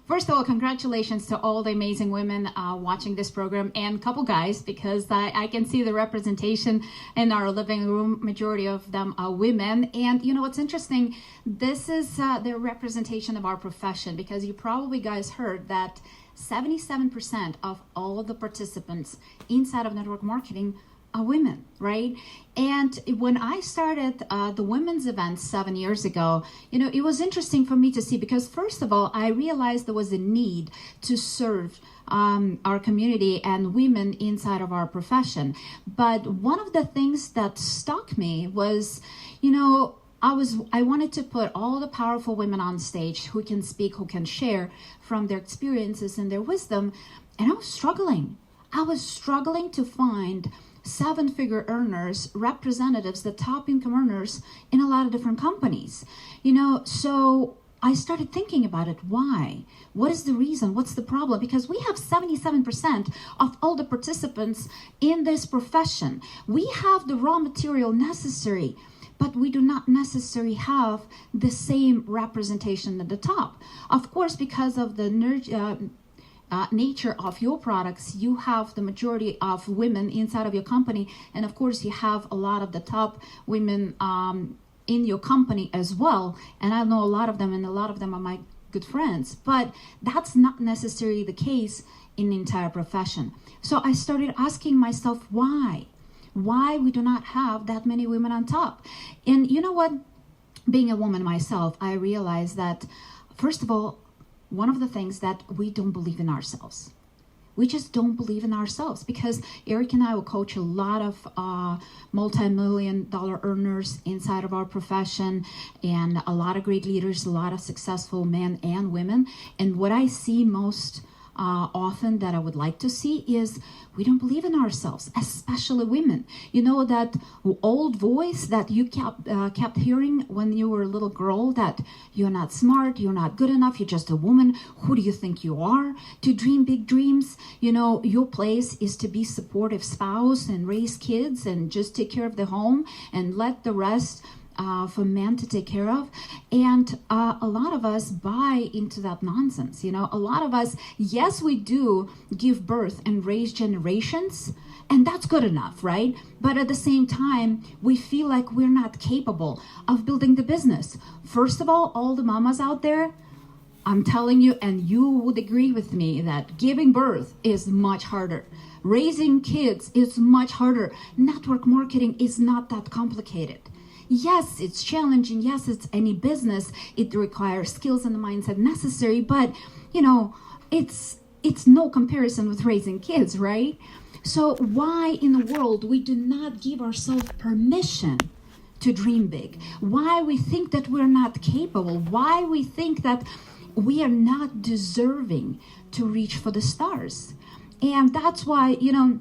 first of all, congratulations to all the amazing women watching this program and couple guys, because I can see the representation in our living room. Majority of them are women. And you know what's interesting? This is the representation of our profession, because you probably guys heard that 77% of all of the participants inside of network marketing are women, right? And when I started the women's event 7 years ago, you know, it was interesting for me to see, because first of all, I realized there was a need to serve our community and women inside of our profession. But one of the things that stuck me was, you know, I wanted to put all the powerful women on stage who can speak, who can share from their experiences and their wisdom. And I was struggling. To find 7-figure earners, representatives, the top income earners in a lot of different companies. You know, so I started thinking about it. Why? What is the reason? What's the problem? Because we have 77% of all the participants in this profession. We have the raw material necessary, but we do not necessarily have the same representation at the top. Of course, because of the nature of your products, you have the majority of women inside of your company, and of course you have a lot of the top women in your company as well, and I know a lot of them, and a lot of them are my good friends, but that's not necessarily the case in the entire profession. So I started asking myself why we do not have that many women on top. And you know what, being a woman myself, I realized that first of all, one of the things that we don't believe in ourselves. We just don't believe in ourselves, because Eric and I will coach a lot of multi-million-dollar earners inside of our profession, and a lot of great leaders, a lot of successful men and women. And what I see most often that I would like to see is we don't believe in ourselves, especially women. You know, that old voice that you kept hearing when you were a little girl, that you're not smart, you're not good enough, you're just a woman. Who do you think you are to dream big dreams? You know, your place is to be supportive spouse and raise kids and just take care of the home and let the rest for men to take care of. And a lot of us buy into that nonsense. You know, a lot of us, yes, we do give birth and raise generations, and that's good enough, right? But at the same time, we feel like we're not capable of building the business. First of all the mamas out there, I'm telling you, and you would agree with me, that giving birth is much harder. Raising kids is much harder. Network marketing is not that complicated. Yes, it's challenging. Yes, it's any business. It requires skills and the mindset necessary, but you know, it's no comparison with raising kids, right? So why in the world we do not give ourselves permission to dream big? Why we think that we're not capable? Why we think that we are not deserving to reach for the stars? And that's why, you know,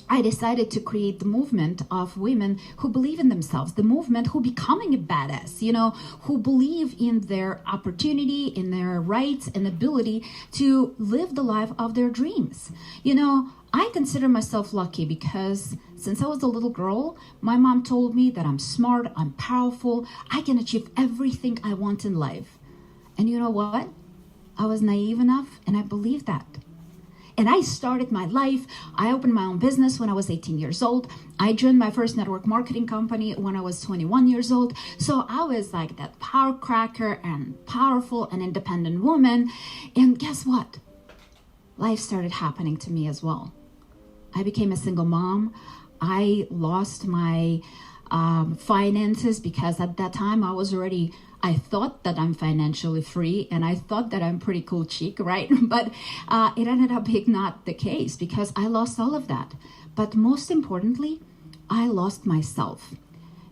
I decided to create the movement of women who believe in themselves, the movement who becoming a badass, you know, who believe in their opportunity, in their rights and ability to live the life of their dreams. You know, I consider myself lucky because since I was a little girl, my mom told me that I'm smart, I'm powerful, I can achieve everything I want in life. And you know what? I was naive enough and I believed that. And I started my life. I opened my own business when I was 18 years old. I joined my first network marketing company when I was 21 years old. So I was like that power cracker and powerful and independent woman. And guess what? Life started happening to me as well. I became a single mom. I lost my finances because at that time I thought that I'm financially free and I thought that I'm pretty cool chic, right? But it ended up being not the case because I lost all of that. But most importantly, I lost myself.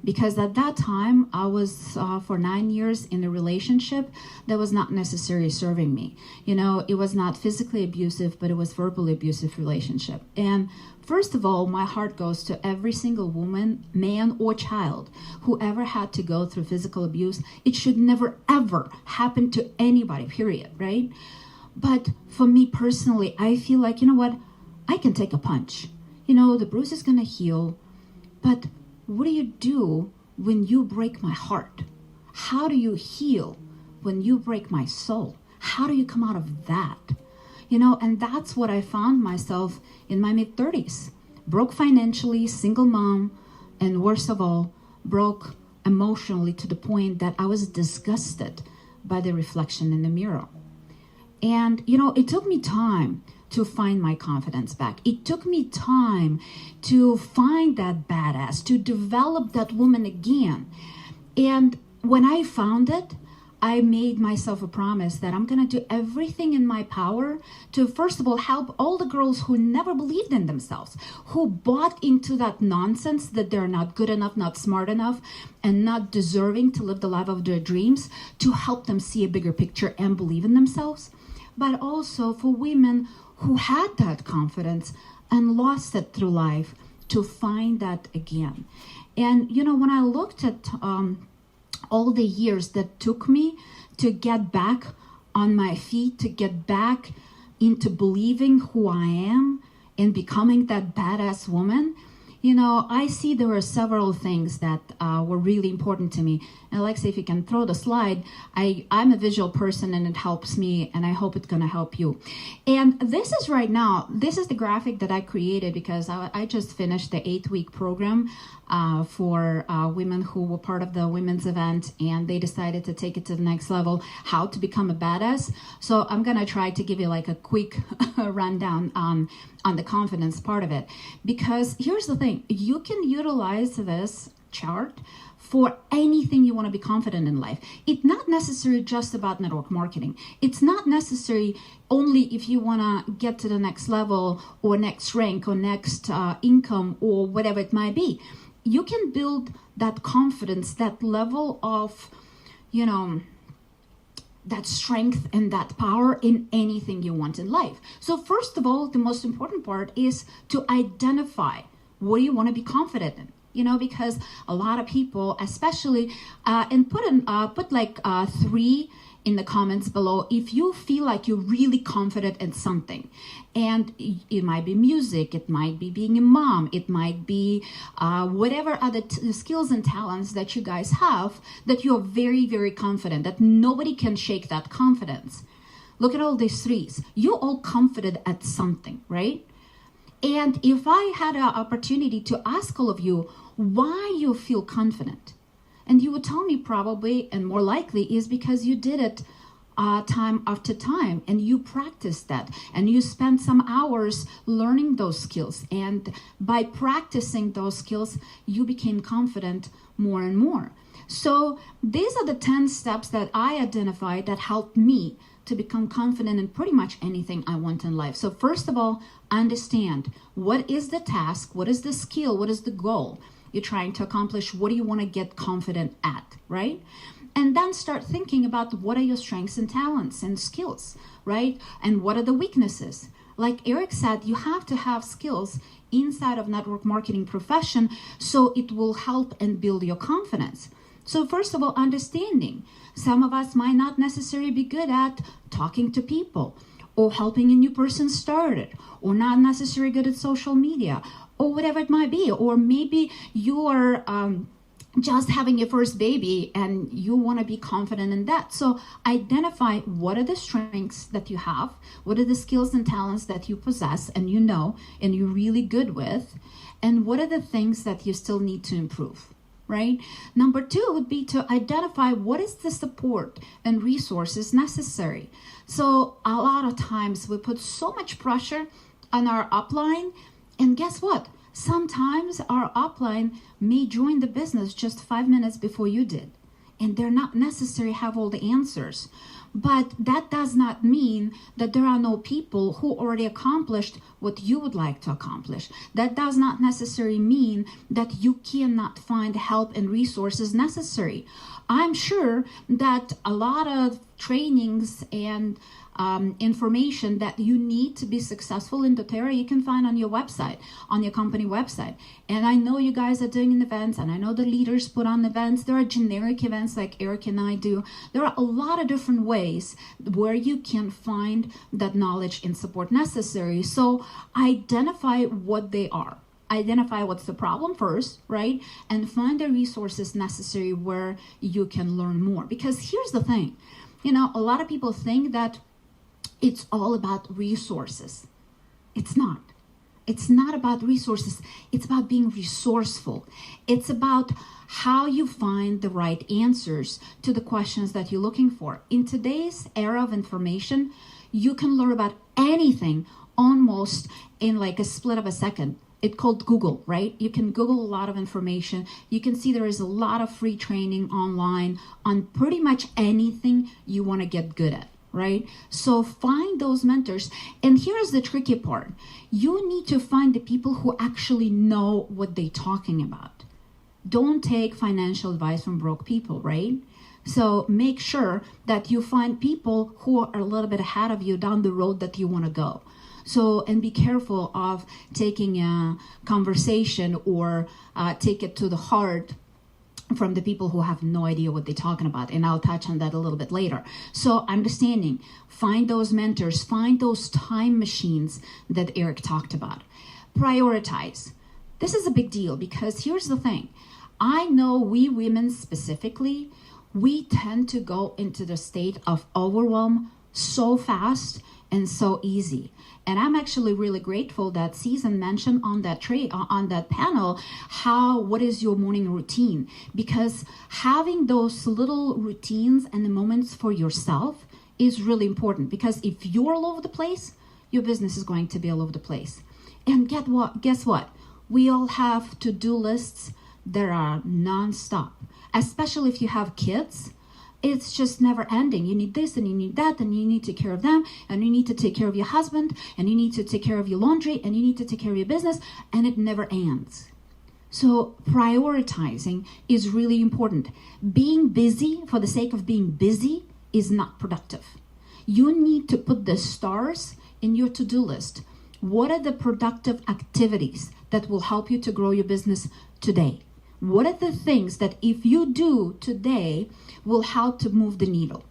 Because at that time, I was for 9 years in a relationship that was not necessarily serving me. You know, it was not physically abusive, but it was verbally abusive relationship. And first of all, my heart goes to every single woman, man or child who ever had to go through physical abuse. It should never, ever happen to anybody, period, right? But for me personally, I feel like, you know what? I can take a punch. You know, the bruise is going to heal, but what do you do when you break my heart? How do you heal when you break my soul? How do you come out of that? You know, and that's what I found myself in my mid-30s. Broke financially, single mom, and worst of all, broke emotionally to the point that I was disgusted by the reflection in the mirror. And, you know, it took me time to find my confidence back. It took me time to find that badass, to develop that woman again. And when I found it, I made myself a promise that I'm going to do everything in my power to, first of all, help all the girls who never believed in themselves, who bought into that nonsense that they're not good enough, not smart enough, and not deserving to live the life of their dreams, to help them see a bigger picture and believe in themselves. But also for women who had that confidence and lost it through life, to find that again. And, you know, when I looked at all the years that took me to get back on my feet, to get back into believing who I am and becoming that badass woman, I see there were several things that were really important to me. And Alexa, if you can throw the slide, I'm a visual person and it helps me, and I hope it's going to help you. And this is the graphic that I created because I just finished the 8-week program for women who were part of the women's event, and they decided to take it to the next level, how to become a badass. So I'm going to try to give you like a quick rundown on the confidence part of it. Because here's the thing, you can utilize this chart for anything you want to be confident in life. It's not necessarily just about network marketing. It's not necessary only if you want to get to the next level or next rank or next income or whatever it might be. You can build that confidence, that level of, that strength and that power in anything you want in life. So first of all, the most important part is to identify what you want to be confident in. Because a lot of people, especially, and put like 3 in the comments below if you feel like you're really confident in something. And it might be music, it might be being a mom, it might be whatever other skills and talents that you guys have, that you're very, very confident, that nobody can shake that confidence. Look at all these 3s. You're all confident at something, right? And if I had an opportunity to ask all of you why you feel confident, and you would tell me probably, and more likely, is because you did it time after time, and you practiced that, and you spent some hours learning those skills. And by practicing those skills, you became confident more and more. So these are the 10 steps that I identified that helped me to become confident in pretty much anything I want in life. So first of all, understand what is the task, what is the skill, what is the goal you're trying to accomplish, what do you want to get confident at, right? And then start thinking about what are your strengths and talents and skills, right? And what are the weaknesses? Like Eric said, you have to have skills inside of network marketing profession so it will help and build your confidence. So first of all, understanding. Some of us might not necessarily be good at talking to people or helping a new person start it, or not necessarily good at social media, or whatever it might be. Or maybe you are just having your first baby and you want to be confident in that. So identify what are the strengths that you have, what are the skills and talents that you possess and and you're really good with, and what are the things that you still need to improve. Right? Number 2 would be to identify what is the support and resources necessary. So a lot of times we put so much pressure on our upline, and guess what? Sometimes our upline may join the business just 5 minutes before you did, and they're not necessarily have all the answers. But that does not mean that there are no people who already accomplished what you would like to accomplish. That does not necessarily mean that you cannot find help and resources necessary. I'm sure that a lot of trainings and information that you need to be successful in doTERRA, you can find on your website, on your company website. And I know you guys are doing events, and I know the leaders put on events. There are generic events like Eric and I do. There are a lot of different ways where you can find that knowledge and support necessary. So identify what they are. Identify what's the problem first, right? And find the resources necessary where you can learn more. Because here's the thing, a lot of people think that it's all about resources. It's not. It's not about resources. It's about being resourceful. It's about how you find the right answers to the questions that you're looking for. In today's era of information, you can learn about anything almost in like a split of a second. It's called Google, right? You can Google a lot of information. You can see there is a lot of free training online on pretty much anything you want to get good at. Right? So find those mentors. And here's the tricky part. You need to find the people who actually know what they're talking about. Don't take financial advice from broke people, right? So make sure that you find people who are a little bit ahead of you down the road that you want to go. So, and be careful of taking a conversation or take it to the heart from the people who have no idea what they're talking about. And I'll touch on that a little bit later. So understanding, find those mentors, find those time machines that Eric talked about. Prioritize. this is a big deal because here's the thing. I know we women specifically, we tend to go into the state of overwhelm so fast and so easy. And I'm actually really grateful that Susan mentioned on that on that panel what is your morning routine, because having those little routines and the moments for yourself is really important, because if you're all over the place, your business is going to be all over the place. And guess what? We all have to-do lists that are non-stop, especially if you have kids. It's just never ending. You need this and you need that and you need to take care of them and you need to take care of your husband and you need to take care of your laundry and you need to take care of your business, and it never ends. So prioritizing is really important. Being busy for the sake of being busy is not productive. You need to put the stars in your to-do list. What are the productive activities that will help you to grow your business today? What are the things that if you do today will help to move the needle?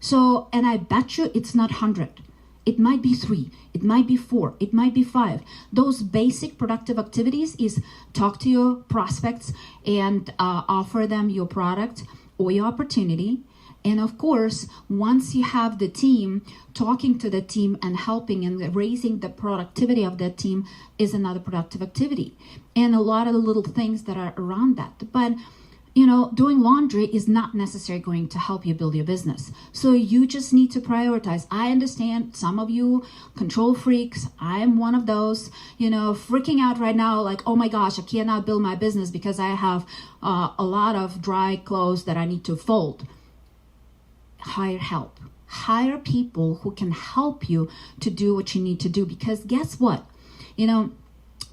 So, and I bet you it's not 100. It might be 3, it might be 4, it might be 5. Those basic productive activities is talk to your prospects and offer them your product or your opportunity. And of course, once you have the team, talking to the team and helping and raising the productivity of that team is another productive activity. And a lot of the little things that are around that. But, doing laundry is not necessarily going to help you build your business. So you just need to prioritize. I understand some of you control freaks. I'm one of those, freaking out right now like, oh my gosh, I cannot build my business because I have a lot of dry clothes that I need to fold. Hire help. Hire people who can help you to do what you need to do, because guess what?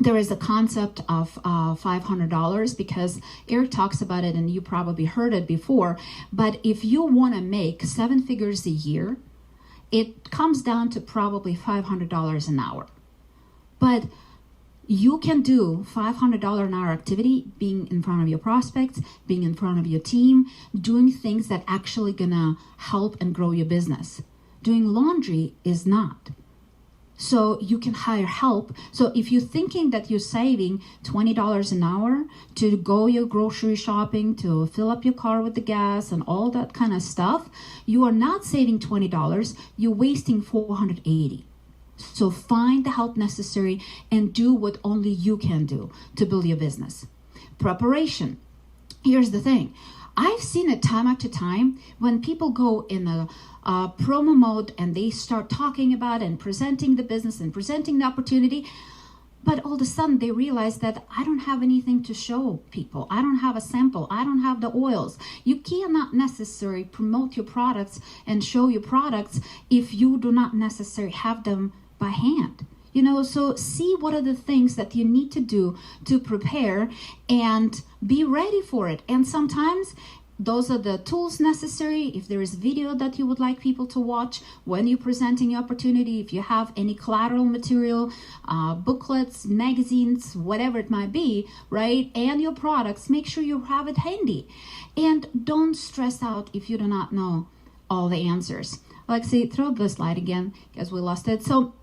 There is a concept of $500, because Eric talks about it and you probably heard it before. But if you want to make 7 figures a year, it comes down to probably $500 an hour. But you can do $500 an hour activity, being in front of your prospects, being in front of your team, doing things that actually gonna help and grow your business. Doing laundry is not. So you can hire help. So if you're thinking that you're saving $20 an hour to go your grocery shopping, to fill up your car with the gas and all that kind of stuff, you are not saving $20, you're wasting $480. So find the help necessary and do what only you can do to build your business. Preparation. Here's the thing. I've seen it time after time when people go in a promo mode and they start talking about and presenting the business and presenting the opportunity, but all of a sudden they realize that I don't have anything to show people. I don't have a sample. I don't have the oils. You cannot necessarily promote your products and show your products if you do not necessarily have them by hand. So see what are the things that you need to do to prepare and be ready for it. And sometimes those are the tools necessary. If there is video that you would like people to watch when you're presenting your opportunity, if you have any collateral material, booklets, magazines, whatever it might be, right? And your products, make sure you have it handy. And don't stress out if you do not know all the answers. Alexi, throw the slide again because we lost it. So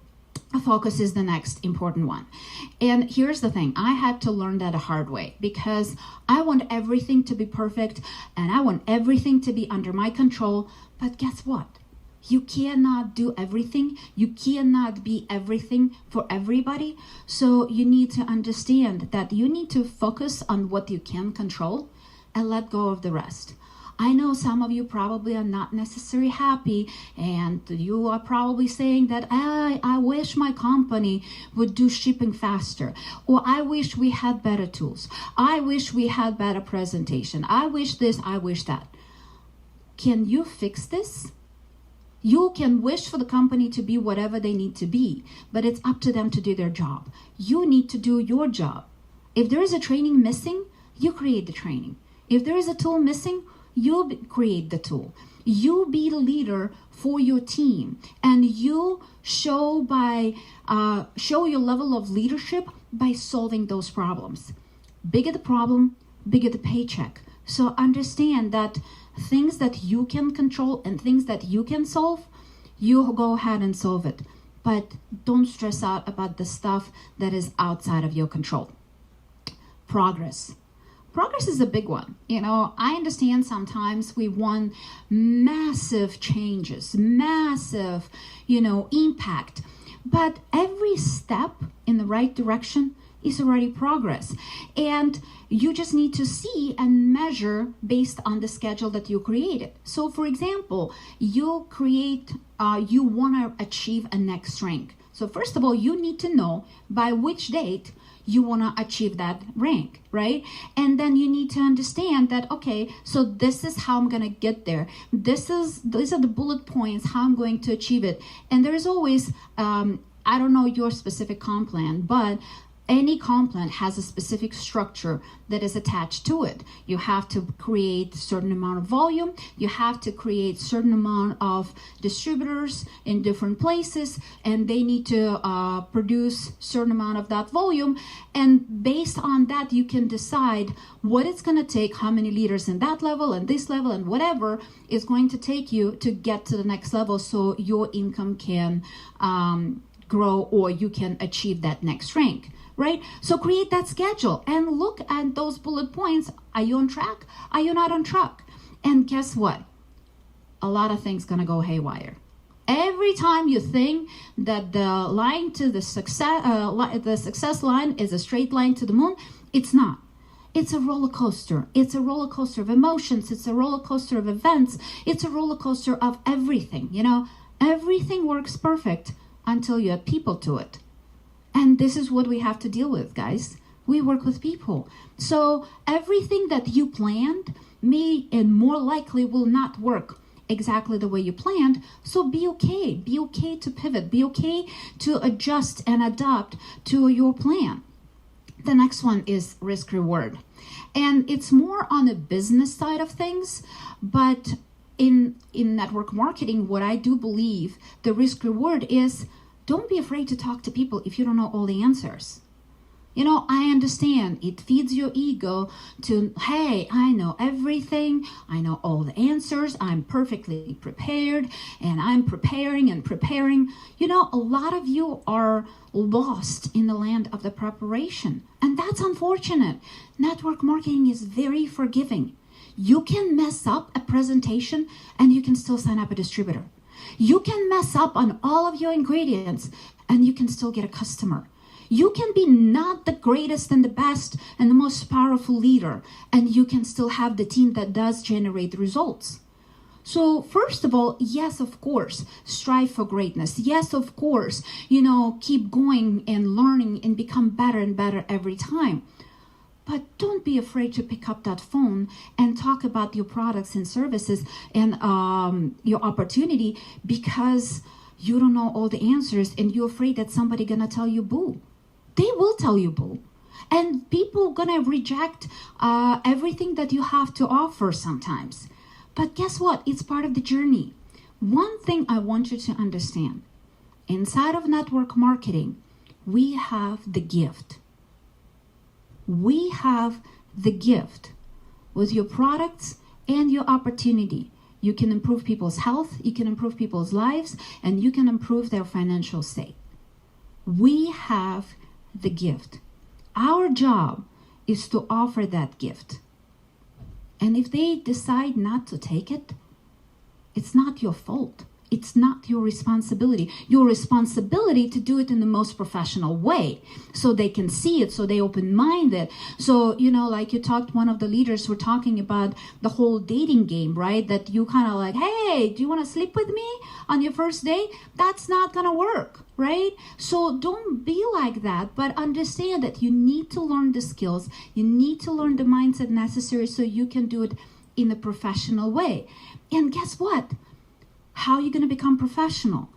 focus is the next important one. And here's the thing. I had to learn that a hard way, because I want everything to be perfect and I want everything to be under my control. But guess what? You cannot do everything. You cannot be everything for everybody. So you need to understand that you need to focus on what you can control and let go of the rest. I know some of you probably are not necessarily happy, and you are probably saying that I wish my company would do shipping faster, or I wish we had better tools. I wish we had better presentation. I wish this, I wish that. Can you fix this? You can wish for the company to be whatever they need to be, but it's up to them to do their job. You need to do your job. If there is a training missing, you create the training. If there is a tool missing, you create the tool. You be the leader for your team, and you show your level of leadership by solving those problems. Bigger the problem, bigger the paycheck. So understand that things that you can control and things that you can solve, you go ahead and solve it. But don't stress out about the stuff that is outside of your control. progress. Progress is a big one. I understand sometimes we want massive changes, massive, impact. But every step in the right direction is already progress. And you just need to see and measure based on the schedule that you created. So for example, you want to achieve a next rank. So first of all, you need to know by which date you want to achieve that rank, right? And then you need to understand that, okay, so this is how I'm going to get there. These are the bullet points, how I'm going to achieve it. And there's always, I don't know your specific comp plan, but any comp plan has a specific structure that is attached to it. You have to create a certain amount of volume. You have to create a certain amount of distributors in different places, and they need to produce a certain amount of that volume. And based on that, you can decide what it's going to take, how many liters in that level and this level and whatever is going to take you to get to the next level so your income can grow or you can achieve that next rank. Right? So create that schedule and look at those bullet points. Are you on track? Are you not on track? And guess what? A lot of things gonna go haywire. Every time you think that the line to the success line is a straight line to the moon, it's not. It's a roller coaster. It's a roller coaster of emotions. It's a roller coaster of events. It's a roller coaster of everything. Everything works perfect until you add people to it. And this is what we have to deal with, guys. We work with people. So everything that you planned may and more likely will not work exactly the way you planned. So be okay. Be okay to pivot. Be okay to adjust and adapt to your plan. The next one is risk reward. And it's more on the business side of things, but in network marketing, what I do believe the risk reward is, don't be afraid to talk to people if you don't know all the answers. I understand it feeds your ego to, hey, I know everything. I know all the answers. I'm perfectly prepared and I'm preparing and preparing. A lot of you are lost in the land of the preparation. And that's unfortunate. Network marketing is very forgiving. You can mess up a presentation and you can still sign up a distributor. You can mess up on all of your ingredients and you can still get a customer. You can be not the greatest and the best and the most powerful leader, and you can still have the team that does generate the results. So first of all, yes, of course, strive for greatness. Yes, of course, keep going and learning and become better and better every time. But don't be afraid to pick up that phone and talk about your products and services and your opportunity because you don't know all the answers and you're afraid that somebody's gonna tell you boo. They will tell you boo. And people gonna reject everything that you have to offer sometimes. But guess what? It's part of the journey. One thing I want you to understand. Inside of network marketing, we have the gift. We have the gift with your products and your opportunity. You can improve people's health, you can improve people's lives, and you can improve their financial state. We have the gift. Our job is to offer that gift. And if they decide not to take it, it's not your fault. It's not your responsibility. Your responsibility to do it in the most professional way so they can see it, so they open-minded. So, like you talked, one of the leaders were talking about the whole dating game, right? That you kind of like, hey, do you want to sleep with me on your first day? That's not going to work, right? So don't be like that, but understand that you need to learn the skills. You need to learn the mindset necessary so you can do it in a professional way. And guess what? How are you going to become professional?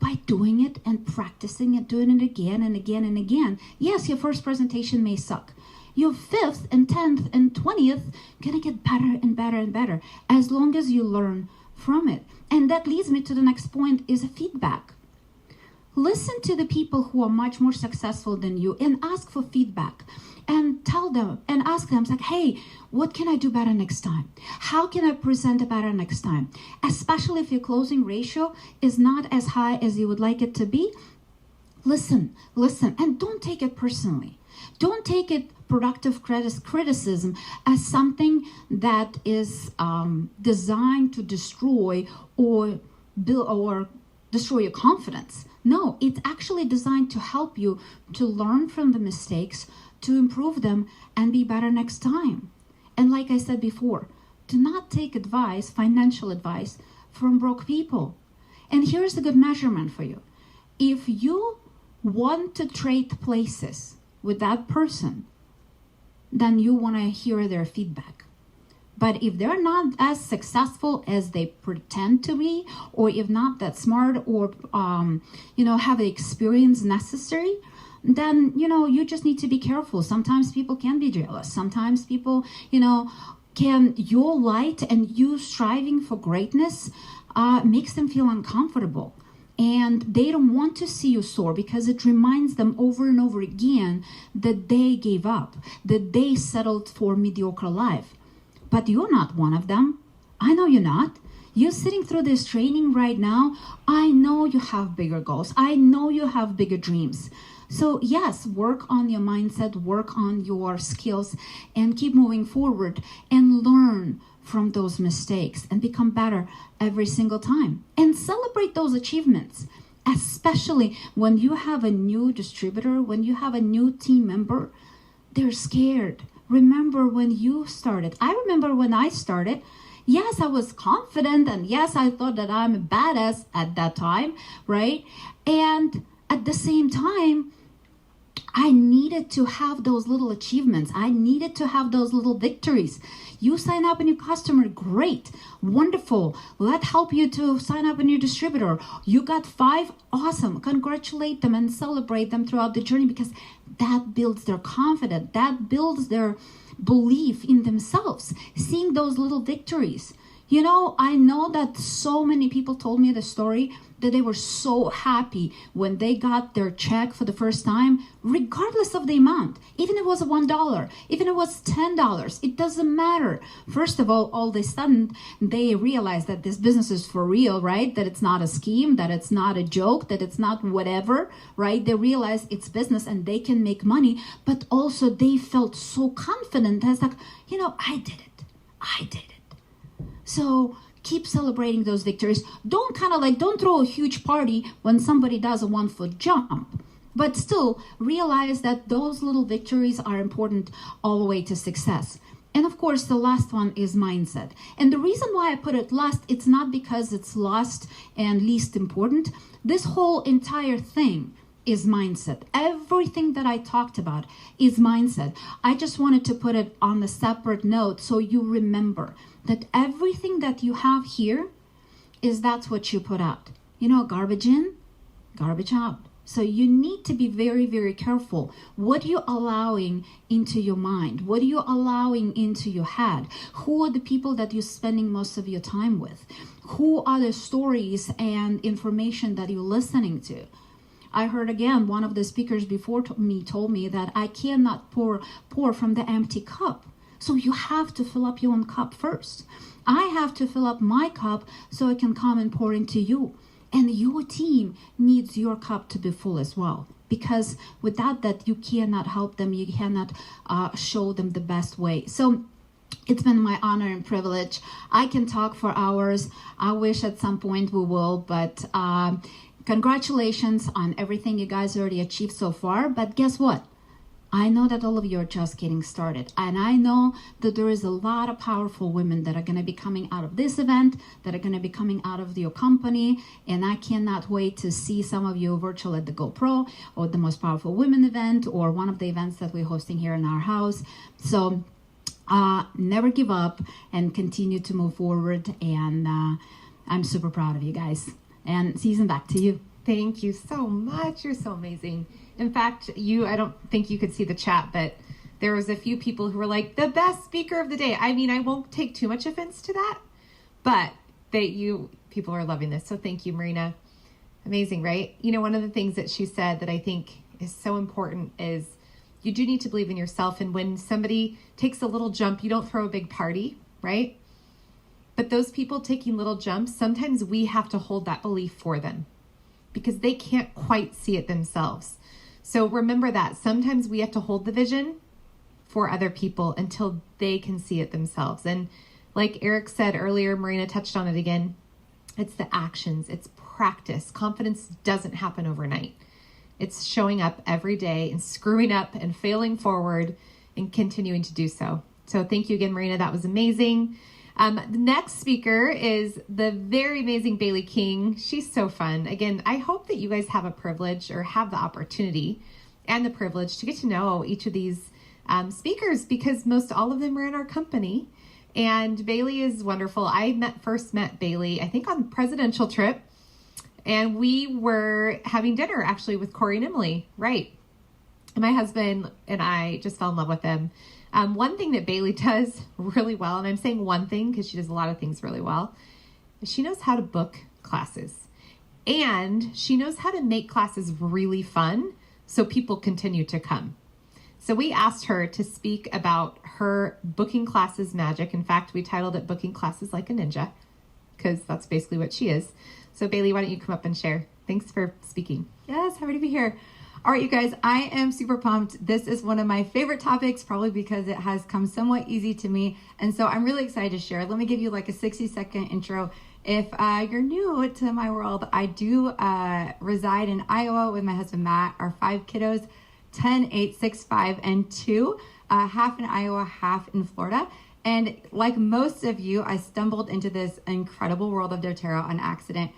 By doing it and practicing it, doing it again and again and again. Yes, your first presentation may suck. Your 5th and 10th and 20th going to get better and better and better as long as you learn from it. And that leads me to the next point is feedback. Listen to the people who are much more successful than you and ask for feedback. And tell them and ask them, like, hey, what can I do better next time? How can I present better next time? Especially if your closing ratio is not as high as you would like it to be. Listen, and don't take it personally. Don't take it productive criticism as something that is designed to destroy or build or destroy your confidence. No, it's actually designed to help you to learn from the mistakes, to improve them, and be better next time. And like I said before, do not take advice, financial advice, from broke people. And here's a good measurement for you. If you want to trade places with that person, then you want to hear their feedback. But if they're not as successful as they pretend to be, or if not that smart, or have the experience necessary, then you just need to be careful. Sometimes people can be jealous. Sometimes people, can your light and you striving for greatness makes them feel uncomfortable. And they don't want to see you soar because it reminds them over and over again that they gave up, that they settled for mediocre life. But you're not one of them. I know you're not. You're sitting through this training right now. I know you have bigger goals. I know you have bigger dreams. So yes, work on your mindset, work on your skills, and keep moving forward and learn from those mistakes and become better every single time. And celebrate those achievements, especially when you have a new distributor, when you have a new team member. They're scared. Remember when you started. I remember when I started. Yes, I was confident, and yes, I thought that I'm a badass at that time, right? And at the same time, I needed to have those little achievements. I needed to have those little victories. You sign up a new customer, great, wonderful. Let's help you to sign up a new distributor. You got 5, awesome. Congratulate them and celebrate them throughout the journey, because that builds their confidence. That builds their belief in themselves, seeing those little victories. I know that so many people told me the story that they were so happy when they got their check for the first time, regardless of the amount. Even if it was $1, even if it was $10, it doesn't matter. First of all of a sudden, they realize that this business is for real, right? That it's not a scheme, that it's not a joke, that it's not whatever, right? They realize it's business and they can make money, but also they felt so confident. It's like, I did it. I did it. So keep celebrating those victories. Don't throw a huge party when somebody does a 1-foot jump, but still realize that those little victories are important all the way to success. And of course, the last one is mindset. And the reason why I put it last, it's not because it's last and least important. This whole entire thing is mindset. Everything that I talked about is mindset. I just wanted to put it on a separate note so you remember that everything that you have here that's what you put out. Garbage in, garbage out. So you need to be very, very careful. What are you allowing into your mind? What are you allowing into your head? Who are the people that you're spending most of your time with? Who are the stories and information that you're listening to? I heard again, one of the speakers before me told me that I cannot pour from the empty cup. So you have to fill up your own cup first. I have to fill up my cup so I can come and pour into you. And your team needs your cup to be full as well. Because without that, you cannot help them. You cannot show them the best way. So it's been my honor and privilege. I can talk for hours. I wish at some point we will, but congratulations on everything you guys already achieved so far. But guess what? I know that all of you are just getting started. And I know that there is a lot of powerful women that are going to be coming out of this event, that are going to be coming out of your company. And I cannot wait to see some of you virtual at the GoPro or the Most Powerful Women event or one of the events that we're hosting here in our house. So never give up and continue to move forward. And I'm super proud of you guys. And Susan, back to you. Thank you so much. You're so amazing. In fact, I don't think you could see the chat, but there was a few people who were like, the best speaker of the day. I mean, I won't take too much offense to that, but people are loving this. So thank you, Marina. Amazing, right? One of the things that she said that I think is so important is you do need to believe in yourself. And when somebody takes a little jump, you don't throw a big party, right? But those people taking little jumps, sometimes we have to hold that belief for them because they can't quite see it themselves. So remember that sometimes we have to hold the vision for other people until they can see it themselves. And like Eric said earlier, Marina touched on it again, it's the actions, it's practice. Confidence doesn't happen overnight. It's showing up every day and screwing up and failing forward and continuing to do so. So thank you again, Marina. That was amazing. The next speaker is the very amazing Bailey King. She's so fun. Again, I hope that you guys have a privilege or have the opportunity and the privilege to get to know each of these speakers, because most all of them are in our company. And Bailey is wonderful. I first met Bailey, I think, on a presidential trip. And we were having dinner actually with Corey and Emily, right? And my husband and I just fell in love with them. One thing that Bailey does really well, and I'm saying one thing because she does a lot of things really well, is she knows how to book classes. And she knows how to make classes really fun so people continue to come. So we asked her to speak about her booking classes magic. In fact, we titled it Booking Classes Like a Ninja, because that's basically what she is. So Bailey, why don't you come up and share? Thanks for speaking. Yes, happy to be here. All right, you guys, I am super pumped. This is one of my favorite topics, probably because it has come somewhat easy to me. And so I'm really excited to share. Let me give you like a 60-second intro. If you're new to my world, I do reside in Iowa with my husband, Matt, our 5 kiddos, 10, 8, 6, 5, and 2, half in Iowa, half in Florida. And like most of you, I stumbled into this incredible world of doTERRA on accident.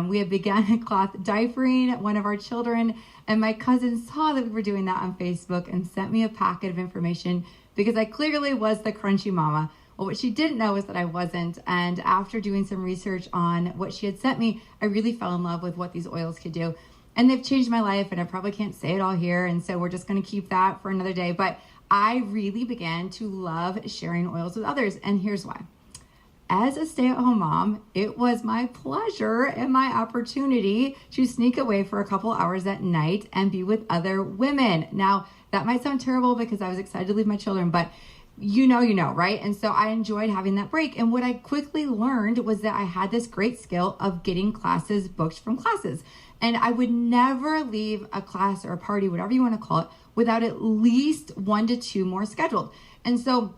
We had begun cloth diapering one of our children, and my cousin saw that we were doing that on Facebook and sent me a packet of information because I clearly was the crunchy mama. Well, what she didn't know is that I wasn't. And after doing some research on what she had sent me, I really fell in love with what these oils could do. And they've changed my life, and I probably can't say it all here. And so we're just going to keep that for another day. But I really began to love sharing oils with others. And here's why. As a stay-at-home mom, it was my pleasure and my opportunity to sneak away for a couple hours at night and be with other women. Now, that might sound terrible because I was excited to leave my children, but you know, right? And so I enjoyed having that break. And what I quickly learned was that I had this great skill of getting classes booked from classes. And I would never leave a class or a party, whatever you want to call it, without at least 1 to 2 more scheduled. And so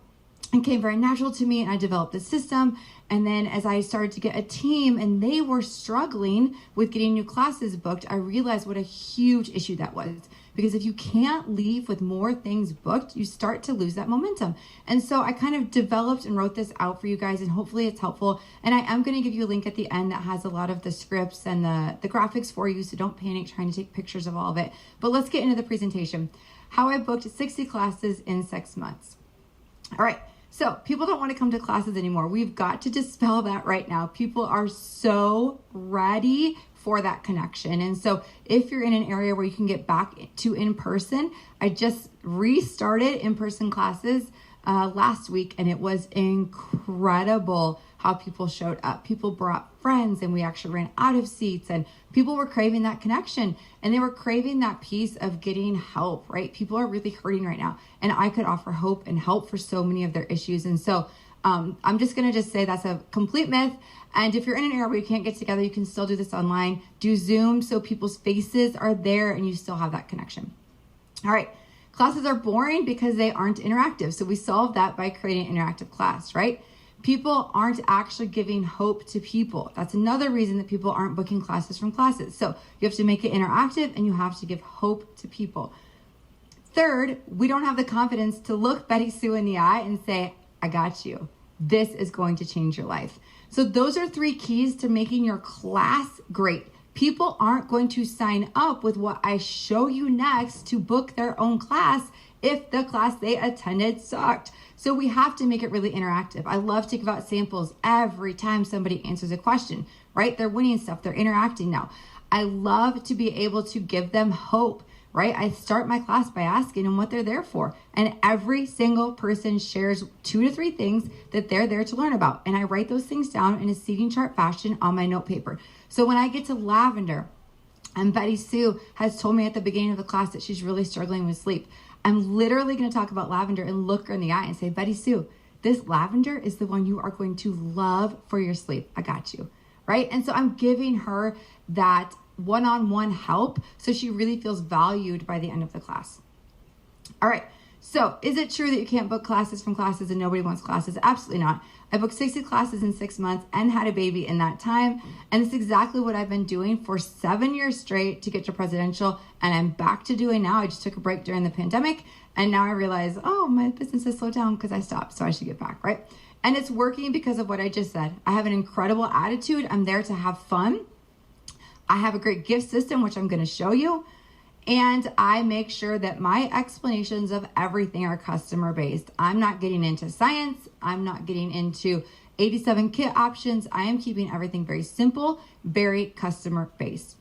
it came very natural to me, and I developed the system. And then as I started to get a team and they were struggling with getting new classes booked, I realized what a huge issue that was. Because if you can't leave with more things booked, you start to lose that momentum. And so I kind of developed and wrote this out for you guys, and hopefully it's helpful. And I am going to give you a link at the end that has a lot of the scripts and the graphics for you, so don't panic trying to take pictures of all of it. But let's get into the presentation. How I booked 60 classes in 6 months. All right. So people don't want to come to classes anymore. We've got to dispel that right now. People are so ready for that connection. And so if you're in an area where you can get back to in-person, I just restarted in-person classes last week, and it was incredible how people showed up. People brought friends, and we actually ran out of seats, and people were craving that connection, and they were craving that piece of getting help, right? People are really hurting right now, and I could offer hope and help for so many of their issues. And so I'm just going to just say that's a complete myth. And if you're in an area where you can't get together, you can still do this online. Do Zoom so people's faces are there and you still have that connection. All right. Classes are boring because they aren't interactive. So we solved that by creating an interactive class, right? People aren't actually giving hope to people. That's another reason that people aren't booking classes from classes. So you have to make it interactive and you have to give hope to people. Third, we don't have the confidence to look Betty Sue in the eye and say, I got you. This is going to change your life. So those are 3 keys to making your class great. People aren't going to sign up with what I show you next to book their own class if the class they attended sucked. So we have to make it really interactive. I love to give out samples every time somebody answers a question, right? They're winning stuff. They're interacting now. I love to be able to give them hope, right? I start my class by asking them what they're there for. And every single person shares 2 to 3 things that they're there to learn about. And I write those things down in a seating chart fashion on my note paper. So when I get to lavender, and Betty Sue has told me at the beginning of the class that she's really struggling with sleep, I'm literally going to talk about lavender and look her in the eye and say, Betty Sue, this lavender is the one you are going to love for your sleep. I got you, right? And so I'm giving her that one-on-one help so she really feels valued by the end of the class. All right, so is it true that you can't book classes from classes and nobody wants classes? Absolutely not. I booked 60 classes in 6 months and had a baby in that time. And it's exactly what I've been doing for 7 years straight to get to presidential. And I'm back to doing now. I just took a break during the pandemic. And now I realize, oh, my business has slowed down because I stopped. So I should get back, right? And it's working because of what I just said. I have an incredible attitude. I'm there to have fun. I have a great gift system, which I'm going to show you. And I make sure that my explanations of everything are customer based. I'm not getting into science. I'm not getting into 87 kit options. I am keeping everything very simple, very customer based.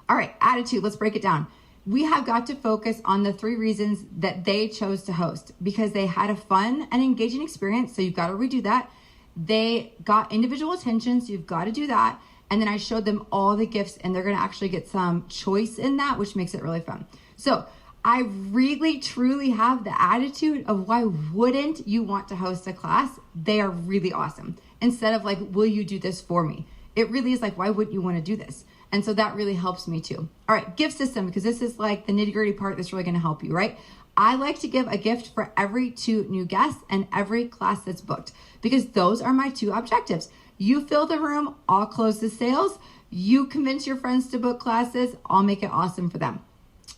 All right, attitude, let's break it down. We have got to focus on the 3 reasons that they chose to host, because they had a fun and engaging experience. So you've got to redo that. They got individual attention. So you've got to do that. And then I showed them all the gifts, and they're going to actually get some choice in that, which makes it really fun. So I really, truly have the attitude of, why wouldn't you want to host a class? They are really awesome. Instead of like, will you do this for me? It really is like, why wouldn't you want to do this? And so that really helps me too. All right, gift system, because this is like the nitty gritty part that's really going to help you, right? I like to give a gift for every 2 new guests and every class that's booked, because those are my 2 objectives. You fill the room, I'll close the sales. You convince your friends to book classes, I'll make it awesome for them.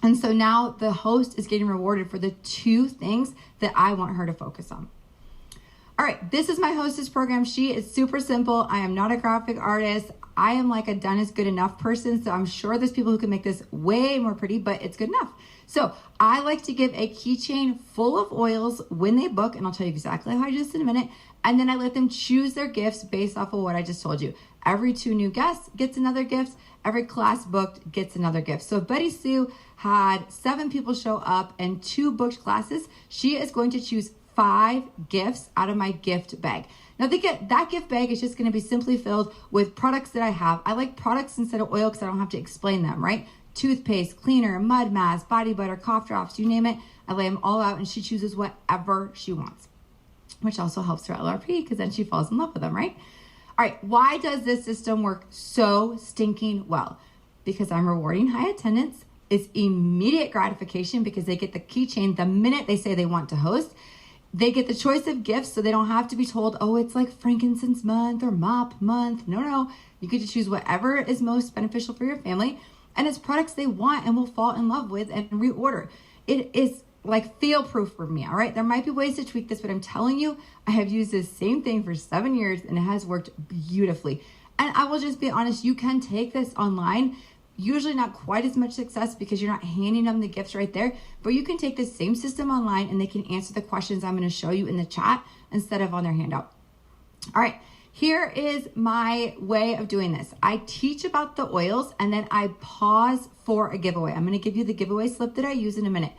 And so now the host is getting rewarded for the 2 things that I want her to focus on. All right, this is my hostess program sheet. It's super simple. I am not a graphic artist. I am like a done is good enough person. So I'm sure there's people who can make this way more pretty, but it's good enough. So I like to give a keychain full of oils when they book, and I'll tell you exactly how I do this in a minute. And then I let them choose their gifts based off of what I just told you. Every 2 new guests gets another gift. Every class booked gets another gift. So if Betty Sue had 7 people show up and 2 booked classes, she is going to choose 5 gifts out of my gift bag. Now that gift bag is just going to be simply filled with products that I have. I like products instead of oil because I don't have to explain them, right? Toothpaste, cleaner, mud mask, body butter, cough drops, you name it. I lay them all out and she chooses whatever she wants, which also helps her LRP because then she falls in love with them, right? All right, why does this system work so stinking well? Because I'm rewarding high attendance. It's immediate gratification because they get the keychain the minute they say they want to host. They get the choice of gifts, so they don't have to be told, oh, it's like frankincense month or mop month. No. You get to choose whatever is most beneficial for your family. And it's products they want and will fall in love with and reorder. It is like feel proof for me, all right? There might be ways to tweak this, but I'm telling you, I have used this same thing for 7 years and it has worked beautifully. And I will just be honest, you can take this online. Usually not quite as much success because you're not handing them the gifts right there, but you can take the same system online and they can answer the questions I'm going to show you in the chat instead of on their handout. All right, here is my way of doing this. I teach about the oils and then I pause for a giveaway. I'm going to give you the giveaway slip that I use in a minute.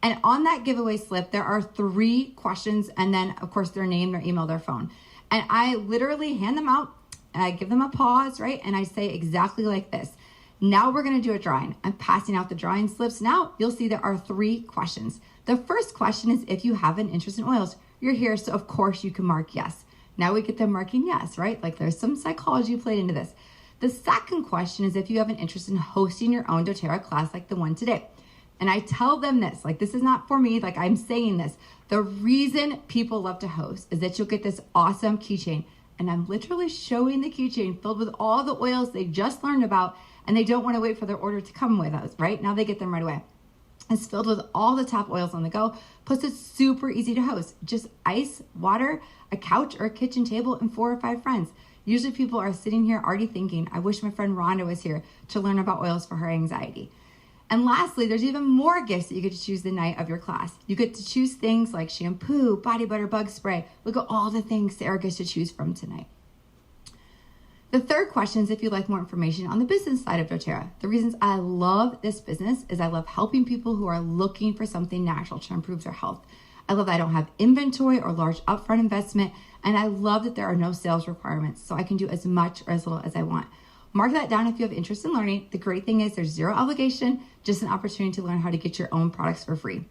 And on that giveaway slip, there are 3 questions and then of course their name, their email, their phone. And I literally hand them out and I give them a pause, right? And I say exactly like this. Now we're going to do a drawing. I'm passing out the drawing slips. Now you'll see there are 3 questions. The first question is if you have an interest in oils. You're here, so of course you can mark yes. Now we get them marking yes, right? Like there's some psychology played into this. The second question is if you have an interest in hosting your own doTERRA class like the one today. And I tell them this, like this is not for me, like I'm saying this. The reason people love to host is that you'll get this awesome keychain. And I'm literally showing the keychain filled with all the oils they just learned about and they don't want to wait for their order to come with us, right? Now they get them right away. It's filled with all the top oils on the go, plus it's super easy to host. Just ice, water, a couch or a kitchen table, and 4 or 5 friends. Usually people are sitting here already thinking, I wish my friend Rhonda was here to learn about oils for her anxiety. And lastly, there's even more gifts that you get to choose the night of your class. You get to choose things like shampoo, body butter, bug spray. Look at all the things Sarah gets to choose from tonight. The third question is if you'd like more information on the business side of doTERRA. The reasons I love this business is I love helping people who are looking for something natural to improve their health. I love that I don't have inventory or large upfront investment, and I love that there are no sales requirements, so I can do as much or as little as I want. Mark that down if you have interest in learning. The great thing is there's 0 obligation, just an opportunity to learn how to get your own products for free.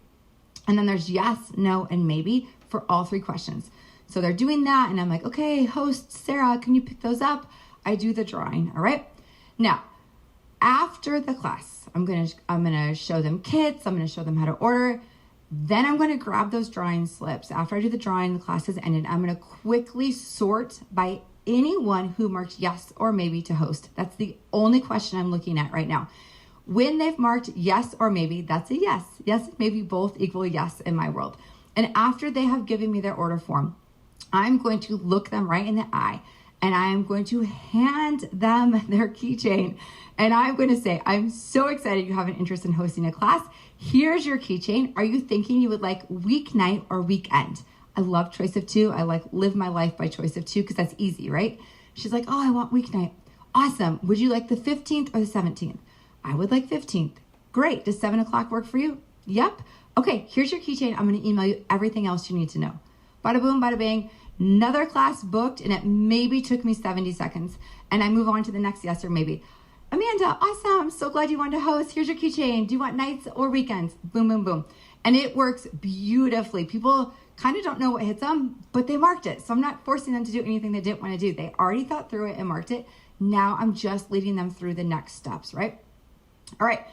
And then there's yes, no, and maybe for all 3 questions. So they're doing that, and I'm like, okay, host Sarah, can you pick those up? I do the drawing, all right? Now, after the class, I'm gonna show them kits. I'm gonna show them how to order. Then I'm gonna grab those drawing slips. After I do the drawing, the class has ended. I'm gonna quickly sort by anyone who marked yes or maybe to host. That's the only question I'm looking at right now. When they've marked yes or maybe, that's a yes. Yes, maybe both equal yes in my world. And after they have given me their order form, I'm going to look them right in the eye and I'm going to hand them their keychain. And I'm going to say, I'm so excited you have an interest in hosting a class. Here's your keychain. Are you thinking you would like weeknight or weekend? I love choice of two. I like live my life by choice of two because that's easy, right? She's like, oh, I want weeknight. Awesome. Would you like the 15th or the 17th? I would like 15th. Great. Does 7 o'clock work for you? Yep. Okay, here's your keychain. I'm going to email you everything else you need to know. Bada boom, bada bang. Another class booked, and it maybe took me 70 seconds. And I move on to the next yes or maybe. Amanda, awesome. I'm so glad you wanted to host. Here's your keychain. Do you want nights or weekends? Boom, boom, boom. And it works beautifully. People kind of don't know what hits them, but they marked it. So I'm not forcing them to do anything they didn't want to do. They already thought through it and marked it. Now I'm just leading them through the next steps, right? All right.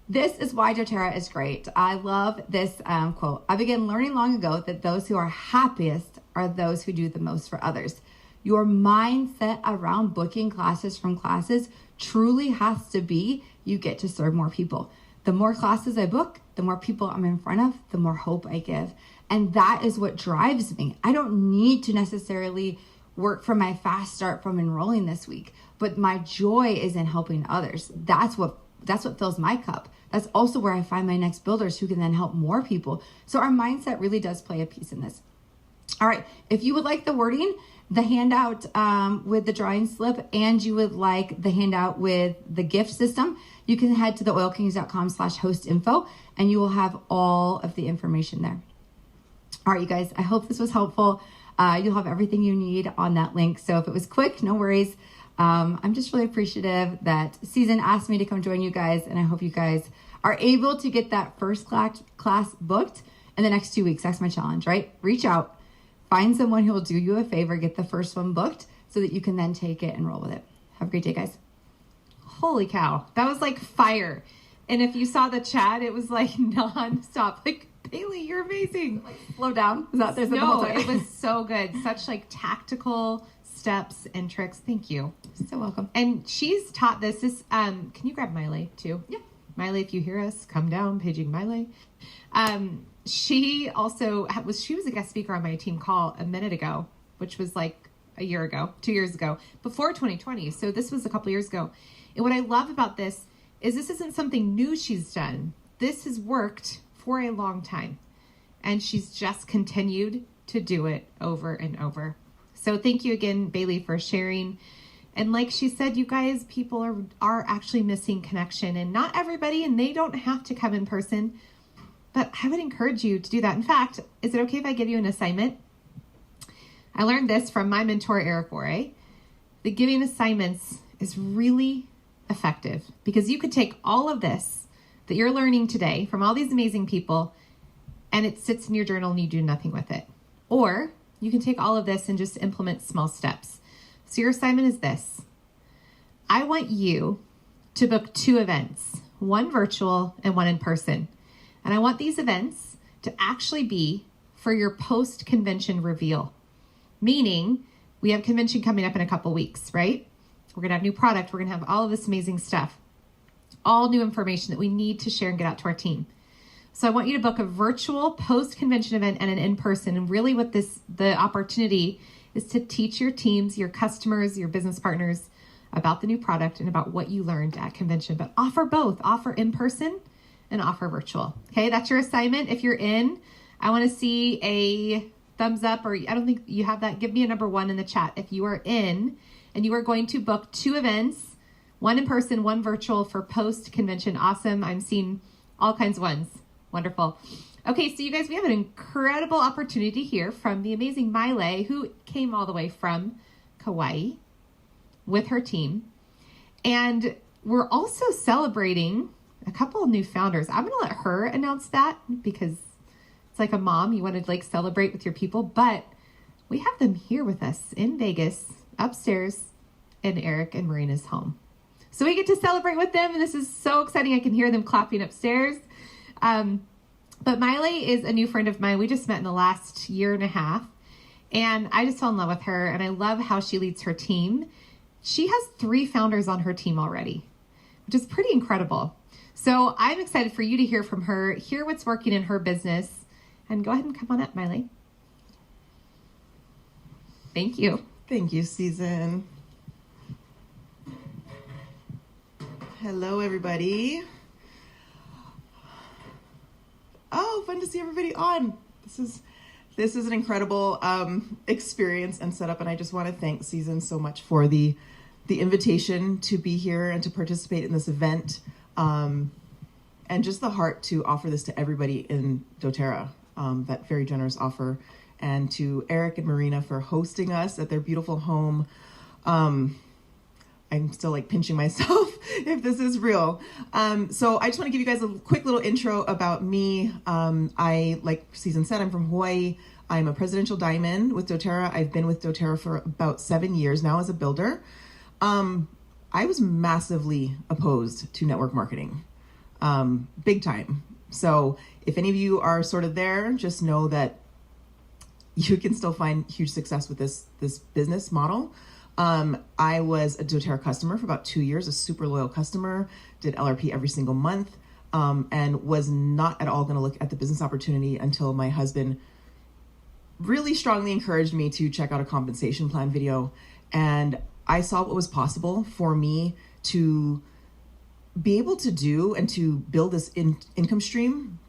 This is why doTERRA is great. I love this quote. I began learning long ago that those who are happiest are those who do the most for others. Your mindset around booking classes from classes truly has to be you get to serve more people. The more classes I book, the more people I'm in front of, the more hope I give. And that is what drives me. I don't need to necessarily work for my fast start from enrolling this week, but my joy is in helping others. That's what fills my cup. That's also where I find my next builders who can then help more people. So our mindset really does play a piece in this. All right, if you would like the wording, the handout with the drawing slip, and you would like the handout with the gift system, you can head to theoilkings.com/hostinfo and you will have all of the information there. All right, you guys, I hope this was helpful. You'll have everything you need on that link. So if it was quick, no worries. I'm just really appreciative that Season asked me to come join you guys, and I hope you guys are able to get that first class booked in the next 2 weeks. That's my challenge, right? Reach out, find someone who will do you a favor, get the first one booked so that you can then take it and roll with it. Have a great day, guys. Holy cow. That was like fire. And if you saw the chat, it was like nonstop. Like, Bailey, you're amazing. Like, slow down. Is that there's the No, whole time? it was so good. Such like tactical steps and tricks. Thank you. So welcome. And she's taught this. Can you grab Miley too? Yeah. Miley, if you hear us, come down, paging Miley. She also she was a guest speaker on my team call a minute ago, which was like a year ago, 2 years ago, before 2020. So this was a couple years ago. And what I love about this is this isn't something new she's done. This has worked for a long time. And she's just continued to do it over and over. So thank you again, Bailey, for sharing. And like she said, you guys, people are actually missing connection, and not everybody, and they don't have to come in person, but I would encourage you to do that. In fact, is it okay if I give you an assignment? I learned this from my mentor, Eric Warre, that giving assignments is really effective because you could take all of this that you're learning today from all these amazing people and it sits in your journal and you do nothing with it. Or you can take all of this and just implement small steps. So your assignment is this. I want you to book 2 events, one virtual and one in person. And I want these events to actually be for your post-convention reveal. Meaning, we have convention coming up in a couple weeks, right? We're going to have new product. We're going to have all of this amazing stuff. All new information that we need to share and get out to our team. So I want you to book a virtual post-convention event and an in-person. And really what the opportunity is to teach your teams, your customers, your business partners about the new product and about what you learned at convention. But offer both. Offer in-person and offer virtual. Okay, that's your assignment. If you're in, I want to see a thumbs up, or I don't think you have that. Give me a number 1 in the chat. If you are in and you are going to book 2 events, one in person, one virtual for post-convention. Awesome. I'm seeing all kinds of ones. Wonderful. Okay, so you guys, we have an incredible opportunity here from the amazing Miley, who came all the way from Kauai with her team. And we're also celebrating a couple of new founders. I'm going to let her announce that because it's like a mom. You want to like celebrate with your people, but we have them here with us in Vegas, upstairs in Eric and Marina's home. So we get to celebrate with them, and this is so exciting. I can hear them clapping upstairs. But Miley is a new friend of mine. We just met in the last year and a half, and I just fell in love with her, and I love how she leads her team. She has 3 founders on her team already, which is pretty incredible. So I'm excited for you to hear from her, hear what's working in her business, and go ahead and come on up, Miley. Thank you. Thank you, Susan. Hello, everybody. Oh, fun to see everybody on. This is an incredible experience and setup, and I just want to thank Susan so much for the invitation to be here and to participate in this event, and just the heart to offer this to everybody in doTERRA, that very generous offer, and to Eric and Marina for hosting us at their beautiful home. I'm still like pinching myself if this is real. So I just want to give you guys a quick little intro about me. I, like Susan said, I'm from Hawaii. I'm a presidential diamond with doTERRA. I've been with doTERRA for about 7 years now as a builder. I was massively opposed to network marketing, big time. So if any of you are sort of there, just know that you can still find huge success with this business model. I was a doTERRA customer for about 2 years, a super loyal customer, did LRP every single month, and was not at all going to look at the business opportunity until my husband really strongly encouraged me to check out a compensation plan video. And I saw what was possible for me to be able to do and to build this income stream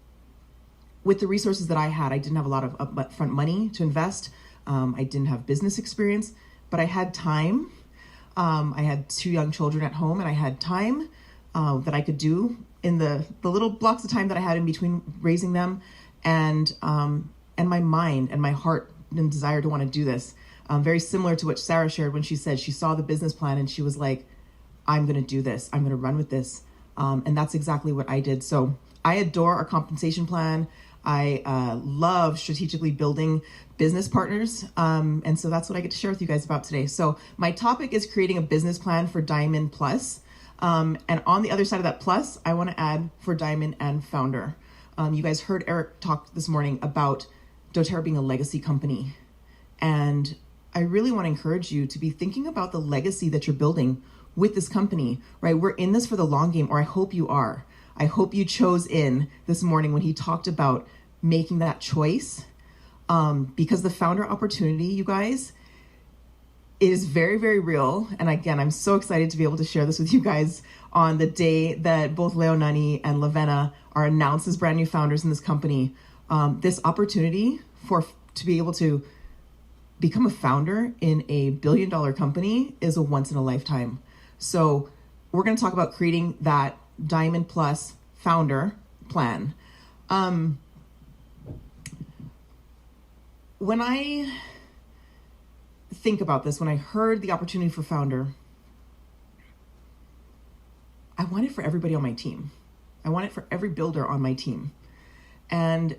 with the resources that I had. I didn't have a lot of upfront money to invest. I didn't have business experience, but I had time. I had 2 young children at home, and I had time that I could do in the little blocks of time that I had in between raising them, and my mind and my heart and desire to want to do this. Very similar to what Sarah shared when she said she saw the business plan and she was like, I'm going to do this. I'm going to run with this. And that's exactly what I did. So I adore our compensation plan. I love strategically building business partners. And so that's what I get to share with you guys about today. So my topic is creating a business plan for Diamond Plus. And on the other side of that plus, I want to add for Diamond and Founder. You guys heard Eric talk this morning about doTERRA being a legacy company. And I really want to encourage you to be thinking about the legacy that you're building with this company, right? We're in this for the long game, or I hope you are. I hope you chose in this morning when he talked about making that choice, because the founder opportunity, you guys, is very, very real. And again, I'm so excited to be able to share this with you guys on the day that both Leonani and Lavena are announced as brand new founders in this company. This opportunity to be able to become a founder in a billion-dollar company is a once in a lifetime. So we're going to talk about creating that Diamond Plus founder plan. When I think about this, when I heard the opportunity for founder, I want it for everybody on my team. I want it for every builder on my team. And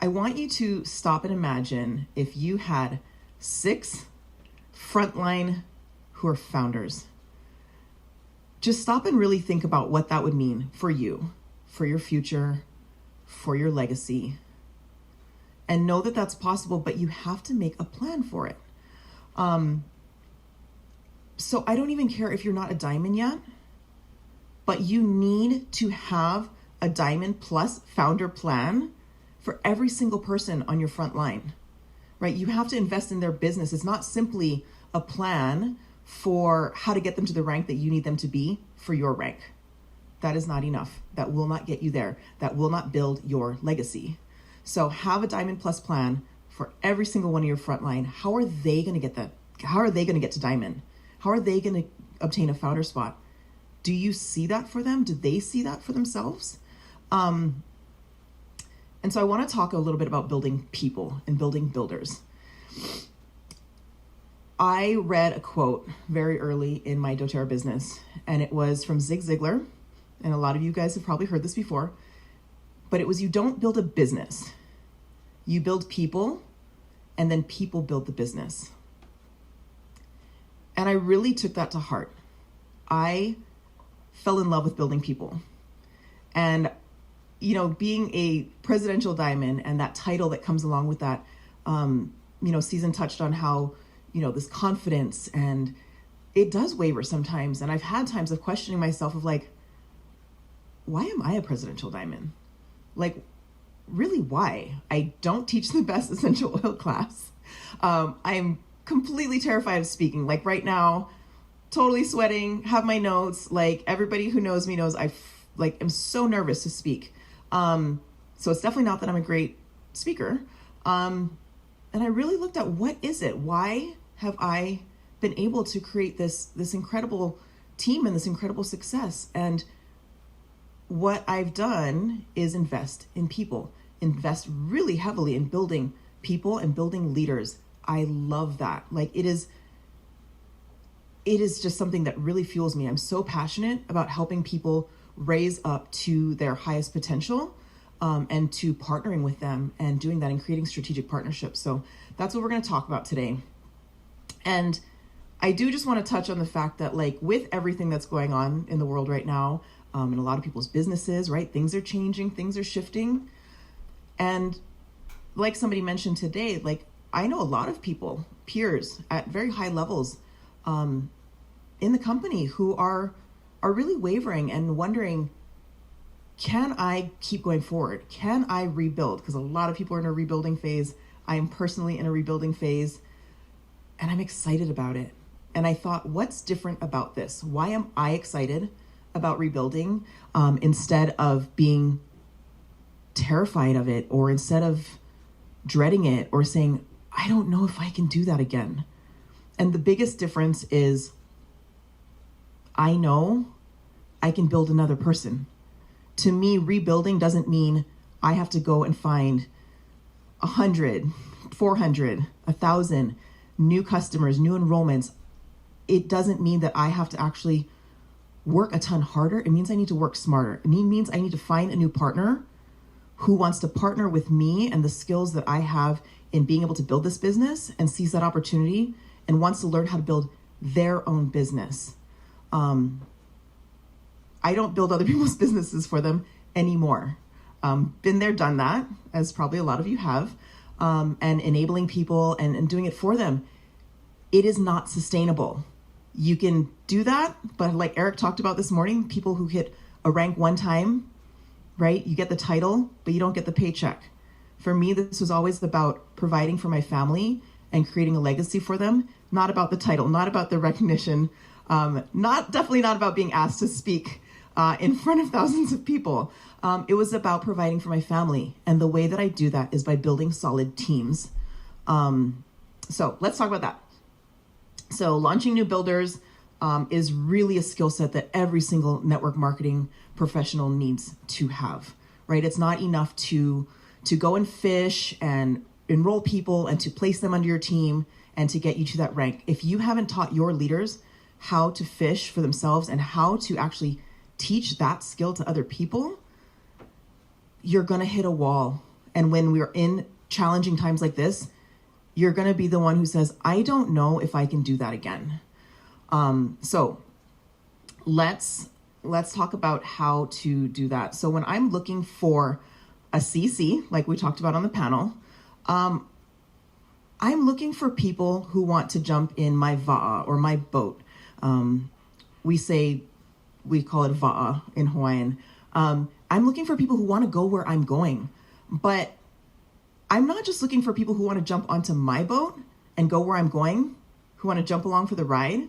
I want you to stop and imagine if you had 6 frontline who are founders. Just stop and really think about what that would mean for you, for your future, for your legacy. And know that that's possible, but you have to make a plan for it. So I don't even care if you're not a diamond yet, but you need to have a Diamond Plus founder plan for every single person on your front line, right? You have to invest in their business. It's not simply a plan for how to get them to the rank that you need them to be for your rank. That is not enough. That will not get you there. That will not build your legacy. So have a Diamond Plus plan for every single one of your frontline. How are they going to get that? How are they going to get to Diamond? How are they going to obtain a founder spot? Do you see that for them? Do they see that for themselves? And so I want to talk a little bit about building people and building builders. I read a quote very early in my doTERRA business, and it was from Zig Ziglar. And a lot of you guys have probably heard this before, but it was, you don't build a business. You build people, and then people build the business. And I really took that to heart. I fell in love with building people. And, being a presidential diamond and that title that comes along with that, Susan touched on how, this confidence, and it does waver sometimes. And I've had times of questioning myself of like, why am I a presidential diamond? Like, really, why? I don't teach the best essential oil class. I'm completely terrified of speaking. Like right now, totally sweating, have my notes. Like everybody who knows me knows am so nervous to speak. So it's definitely not that I'm a great speaker. And I really looked at what is it? Why have I been able to create this incredible team and this incredible success? And what I've done is invest in people, invest really heavily in building people and building leaders. I love that. Like it is just something that really fuels me. I'm so passionate about helping people raise up to their highest potential, and to partnering with them and doing that and creating strategic partnerships. So that's what we're going to talk about today. And I do just want to touch on the fact that like with everything that's going on in the world right now, in a lot of people's businesses, right? Things are changing, things are shifting. And like somebody mentioned today, like I know a lot of people, peers at very high levels in the company who are really wavering and wondering, can I keep going forward? Can I rebuild? Because a lot of people are in a rebuilding phase. I am personally in a rebuilding phase and I'm excited about it. And I thought, what's different about this? Why am I excited about rebuilding instead of being terrified of it, or instead of dreading it or saying, I don't know if I can do that again? And the biggest difference is I know I can build another person. To me, rebuilding doesn't mean I have to go and find 100, 400, 1,000 new customers, new enrollments. It doesn't mean that I have to actually work a ton harder. It means I need to work smarter. It means I need to find a new partner who wants to partner with me and the skills that I have in being able to build this business and sees that opportunity and wants to learn how to build their own business. I don't build other people's businesses for them anymore. Been there, done that, as probably a lot of you have, and enabling people and doing it for them. It is not sustainable. You can do that, but like Eric talked about this morning, people who hit a rank one time, right? You get the title, but you don't get the paycheck. For me, this was always about providing for my family and creating a legacy for them, not about the title, not about the recognition, definitely not about being asked to speak in front of thousands of people. It was about providing for my family. And the way that I do that is by building solid teams. So let's talk about that. So launching new builders is really a skill set that every single network marketing professional needs to have, right? It's not enough to go and fish and enroll people and to place them under your team and to get you to that rank. If you haven't taught your leaders how to fish for themselves and how to actually teach that skill to other people, you're going to hit a wall. And when we're in challenging times like this, you're going to be the one who says, I don't know if I can do that again. So let's talk about how to do that. So when I'm looking for a CC, like we talked about on the panel, I'm looking for people who want to jump in my va'a or my boat. We call it va'a in Hawaiian. I'm looking for people who want to go where I'm going, but I'm not just looking for people who want to jump onto my boat and go where I'm going, who want to jump along for the ride.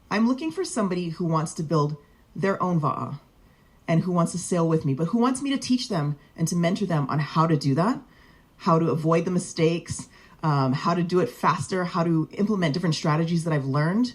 I'm looking for somebody who wants to build their own va'a and who wants to sail with me, but who wants me to teach them and to mentor them on how to do that, how to avoid the mistakes, how to do it faster, how to implement different strategies that I've learned,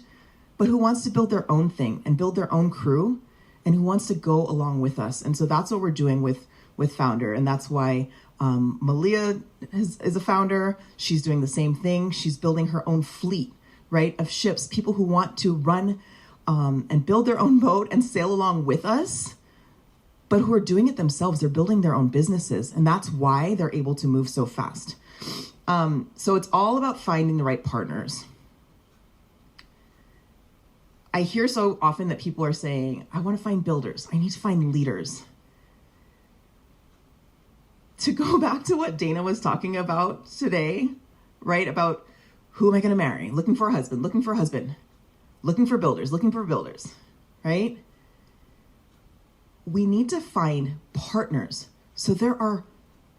but who wants to build their own thing and build their own crew and who wants to go along with us. And so that's what we're doing with Founder. And that's why Malia is a founder. She's doing the same thing. She's building her own fleet, right, of ships, people who want to run and build their own boat and sail along with us, but who are doing it themselves. They're building their own businesses. And that's why they're able to move so fast. So it's all about finding the right partners. I hear so often that people are saying, I want to find builders. I need to find leaders. To go back to what Dana was talking about today, right? About who am I going to marry? Looking for a husband, looking for builders, right? We need to find partners. So there are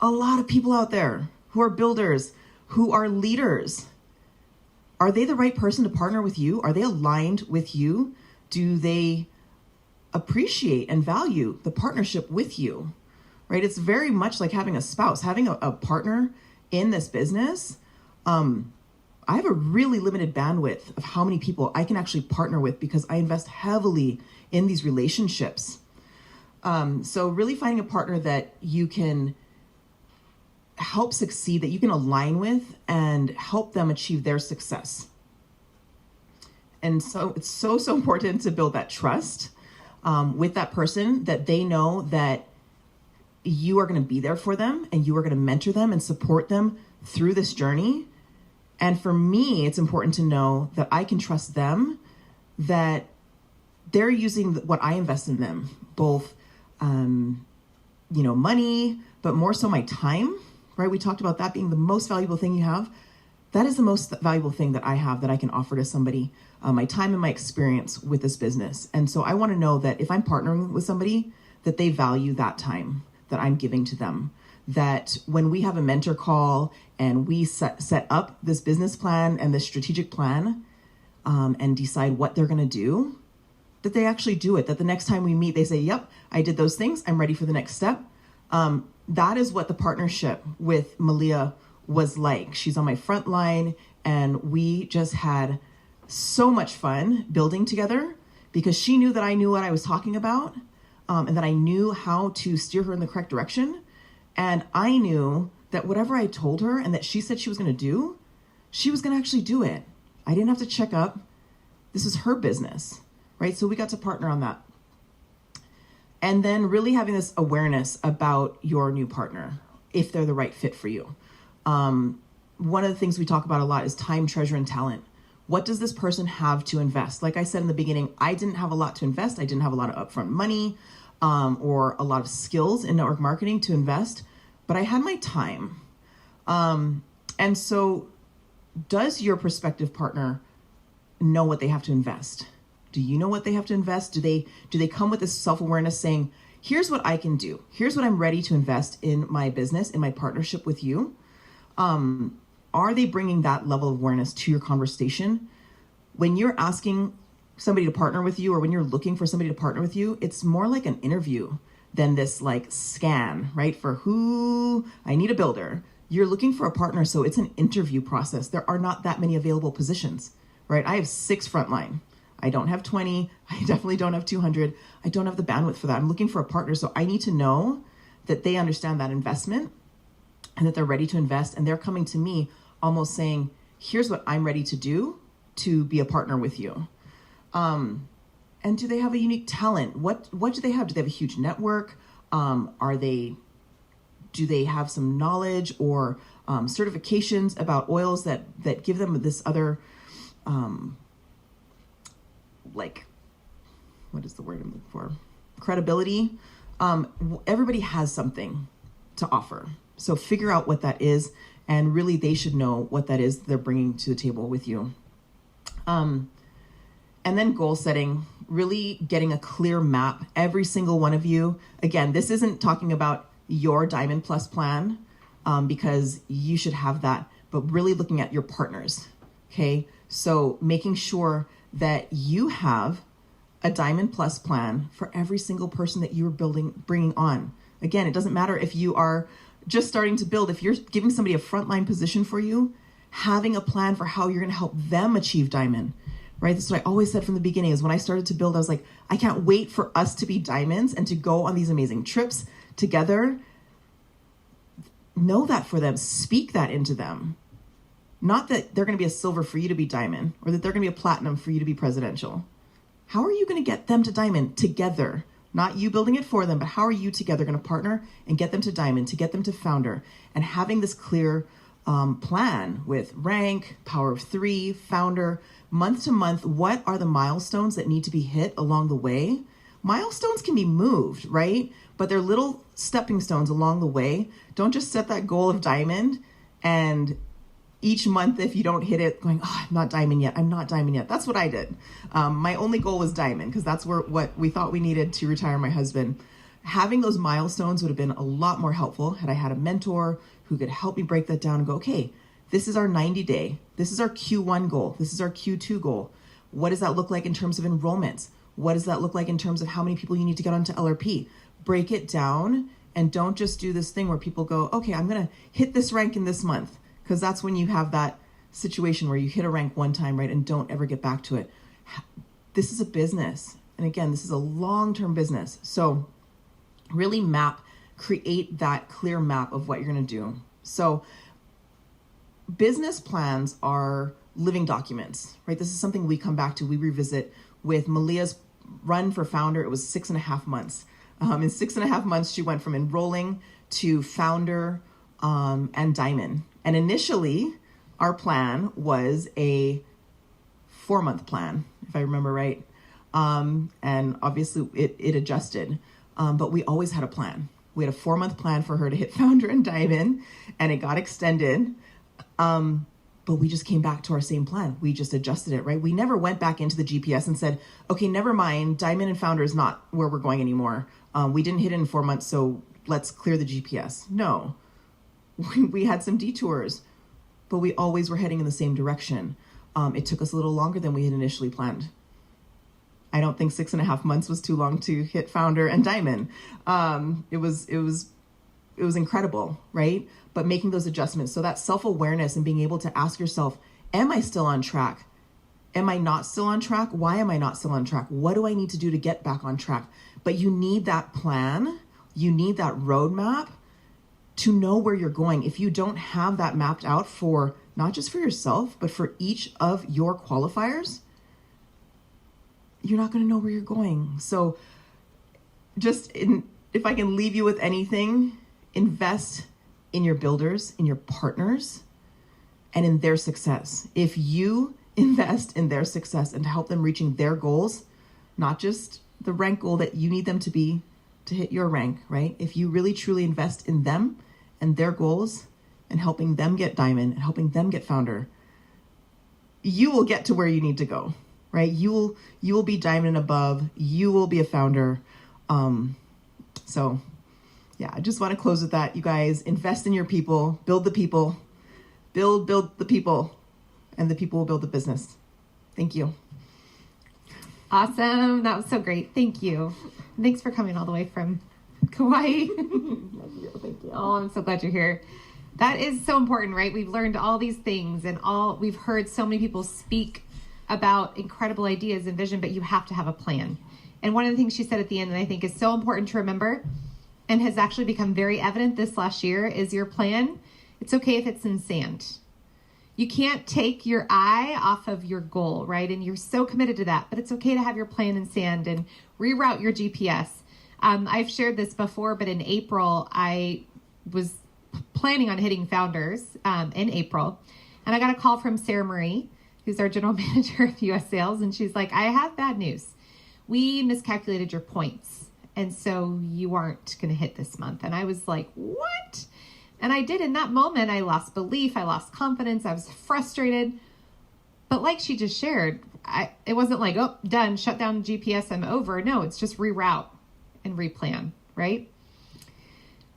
a lot of people out there who are builders, who are leaders. Are they the right person to partner with you? Are they aligned with you? Do they appreciate and value the partnership with you? Right? It's very much like having a spouse, having a partner in this business. I have a really limited bandwidth of how many people I can actually partner with because I invest heavily in these relationships. So really finding a partner that you can help succeed, that you can align with and help them achieve their success. And so it's so important to build that trust with that person, that they know that you are going to be there for them and you are going to mentor them and support them through this journey. And for me, it's important to know that I can trust them, that they're using what I invest in them, both, money, but more so my time, right? We talked about that being the most valuable thing you have. That is the most valuable thing that I have that I can offer to somebody, my time and my experience with this business. And so I want to know that if I'm partnering with somebody, that they value that time that I'm giving to them, that when we have a mentor call and we set up this business plan and this strategic plan and decide what they're going to do, that they actually do it, that the next time we meet, they say, yep, I did those things. I'm ready for the next step. That is what the partnership with Malia was like. She's on my front line and we just had so much fun building together because she knew that I knew what I was talking about. And that I knew how to steer her in the correct direction. And I knew that whatever I told her and that she said she was going to do, she was going to actually do it. I didn't have to check up. This is her business, right? So we got to partner on that. And then really having this awareness about your new partner, if they're the right fit for you. One of the things we talk about a lot is time, treasure, and talent. What does this person have to invest? Like I said in the beginning, I didn't have a lot to invest. I didn't have a lot of upfront money or a lot of skills in network marketing to invest, but I had my time. And so does your prospective partner know what they have to invest? Do you know what they have to invest? Do they come with this self-awareness saying, here's what I can do. Here's what I'm ready to invest in my business, in my partnership with you. Are they bringing that level of awareness to your conversation? When you're asking somebody to partner with you or when you're looking for somebody to partner with you, it's more like an interview than this like scan, right? For who, I need a builder. You're looking for a partner, so it's an interview process. There are not that many available positions, right? I have 6 frontline. I don't have 20. I definitely don't have 200. I don't have the bandwidth for that. I'm looking for a partner, so I need to know that they understand that investment and that they're ready to invest. And they're coming to me almost saying, here's what I'm ready to do to be a partner with you. And do they have a unique talent? What do they have? Do they have a huge network? Do they have some knowledge or certifications about oils that give them this other, what is the word I'm looking for? Credibility. Everybody has something to offer. So figure out what that is, and really they should know what that is they're bringing to the table with you. And then goal setting, really getting a clear map, every single one of you. Again, this isn't talking about your Diamond Plus plan because you should have that, but really looking at your partners, okay? So making sure that you have a Diamond Plus plan for every single person that you're bringing on. Again, it doesn't matter if you are just starting to build. If you're giving somebody a frontline position for you, having a plan for how you're going to help them achieve Diamond, right? That's what I always said from the beginning is when I started to build, I was like, I can't wait for us to be diamonds and to go on these amazing trips together. Know that for them. Speak that into them. Not that they're going to be a silver for you to be diamond or that they're going to be a platinum for you to be presidential. How are you going to get them to diamond together? Not you building it for them, but how are you together going to partner and get them to diamond, to get them to founder, and having this clear plan with rank, power of 3, founder, month to month. What are the milestones that need to be hit along the way? Milestones can be moved, right? But they're little stepping stones along the way. Don't just set that goal of diamond and each month, if you don't hit it, going, oh, I'm not diamond yet. That's what I did. My only goal was diamond because that's what we thought we needed to retire my husband. Having those milestones would have been a lot more helpful had I had a mentor who could help me break that down and go, okay, this is our 90 day. This is our Q1 goal. This is our Q2 goal. What does that look like in terms of enrollments? What does that look like in terms of how many people you need to get onto LRP? Break it down and don't just do this thing where people go, okay, I'm going to hit this rank in this month. Because that's when you have that situation where you hit a rank one time, right, and don't ever get back to it. This is a business. And again, this is a long-term business. So really create that clear map of what you're going to do. So business plans are living documents, right? This is something we come back to, we revisit. With Malia's run for founder, it was 6.5 months. In 6.5 months, she went from enrolling to founder and diamond. And initially, our plan was a 4-month plan, if I remember right. And obviously, it adjusted. But we always had a plan. We had a 4-month plan for her to hit founder and diamond, and it got extended. But we just came back to our same plan. We just adjusted it, right? We never went back into the GPS and said, okay, never mind, diamond and founder is not where we're going anymore. We didn't hit it in 4 months, so let's clear the GPS. No. We had some detours, but we always were heading in the same direction. It took us a little longer than we had initially planned. I don't think 6.5 months was too long to hit founder and diamond. It was incredible, right? But making those adjustments, so that self-awareness and being able to ask yourself, am I still on track? Am I not still on track? Why am I not still on track? What do I need to do to get back on track? But you need that plan. You need that roadmap to know where you're going. If you don't have that mapped out for not just for yourself, but for each of your qualifiers, you're not going to know where you're going. So if I can leave you with anything, invest in your builders, in your partners, and in their success. If you invest in their success and to help them reaching their goals, not just the rank goal that you need them to be to hit your rank, right? If you really truly invest in them and their goals and helping them get diamond and helping them get founder, you will get to where you need to go, right? You will be diamond and above. You will be a founder. So yeah, I just want to close with that. You guys, invest in your people, build the people, build the people, and the people will build the business. Thank you. Awesome. That was so great. Thank you. Thanks for coming all the way from Kauai. Thank you. Oh, I'm so glad you're here. That is so important, right? We've learned all these things and we've heard so many people speak about incredible ideas and vision, but you have to have a plan. And one of the things she said at the end that I think is so important to remember and has actually become very evident this last year is your plan. It's okay if it's in sand. You can't take your eye off of your goal, right? And you're so committed to that, but it's okay to have your plan in sand and reroute your GPS. I've shared this before, but in April, I was planning on hitting founders in April. And I got a call from Sarah Marie, who's our general manager of US sales. And she's like, I have bad news. We miscalculated your points. And so you aren't going to hit this month. And I was like, what? And I did. In that moment, I lost belief. I lost confidence. I was frustrated. But like she just shared, it wasn't like, oh, done, shut down GPS, I'm over. No, it's just reroute and replan, right?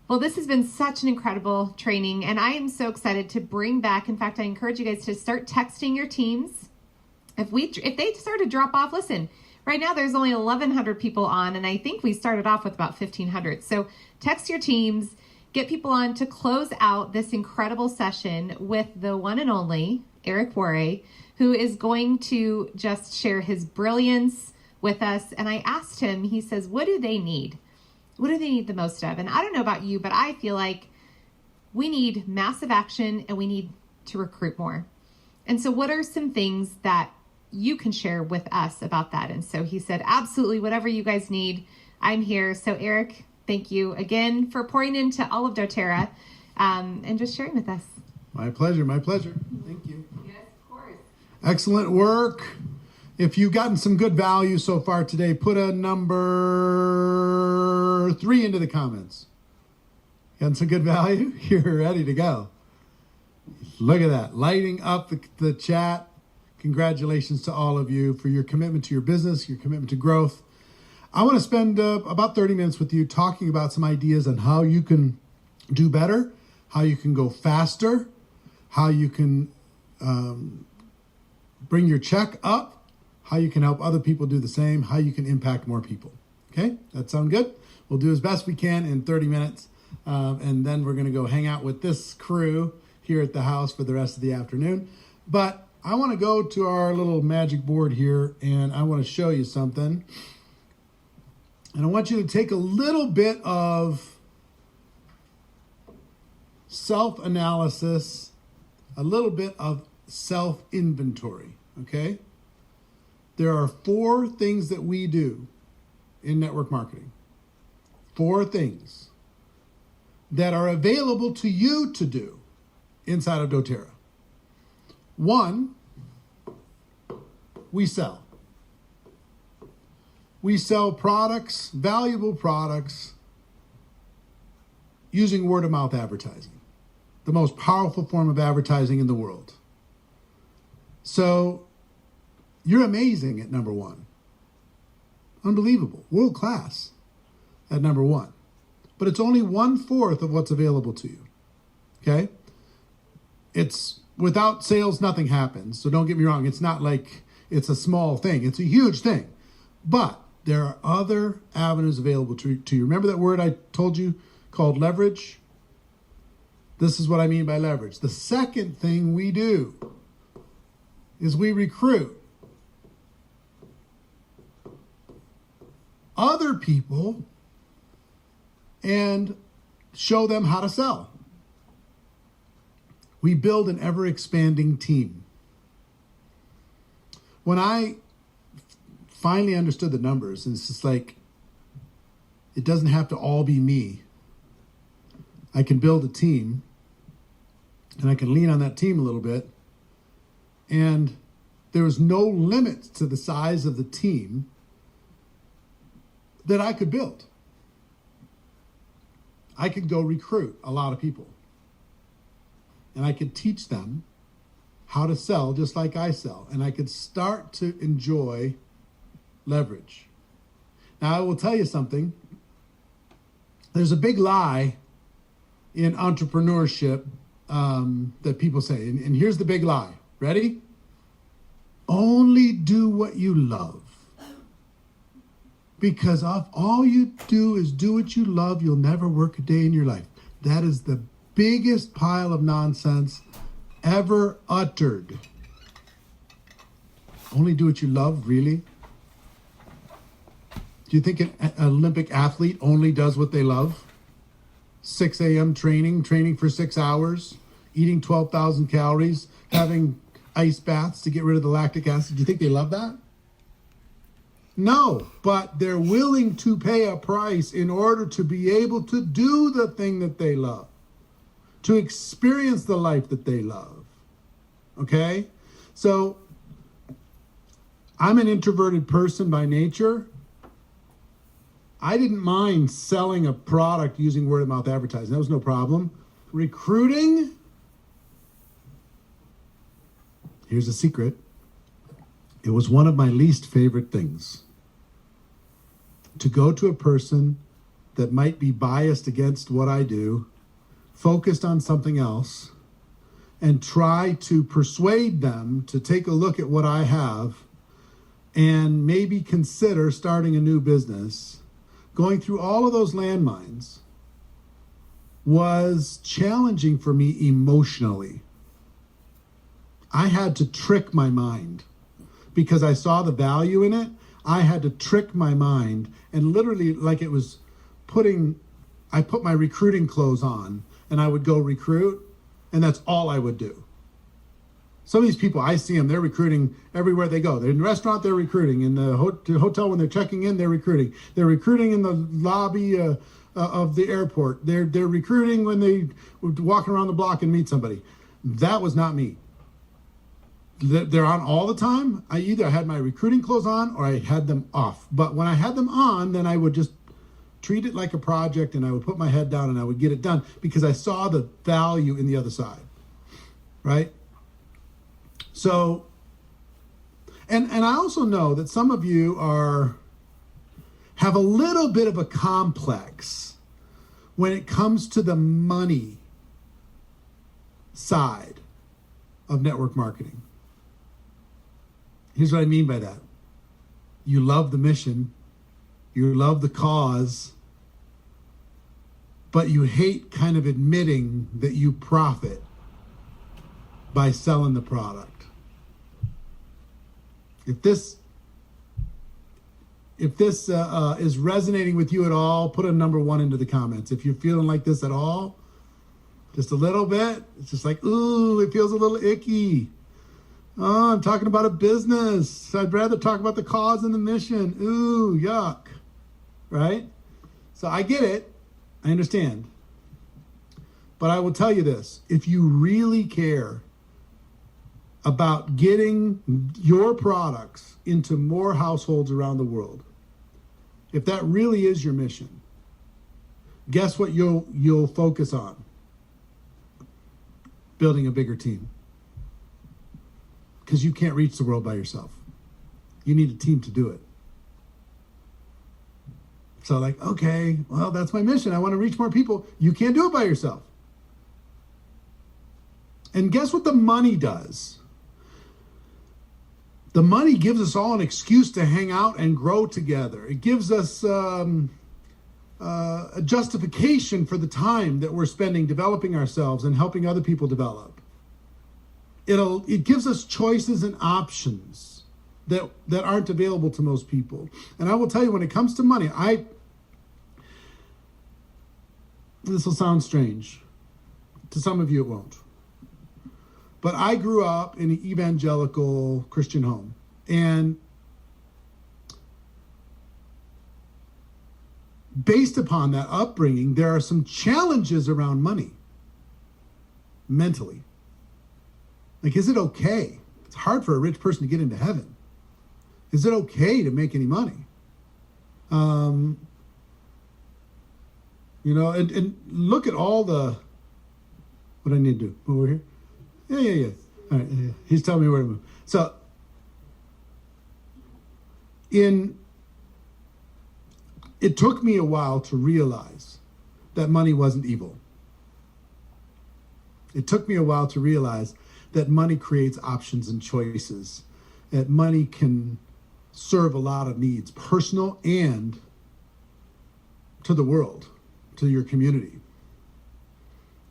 Well, this has been such an incredible training, and I am so excited to bring back. In fact, I encourage you guys to start texting your teams. If they start to drop off, listen, right now there's only 1,100 people on, and I think we started off with about 1,500. So text your teams, get people on to close out this incredible session with the one and only Eric Warre, who is going to just share his brilliance with us. And I asked him, he says, what do they need? What do they need the most of? And I don't know about you, but I feel like we need massive action and we need to recruit more. And so what are some things that you can share with us about that? And so he said, absolutely, whatever you guys need, I'm here. So Eric, thank you again for pouring into all of doTERRA and just sharing with us. My pleasure, my pleasure. Thank you. Yes, of course. Excellent work. If you've gotten some good value so far today, put a number 3 into the comments. Gotten some good value? You're ready to go. Look at that, lighting up the chat. Congratulations to all of you for your commitment to your business, your commitment to growth. I want to spend about 30 minutes with you talking about some ideas on how you can do better, how you can go faster, how you can bring your check up, how you can help other people do the same, how you can impact more people. Okay, that sound good? We'll do as best we can in 30 minutes, and then we're going to go hang out with this crew here at the house for the rest of the afternoon. But I want to go to our little magic board here, and I want to show you something. And I want you to take a little bit of self-analysis, a little bit of self-inventory, okay? There are 4 things that we do in network marketing. 4 things that are available to you to do inside of doTERRA. 1, we sell. We sell products, valuable products, using word-of-mouth advertising, the most powerful form of advertising in the world. So you're amazing at number 1. Unbelievable, world class at number 1. But it's only 1/4 of what's available to you, okay? It's without sales, nothing happens. So don't get me wrong. It's not like it's a small thing. It's a huge thing. But there are other avenues available to you. Remember that word I told you called leverage? This is what I mean by leverage. The second thing we do is we recruit other people and show them how to sell. We build an ever-expanding team. When I finally understood the numbers, and it's just like, it doesn't have to all be me. I can build a team, and I can lean on that team a little bit, and there was no limit to the size of the team that I could build. I could go recruit a lot of people, and I could teach them how to sell just like I sell, and I could start to enjoy leverage. Now, I will tell you something. There's a big lie in entrepreneurship that people say, and here's the big lie. Ready? Only do what you love. Because if all you do is do what you love, you'll never work a day in your life. That is the biggest pile of nonsense ever uttered. Only do what you love, really? Do you think an Olympic athlete only does what they love? 6 a.m. training for 6 hours, eating 12,000 calories, having ice baths to get rid of the lactic acid. Do you think they love that? No, but they're willing to pay a price in order to be able to do the thing that they love, to experience the life that they love. Okay? So, I'm an introverted person by nature. I didn't mind selling a product using word-of-mouth advertising. That was no problem. Recruiting, here's a secret. It was one of my least favorite things. To go to a person that might be biased against what I do, focused on something else, and try to persuade them to take a look at what I have and maybe consider starting a new business. Going through all of those landmines was challenging for me emotionally. I had to trick my mind because I saw the value in it. I had to trick my mind, and literally, like it was I put my recruiting clothes on and I would go recruit, and that's all I would do. Some of these people, I see them, they're recruiting everywhere they go. They're in the restaurant, they're recruiting. In the hotel, when they're checking in, they're recruiting. They're recruiting in the lobby of the airport. They're recruiting when they walking around the block and meet somebody. That was not me. They're on all the time. I either had my recruiting clothes on or I had them off. But when I had them on, then I would just treat it like a project, and I would put my head down and I would get it done because I saw the value in the other side, right? So, and I also know that some of you have a little bit of a complex when it comes to the money side of network marketing. Here's what I mean by that. You love the mission, you love the cause, but you hate kind of admitting that you profit by selling the product. If this is resonating with you at all, put a number 1 into the comments. If you're feeling like this at all, just a little bit, it's just like, ooh, it feels a little icky. Oh, I'm talking about a business. I'd rather talk about the cause and the mission. Ooh, yuck. Right? So I get it. I understand. But I will tell you this. If you really care about getting your products into more households around the world, if that really is your mission, guess what you'll focus on? Building a bigger team. Because you can't reach the world by yourself. You need a team to do it. So like, okay, well, that's my mission. I want to reach more people. You can't do it by yourself. And guess what the money does? The money gives us all an excuse to hang out and grow together. It gives us a justification for the time that we're spending developing ourselves and helping other people develop. It gives us choices and options that aren't available to most people. And I will tell you, when it comes to money, this will sound strange. To some of you, it won't. But I grew up in an evangelical Christian home. And based upon that upbringing, there are some challenges around money mentally. Like, is it okay? It's hard for a rich person to get into heaven. Is it okay to make any money? And look at all the, what I need to do. Over here? Yeah. All right, yeah. He's telling me where to move. So, it took me a while to realize that money wasn't evil. It took me a while to realize that money creates options and choices, that money can serve a lot of needs, personal and to the world, to your community.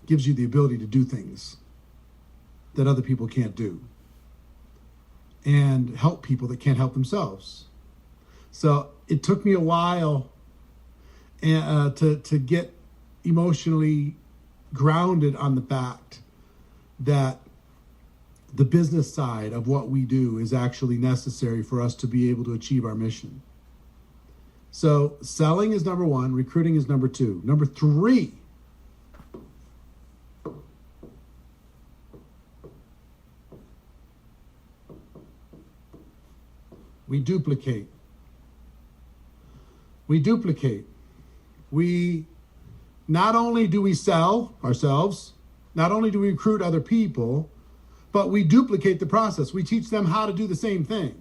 It gives you the ability to do things that other people can't do and help people that can't help themselves. So it took me a while to get emotionally grounded on the fact that the business side of what we do is actually necessary for us to be able to achieve our mission. So selling is number 1, recruiting is number 2. Number 3, we duplicate. We not only do we sell ourselves, not only do we recruit other people, but we duplicate the process. We teach them how to do the same thing.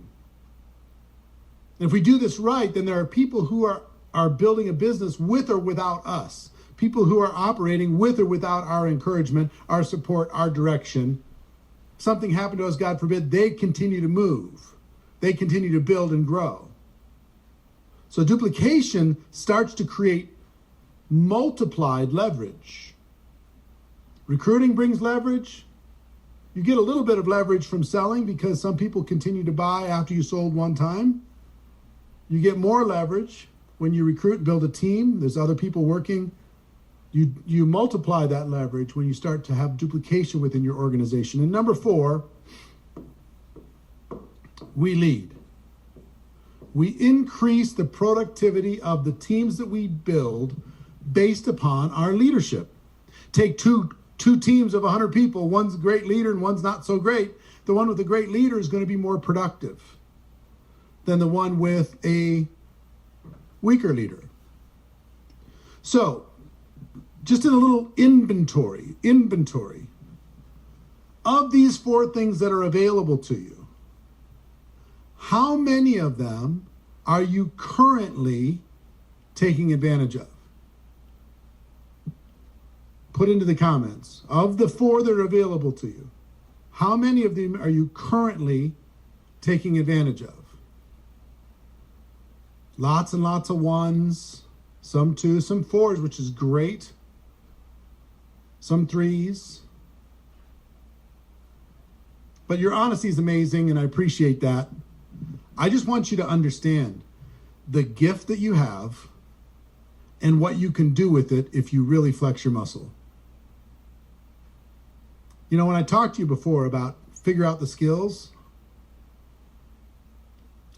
And if we do this right, then there are people who are building a business with or without us. People who are operating with or without our encouragement, our support, our direction. Something happened to us, God forbid, they continue to move. They continue to build and grow. So duplication starts to create multiplied leverage. Recruiting brings leverage. You get a little bit of leverage from selling because some people continue to buy after you sold one time. You get more leverage when you recruit and build a team. There's other people working. You multiply that leverage when you start to have duplication within your organization. And number 4, we lead. We increase the productivity of the teams that we build based upon our leadership. Take two two teams of 100 people, one's a great leader and one's not so great, the one with the great leader is going to be more productive than the one with a weaker leader. So, just in a little inventory of these 4 things that are available to you, how many of them are you currently taking advantage of? Put into the comments. Of the 4 that are available to you, how many of them are you currently taking advantage of? Lots and lots of 1s, some 2s, some 4s, which is great. Some 3s. But your honesty is amazing, and I appreciate that. I just want you to understand the gift that you have and what you can do with it if you really flex your muscle. You know, when I talked to you before about figure out the skills,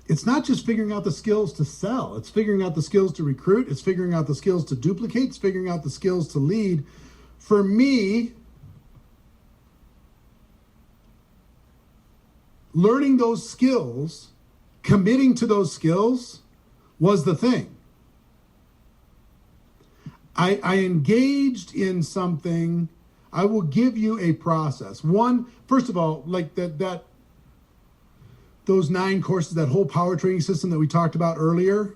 it's not just figuring out the skills to sell. It's figuring out the skills to recruit. It's figuring out the skills to duplicate. It's figuring out the skills to lead. For me, learning those skills, committing to those skills was the thing. I engaged in something. I will give you a process. One, first of all, like those 9 courses, that whole power training system that we talked about earlier,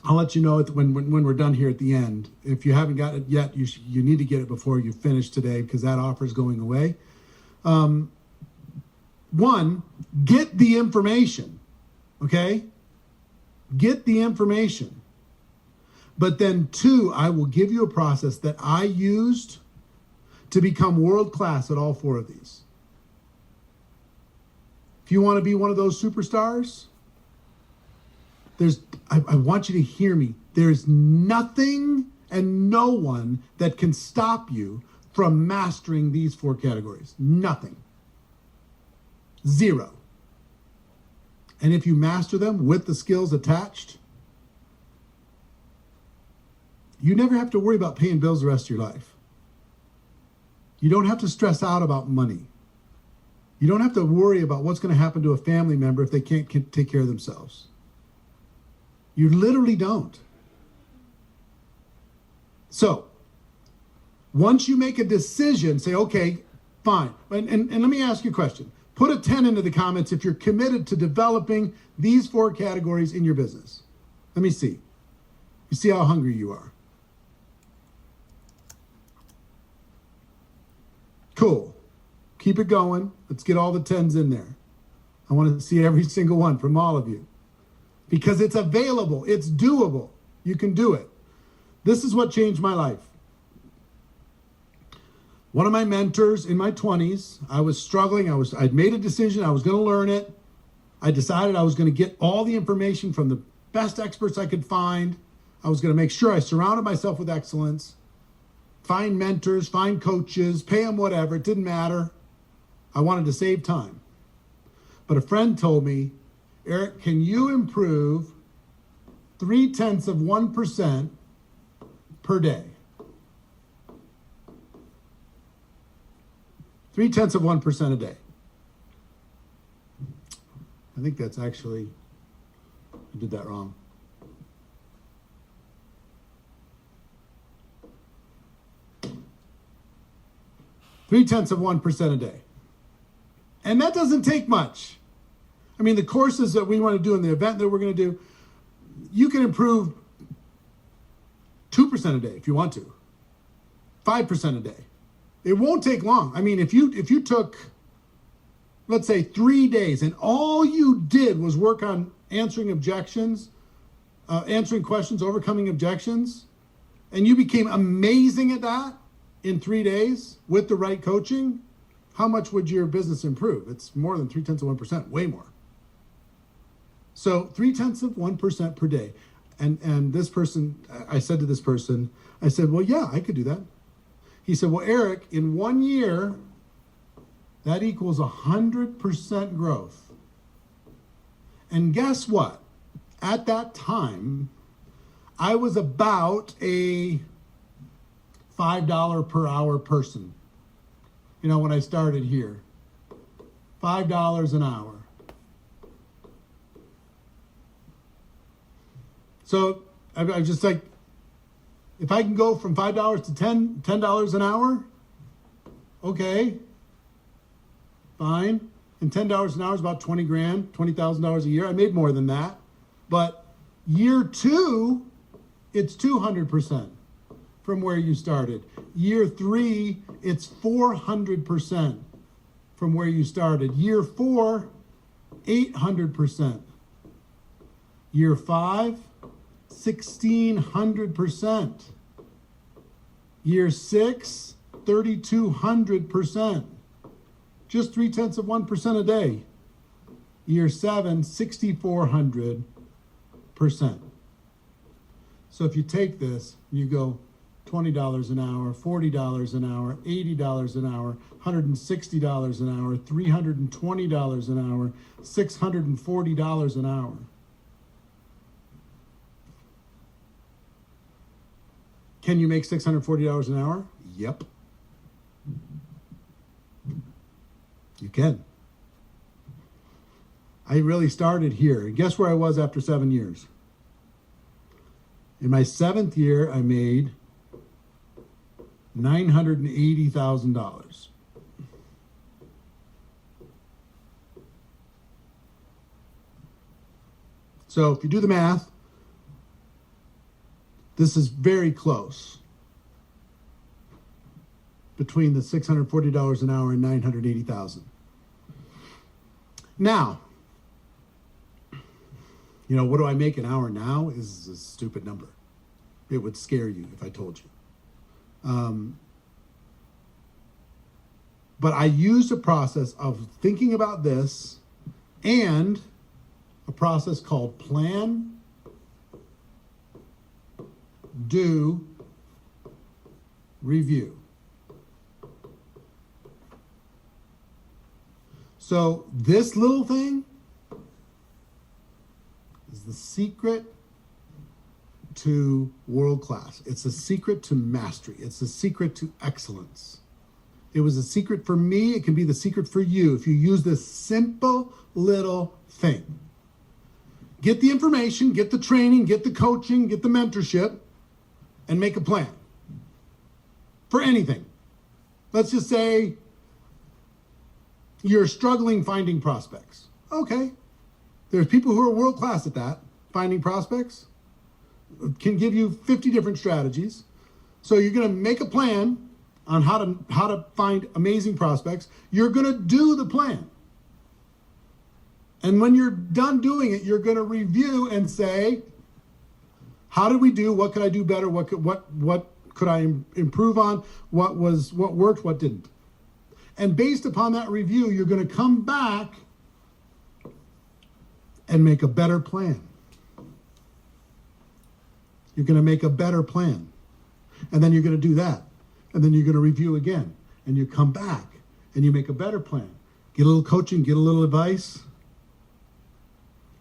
I'll let you know when we're done here at the end. If you haven't got it yet, you need to get it before you finish today, because that offer is going away. 1, get the information, okay? Get the information. But then 2, I will give you a process that I used to become world class at all 4 of these. If you want to be one of those superstars, I want you to hear me. There's nothing and no one that can stop you from mastering these 4 categories. Nothing. 0. And if you master them with the skills attached, you never have to worry about paying bills the rest of your life. You don't have to stress out about money. You don't have to worry about what's going to happen to a family member if they can't take care of themselves. You literally don't. So, once you make a decision, say, okay, fine. And let me ask you a question. Put a 10 into the comments if you're committed to developing these 4 categories in your business. Let me see. You see how hungry you are. Cool. Keep it going. Let's get all the 10s in there. I want to see every single one from all of you. Because it's available. It's doable. You can do it. This is what changed my life. One of my mentors in my 20s, I was struggling. I'd made a decision. I was going to learn it. I decided I was going to get all the information from the best experts I could find. I was going to make sure I surrounded myself with excellence. Find mentors, find coaches, pay them whatever. It didn't matter. I wanted to save time. But a friend told me, Eric, can you improve 0.3% per day? 0.3% a day. I think that's actually, I did that wrong. Three-tenths of 1% a day. And that doesn't take much. I mean, the courses that we want to do in the event that we're going to do, you can improve 2% a day if you want to. 5% a day. It won't take long. I mean, if you took, let's say, 3 days and all you did was work on answering objections, answering questions, overcoming objections, and you became amazing at that in 3 days with the right coaching, how much would your business improve? It's more than 0.3%, way more. So 0.3% per day. And this person, I said to this person, I said, well, yeah, I could do that. He said, well, Eric, in 1 year, that equals 100% growth. And guess what? At that time, I was about a $5 per hour person. when I started here. $5 an hour. So I'm just like, if I can go from $5 to $10 an hour, okay, fine. And $10 an hour is about 20 grand, $20,000 a year. I made more than that. But year 2, it's 200% from where you started. Year 3, it's 400% from where you started. Year 4, 800%. Year 5, 1,600%. Year 6, 3,200%. Just 0.3% a day. Year 7, 6,400%. So if you take this, you go $20 an hour, $40 an hour, $80 an hour, $160 an hour, $320 an hour, $640 an hour. Can you make $640 an hour? Yep. You can. I really started here. And guess where I was after 7 years? In my 7th year, I made $980,000. So if you do the math, this is very close between the $640 an hour and $980,000. Now, what do I make an hour now is a stupid number. It would scare you if I told you. But I used a process of thinking about this and a process called plan, do, review. So this little thing is the secret to world class. It's a secret to mastery. It's a secret to excellence. It was a secret for me. It can be the secret for you if you use this simple little thing. Get the information, get the training, get the coaching, get the mentorship, and make a plan for anything. Let's just say you're struggling finding prospects. Okay. There's people who are world class at that, finding prospects. Can give you 50 different strategies. So you're going to make a plan on how to find amazing prospects. You're going to do the plan. And when you're done doing it, you're going to review and say, how did we do? What could I do better? What could I improve on? What worked? What didn't? And based upon that review, you're going to come back and make a better plan. You're going to make a better plan. And then you're going to do that. And then you're going to review again. And you come back and you make a better plan. Get a little coaching, get a little advice.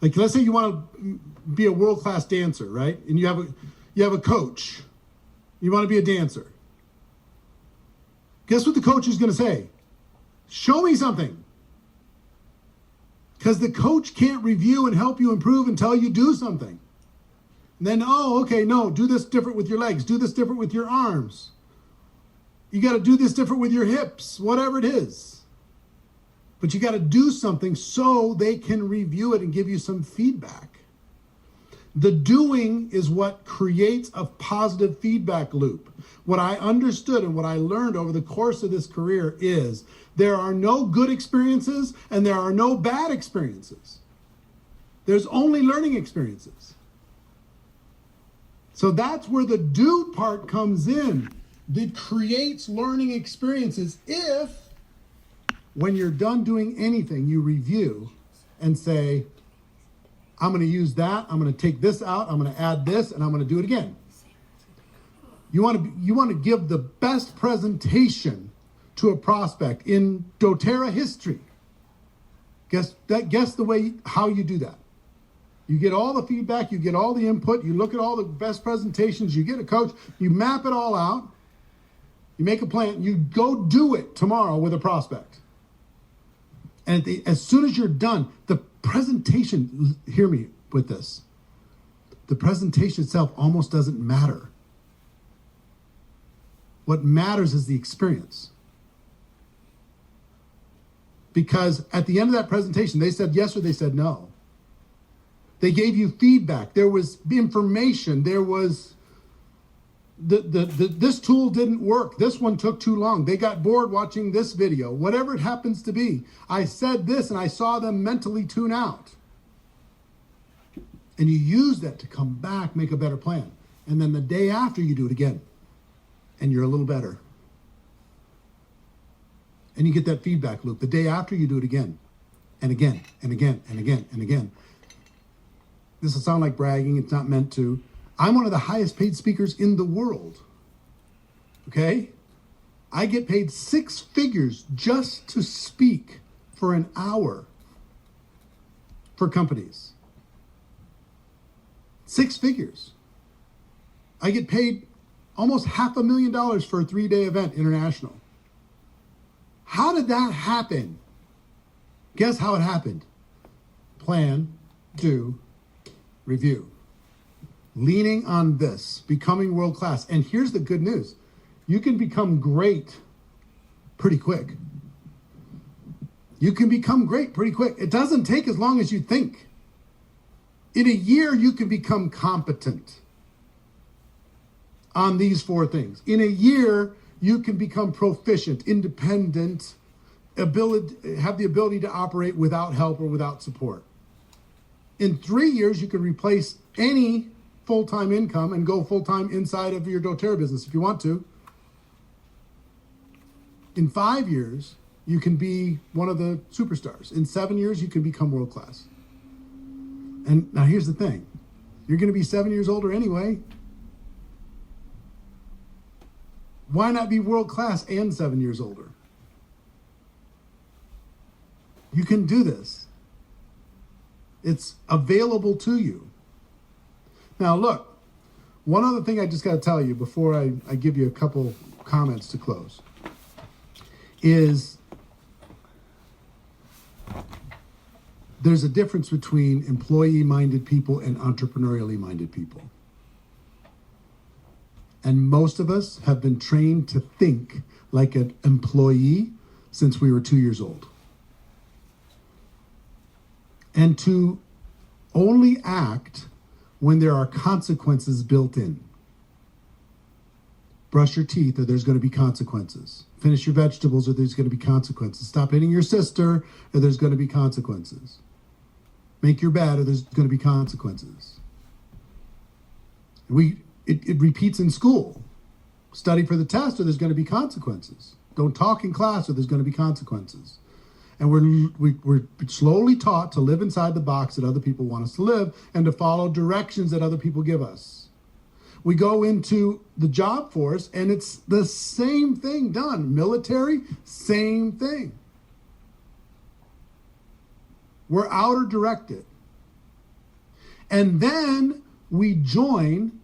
Like, let's say you want to be a world-class dancer, right? And you have a coach. You want to be a dancer. Guess what the coach is going to say? Show me something. Because the coach can't review and help you improve until you do something. And then, do this different with your legs. Do this different with your arms. You got to do this different with your hips, whatever it is. But you got to do something so they can review it and give you some feedback. The doing is what creates a positive feedback loop. What I understood and what I learned over the course of this career is there are no good experiences and there are no bad experiences. There's only learning experiences. So that's where the do part comes in. It creates learning experiences if, when you're done doing anything, you review and say, I'm going to use that, I'm going to take this out, I'm going to add this, and I'm going to do it again. You want to give the best presentation to a prospect in doTERRA history. Guess the way how you do that. You get all the feedback, you get all the input, you look at all the best presentations, you get a coach, you map it all out, You make a plan, you go do it tomorrow with a prospect. And as soon as you're done, the presentation, hear me with this, the presentation itself almost doesn't matter. What matters is the experience. Because at the end of that presentation, they said yes or they said no. They gave you feedback. There was information. There was, this tool didn't work. This one took too long. They got bored watching this video. Whatever it happens to be. I said this and I saw them mentally tune out. And you use that to come back, make a better plan. And then the day after you do it again. And you're a little better. And you get that feedback loop. The day after you do it again. And again, and again, and again, and again. This will sound like bragging. It's not meant to. I'm one of the highest paid speakers in the world. Okay? I get paid 6 figures just to speak for an hour for companies. 6 figures. I get paid almost $500,000 for a 3-day event international. How did that happen? Guess how it happened? Plan, do, review. Leaning on this, becoming world class. And here's the good news. You can become great pretty quick. You can become great pretty quick. It doesn't take as long as you think. In a year, you can become competent on these 4 things. In a year, you can become proficient, independent, have the ability to operate without help or without support. In 3 years, you can replace any full-time income and go full-time inside of your doTERRA business if you want to. In 5 years, you can be one of the superstars. In 7 years, you can become world-class. And now here's the thing. You're going to be 7 years older anyway. Why not be world-class and 7 years older? You can do this. It's available to you. Now look, one other thing I just got to tell you before I give you a couple comments to close is there's a difference between employee-minded people and entrepreneurially minded people. And most of us have been trained to think like an employee since we were 2 years old. And to only act when there are consequences built in. Brush your teeth or there's going to be consequences. Finish your vegetables or there's going to be consequences. Stop hitting your sister or there's going to be consequences. Make your bed or there's going to be consequences. It repeats in school. Study for the test or there's going to be consequences. Don't talk in class or there's going to be consequences. And we're slowly taught to live inside the box that other people want us to live and to follow directions that other people give us. We go into the job force and it's the same thing done. Military, same thing. We're outer directed. And then we join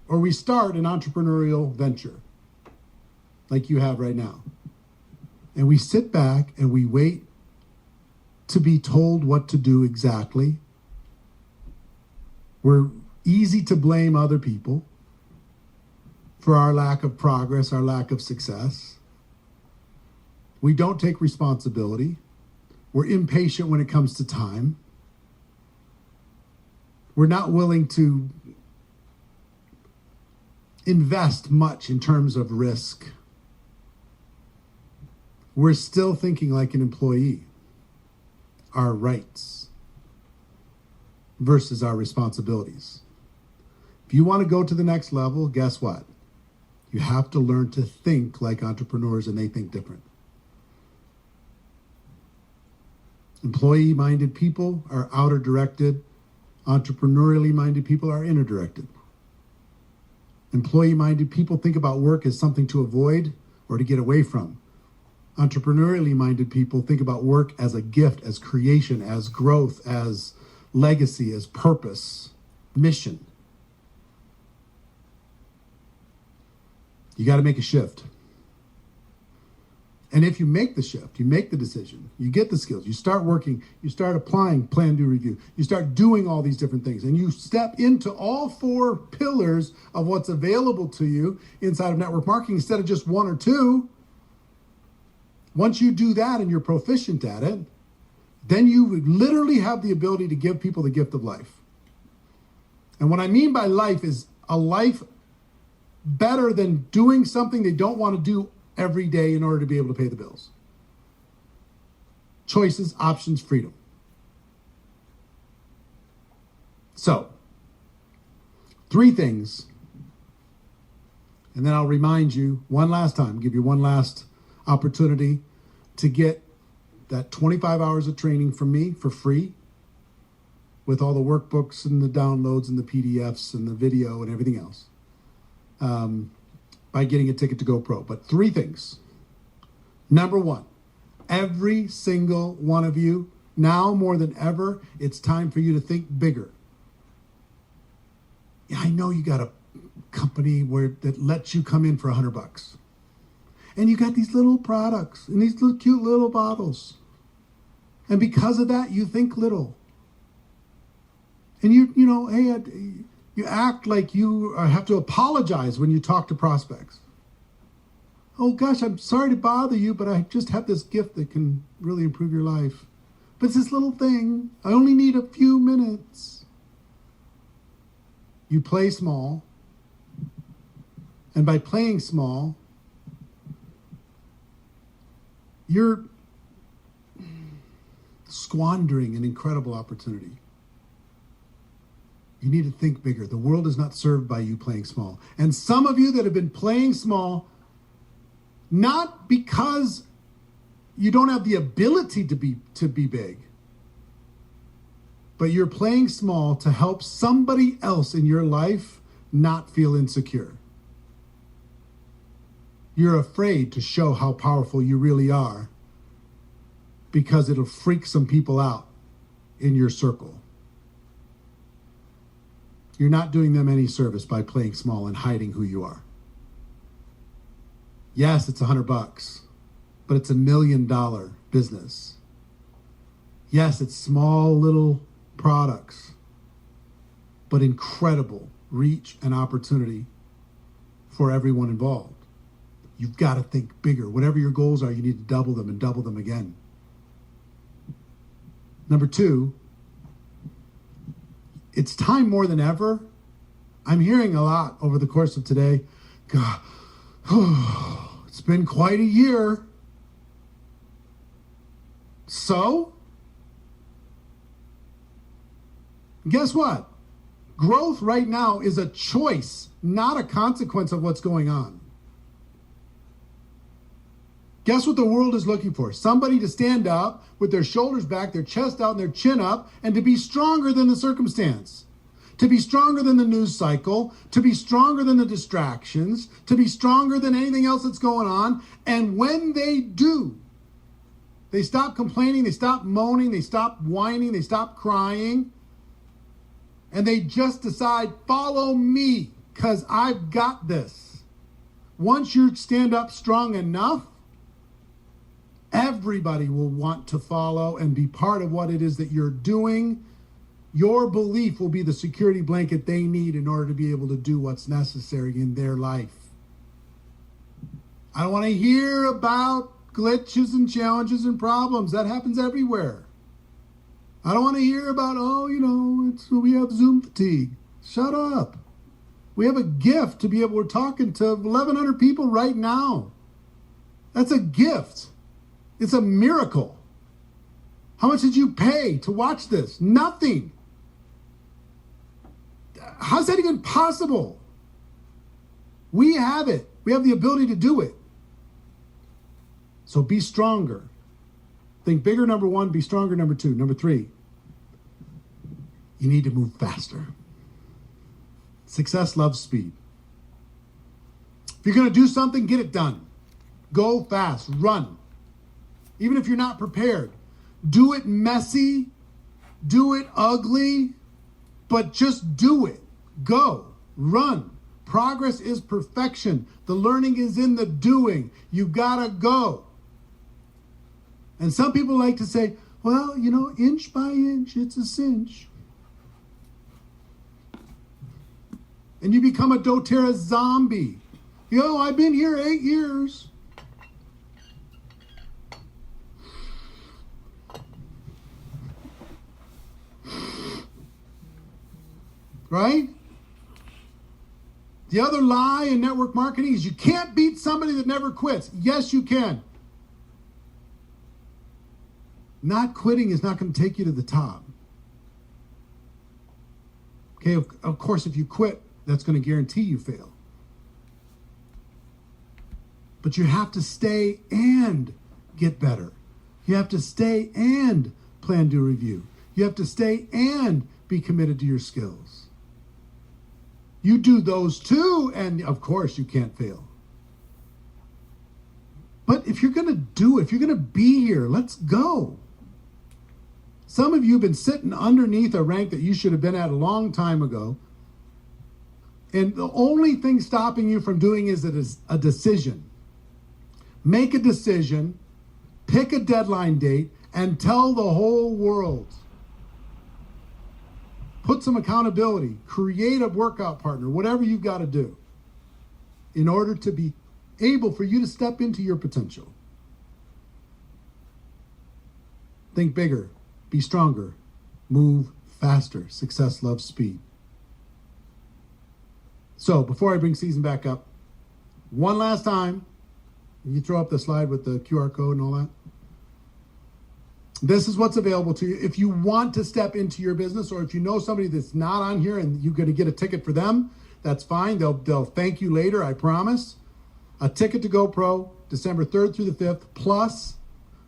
or we start an entrepreneurial venture like you have right now. And we sit back and we wait to be told what to do exactly. We're easy to blame other people for our lack of progress, our lack of success. We don't take responsibility. We're impatient when it comes to time. We're not willing to invest much in terms of risk. We're still thinking like an employee. Our rights versus our responsibilities. If you want to go to the next level, guess what? You have to learn to think like entrepreneurs and they think different. Employee-minded people are outer directed. Entrepreneurially minded people are inner directed. Employee-minded people think about work as something to avoid or to get away from. Entrepreneurially minded people think about work as a gift, as creation, as growth, as legacy, as purpose, mission. You got to make a shift. And if you make the shift, you make the decision, you get the skills, you start working, you start applying plan, do, review, you start doing all these different things, and you step into all 4 pillars of what's available to you inside of network marketing instead of just 1 or 2. Once you do that and you're proficient at it, then you would literally have the ability to give people the gift of life. And what I mean by life is a life better than doing something they don't want to do every day in order to be able to pay the bills. Choices, options, freedom. So, 3 things, and then I'll remind you one last time, give you one last opportunity to get that 25 hours of training from me for free with all the workbooks and the downloads and the PDFs and the video and everything else. By getting a ticket to GoPro. But 3 things. Number 1, every single one of you, now more than ever, it's time for you to think bigger. Yeah, I know you got a company that lets you come in for $100. And you got these little products and these little cute little bottles. And because of that, you think little. And you know, hey, you act like you have to apologize when you talk to prospects. Oh gosh, I'm sorry to bother you, but I just have this gift that can really improve your life. But it's this little thing. I only need a few minutes. You play small. And by playing small, you're squandering an incredible opportunity. You need to think bigger. The world is not served by you playing small. And some of you that have been playing small, not because you don't have the ability to be big, but you're playing small to help somebody else in your life not feel insecure. You're afraid to show how powerful you really are because it'll freak some people out in your circle. You're not doing them any service by playing small and hiding who you are. Yes, it's $100, but it's $1 million business. Yes, it's small little products, but incredible reach and opportunity for everyone involved. You've got to think bigger. Whatever your goals are, you need to double them and double them again. Number 2, it's time more than ever. I'm hearing a lot over the course of today. God, it's been quite a year. So, guess what? Growth right now is a choice, not a consequence of what's going on. Guess what the world is looking for? Somebody to stand up with their shoulders back, their chest out, and their chin up, and to be stronger than the circumstance. To be stronger than the news cycle, to be stronger than the distractions, to be stronger than anything else that's going on. And when they do, they stop complaining, they stop moaning, they stop whining, they stop crying, and they just decide, follow me, because I've got this. Once you stand up strong enough, everybody will want to follow and be part of what it is that you're doing. Your belief will be the security blanket they need in order to be able to do what's necessary in their life. I don't want to hear about glitches and challenges and problems. That happens everywhere. I don't want to hear about, we have Zoom fatigue. Shut up. We have a gift to be able, we're talking to 1,100 people right now. That's a gift. It's a miracle. How much did you pay to watch this? Nothing. How's that even possible? We have it. We have the ability to do it. So be stronger. Think bigger, number 1. Be stronger, number 2. Number 3, you need to move faster. Success loves speed. If you're going to do something, get it done. Go fast. Run. Even if you're not prepared. Do it messy. Do it ugly. But just do it. Go. Run. Progress is perfection. The learning is in the doing. You gotta go. And some people like to say, well, inch by inch, it's a cinch. And you become a doTERRA zombie. I've been here 8 years. Right? The other lie in network marketing is you can't beat somebody that never quits. Yes, you can. Not quitting is not going to take you to the top. Okay, of course, if you quit, that's going to guarantee you fail. But you have to stay and get better. You have to stay and plan, do, review. You have to stay and be committed to your skills. You do those two, and of course you can't fail. But if you're going to do it, if you're going to be here, let's go. Some of you have been sitting underneath a rank that you should have been at a long time ago. And the only thing stopping you from doing is a decision. Make a decision, pick a deadline date, and tell the whole world. Put some accountability, create a workout partner, whatever you've got to do in order to be able for you to step into your potential. Think bigger, be stronger, move faster. Success loves speed. So before I bring Season back up, one last time, you throw up the slide with the QR code and all that. This is what's available to you. If you want to step into your business, or if you know somebody that's not on here and you're going to get a ticket for them, that's fine. They'll thank you later, I promise. A ticket to GoPro, December 3rd through the 5th, plus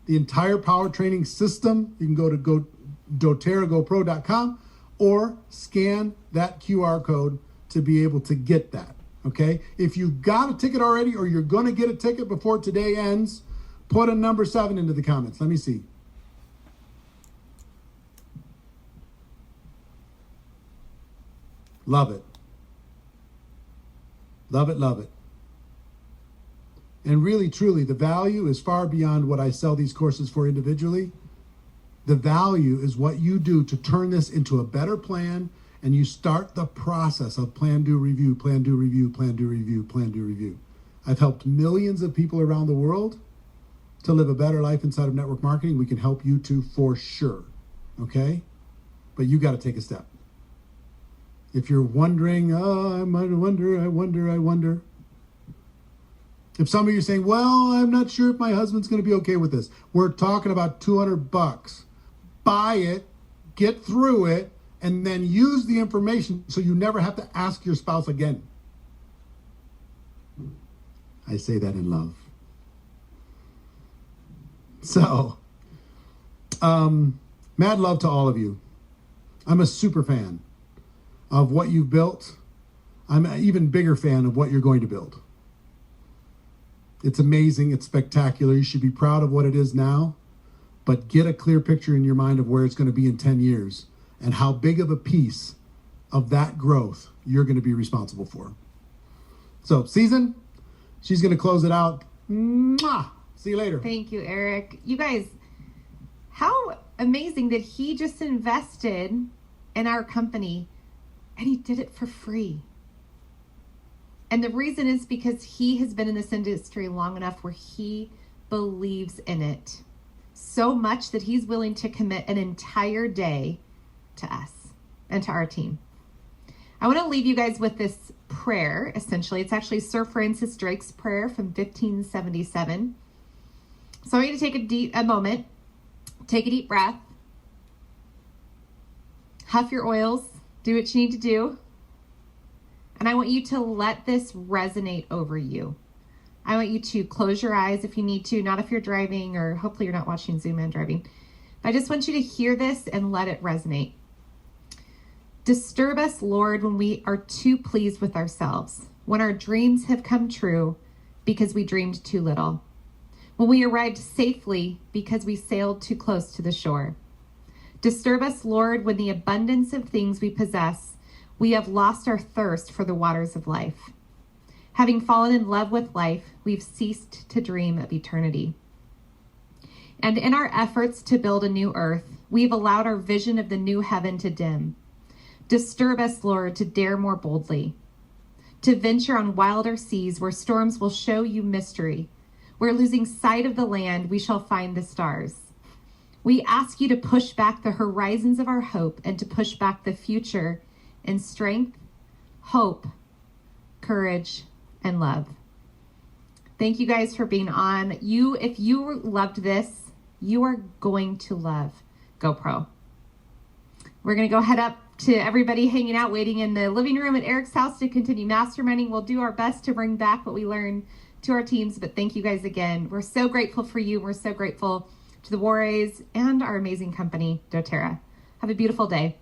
the entire power training system. You can go to doTERRAGoPro.com or scan that QR code to be able to get that, okay? If you've got a ticket already or you're going to get a ticket before today ends, put a number 7 into the comments. Let me see. Love it. Love it, love it. And really, truly, the value is far beyond what I sell these courses for individually. The value is what you do to turn this into a better plan, and you start the process of plan, do, review, plan, do, review, plan, do, review, plan, do, review. I've helped millions of people around the world to live a better life inside of network marketing. We can help you too for sure, okay? But you got to take a step. If you're wondering, I wonder. If some of you are saying, well, I'm not sure if my husband's going to be okay with this. We're talking about $200. Buy it, get through it, and then use the information so you never have to ask your spouse again. I say that in love. So, mad love to all of you. I'm a super fan of what you've built. I'm an even bigger fan of what you're going to build. It's amazing. It's spectacular. You should be proud of what it is now, but get a clear picture in your mind of where it's going to be in 10 years and how big of a piece of that growth you're going to be responsible for. So, Season, she's going to close it out. Mwah! See you later. Thank you, Eric. You guys, how amazing that he just invested in our company and he did it for free. And the reason is because he has been in this industry long enough where he believes in it so much that he's willing to commit an entire day to us and to our team. I want to leave you guys with this prayer, essentially. It's actually Sir Francis Drake's prayer from 1577. So I want you to take a moment, take a deep breath, huff your oils, do what you need to do. And I want you to let this resonate over you. I want you to close your eyes if you need to, not if you're driving, or hopefully you're not watching Zoom and driving. But I just want you to hear this and let it resonate. Disturb us, Lord, when we are too pleased with ourselves, when our dreams have come true because we dreamed too little, when we arrived safely because we sailed too close to the shore. Disturb us, Lord, when the abundance of things we possess We have lost our thirst for the waters of life. Having fallen in love with life, we've ceased to dream of eternity. And in our efforts to build a new earth, we've allowed our vision of the new heaven to dim. Disturb us, Lord, to dare more boldly, to venture on wilder seas where storms will show you mystery, where losing sight of the land, we shall find the stars. We ask you to push back the horizons of our hope and to push back the future in strength, hope, courage, and love. Thank you guys for being on. If you loved this, you are going to love GoPro. We're going to go head up to everybody hanging out, waiting in the living room at Eric's house to continue masterminding. We'll do our best to bring back what we learned to our teams, but thank you guys again. We're so grateful for you. We're so grateful to the Warrays and our amazing company, doTERRA. Have a beautiful day.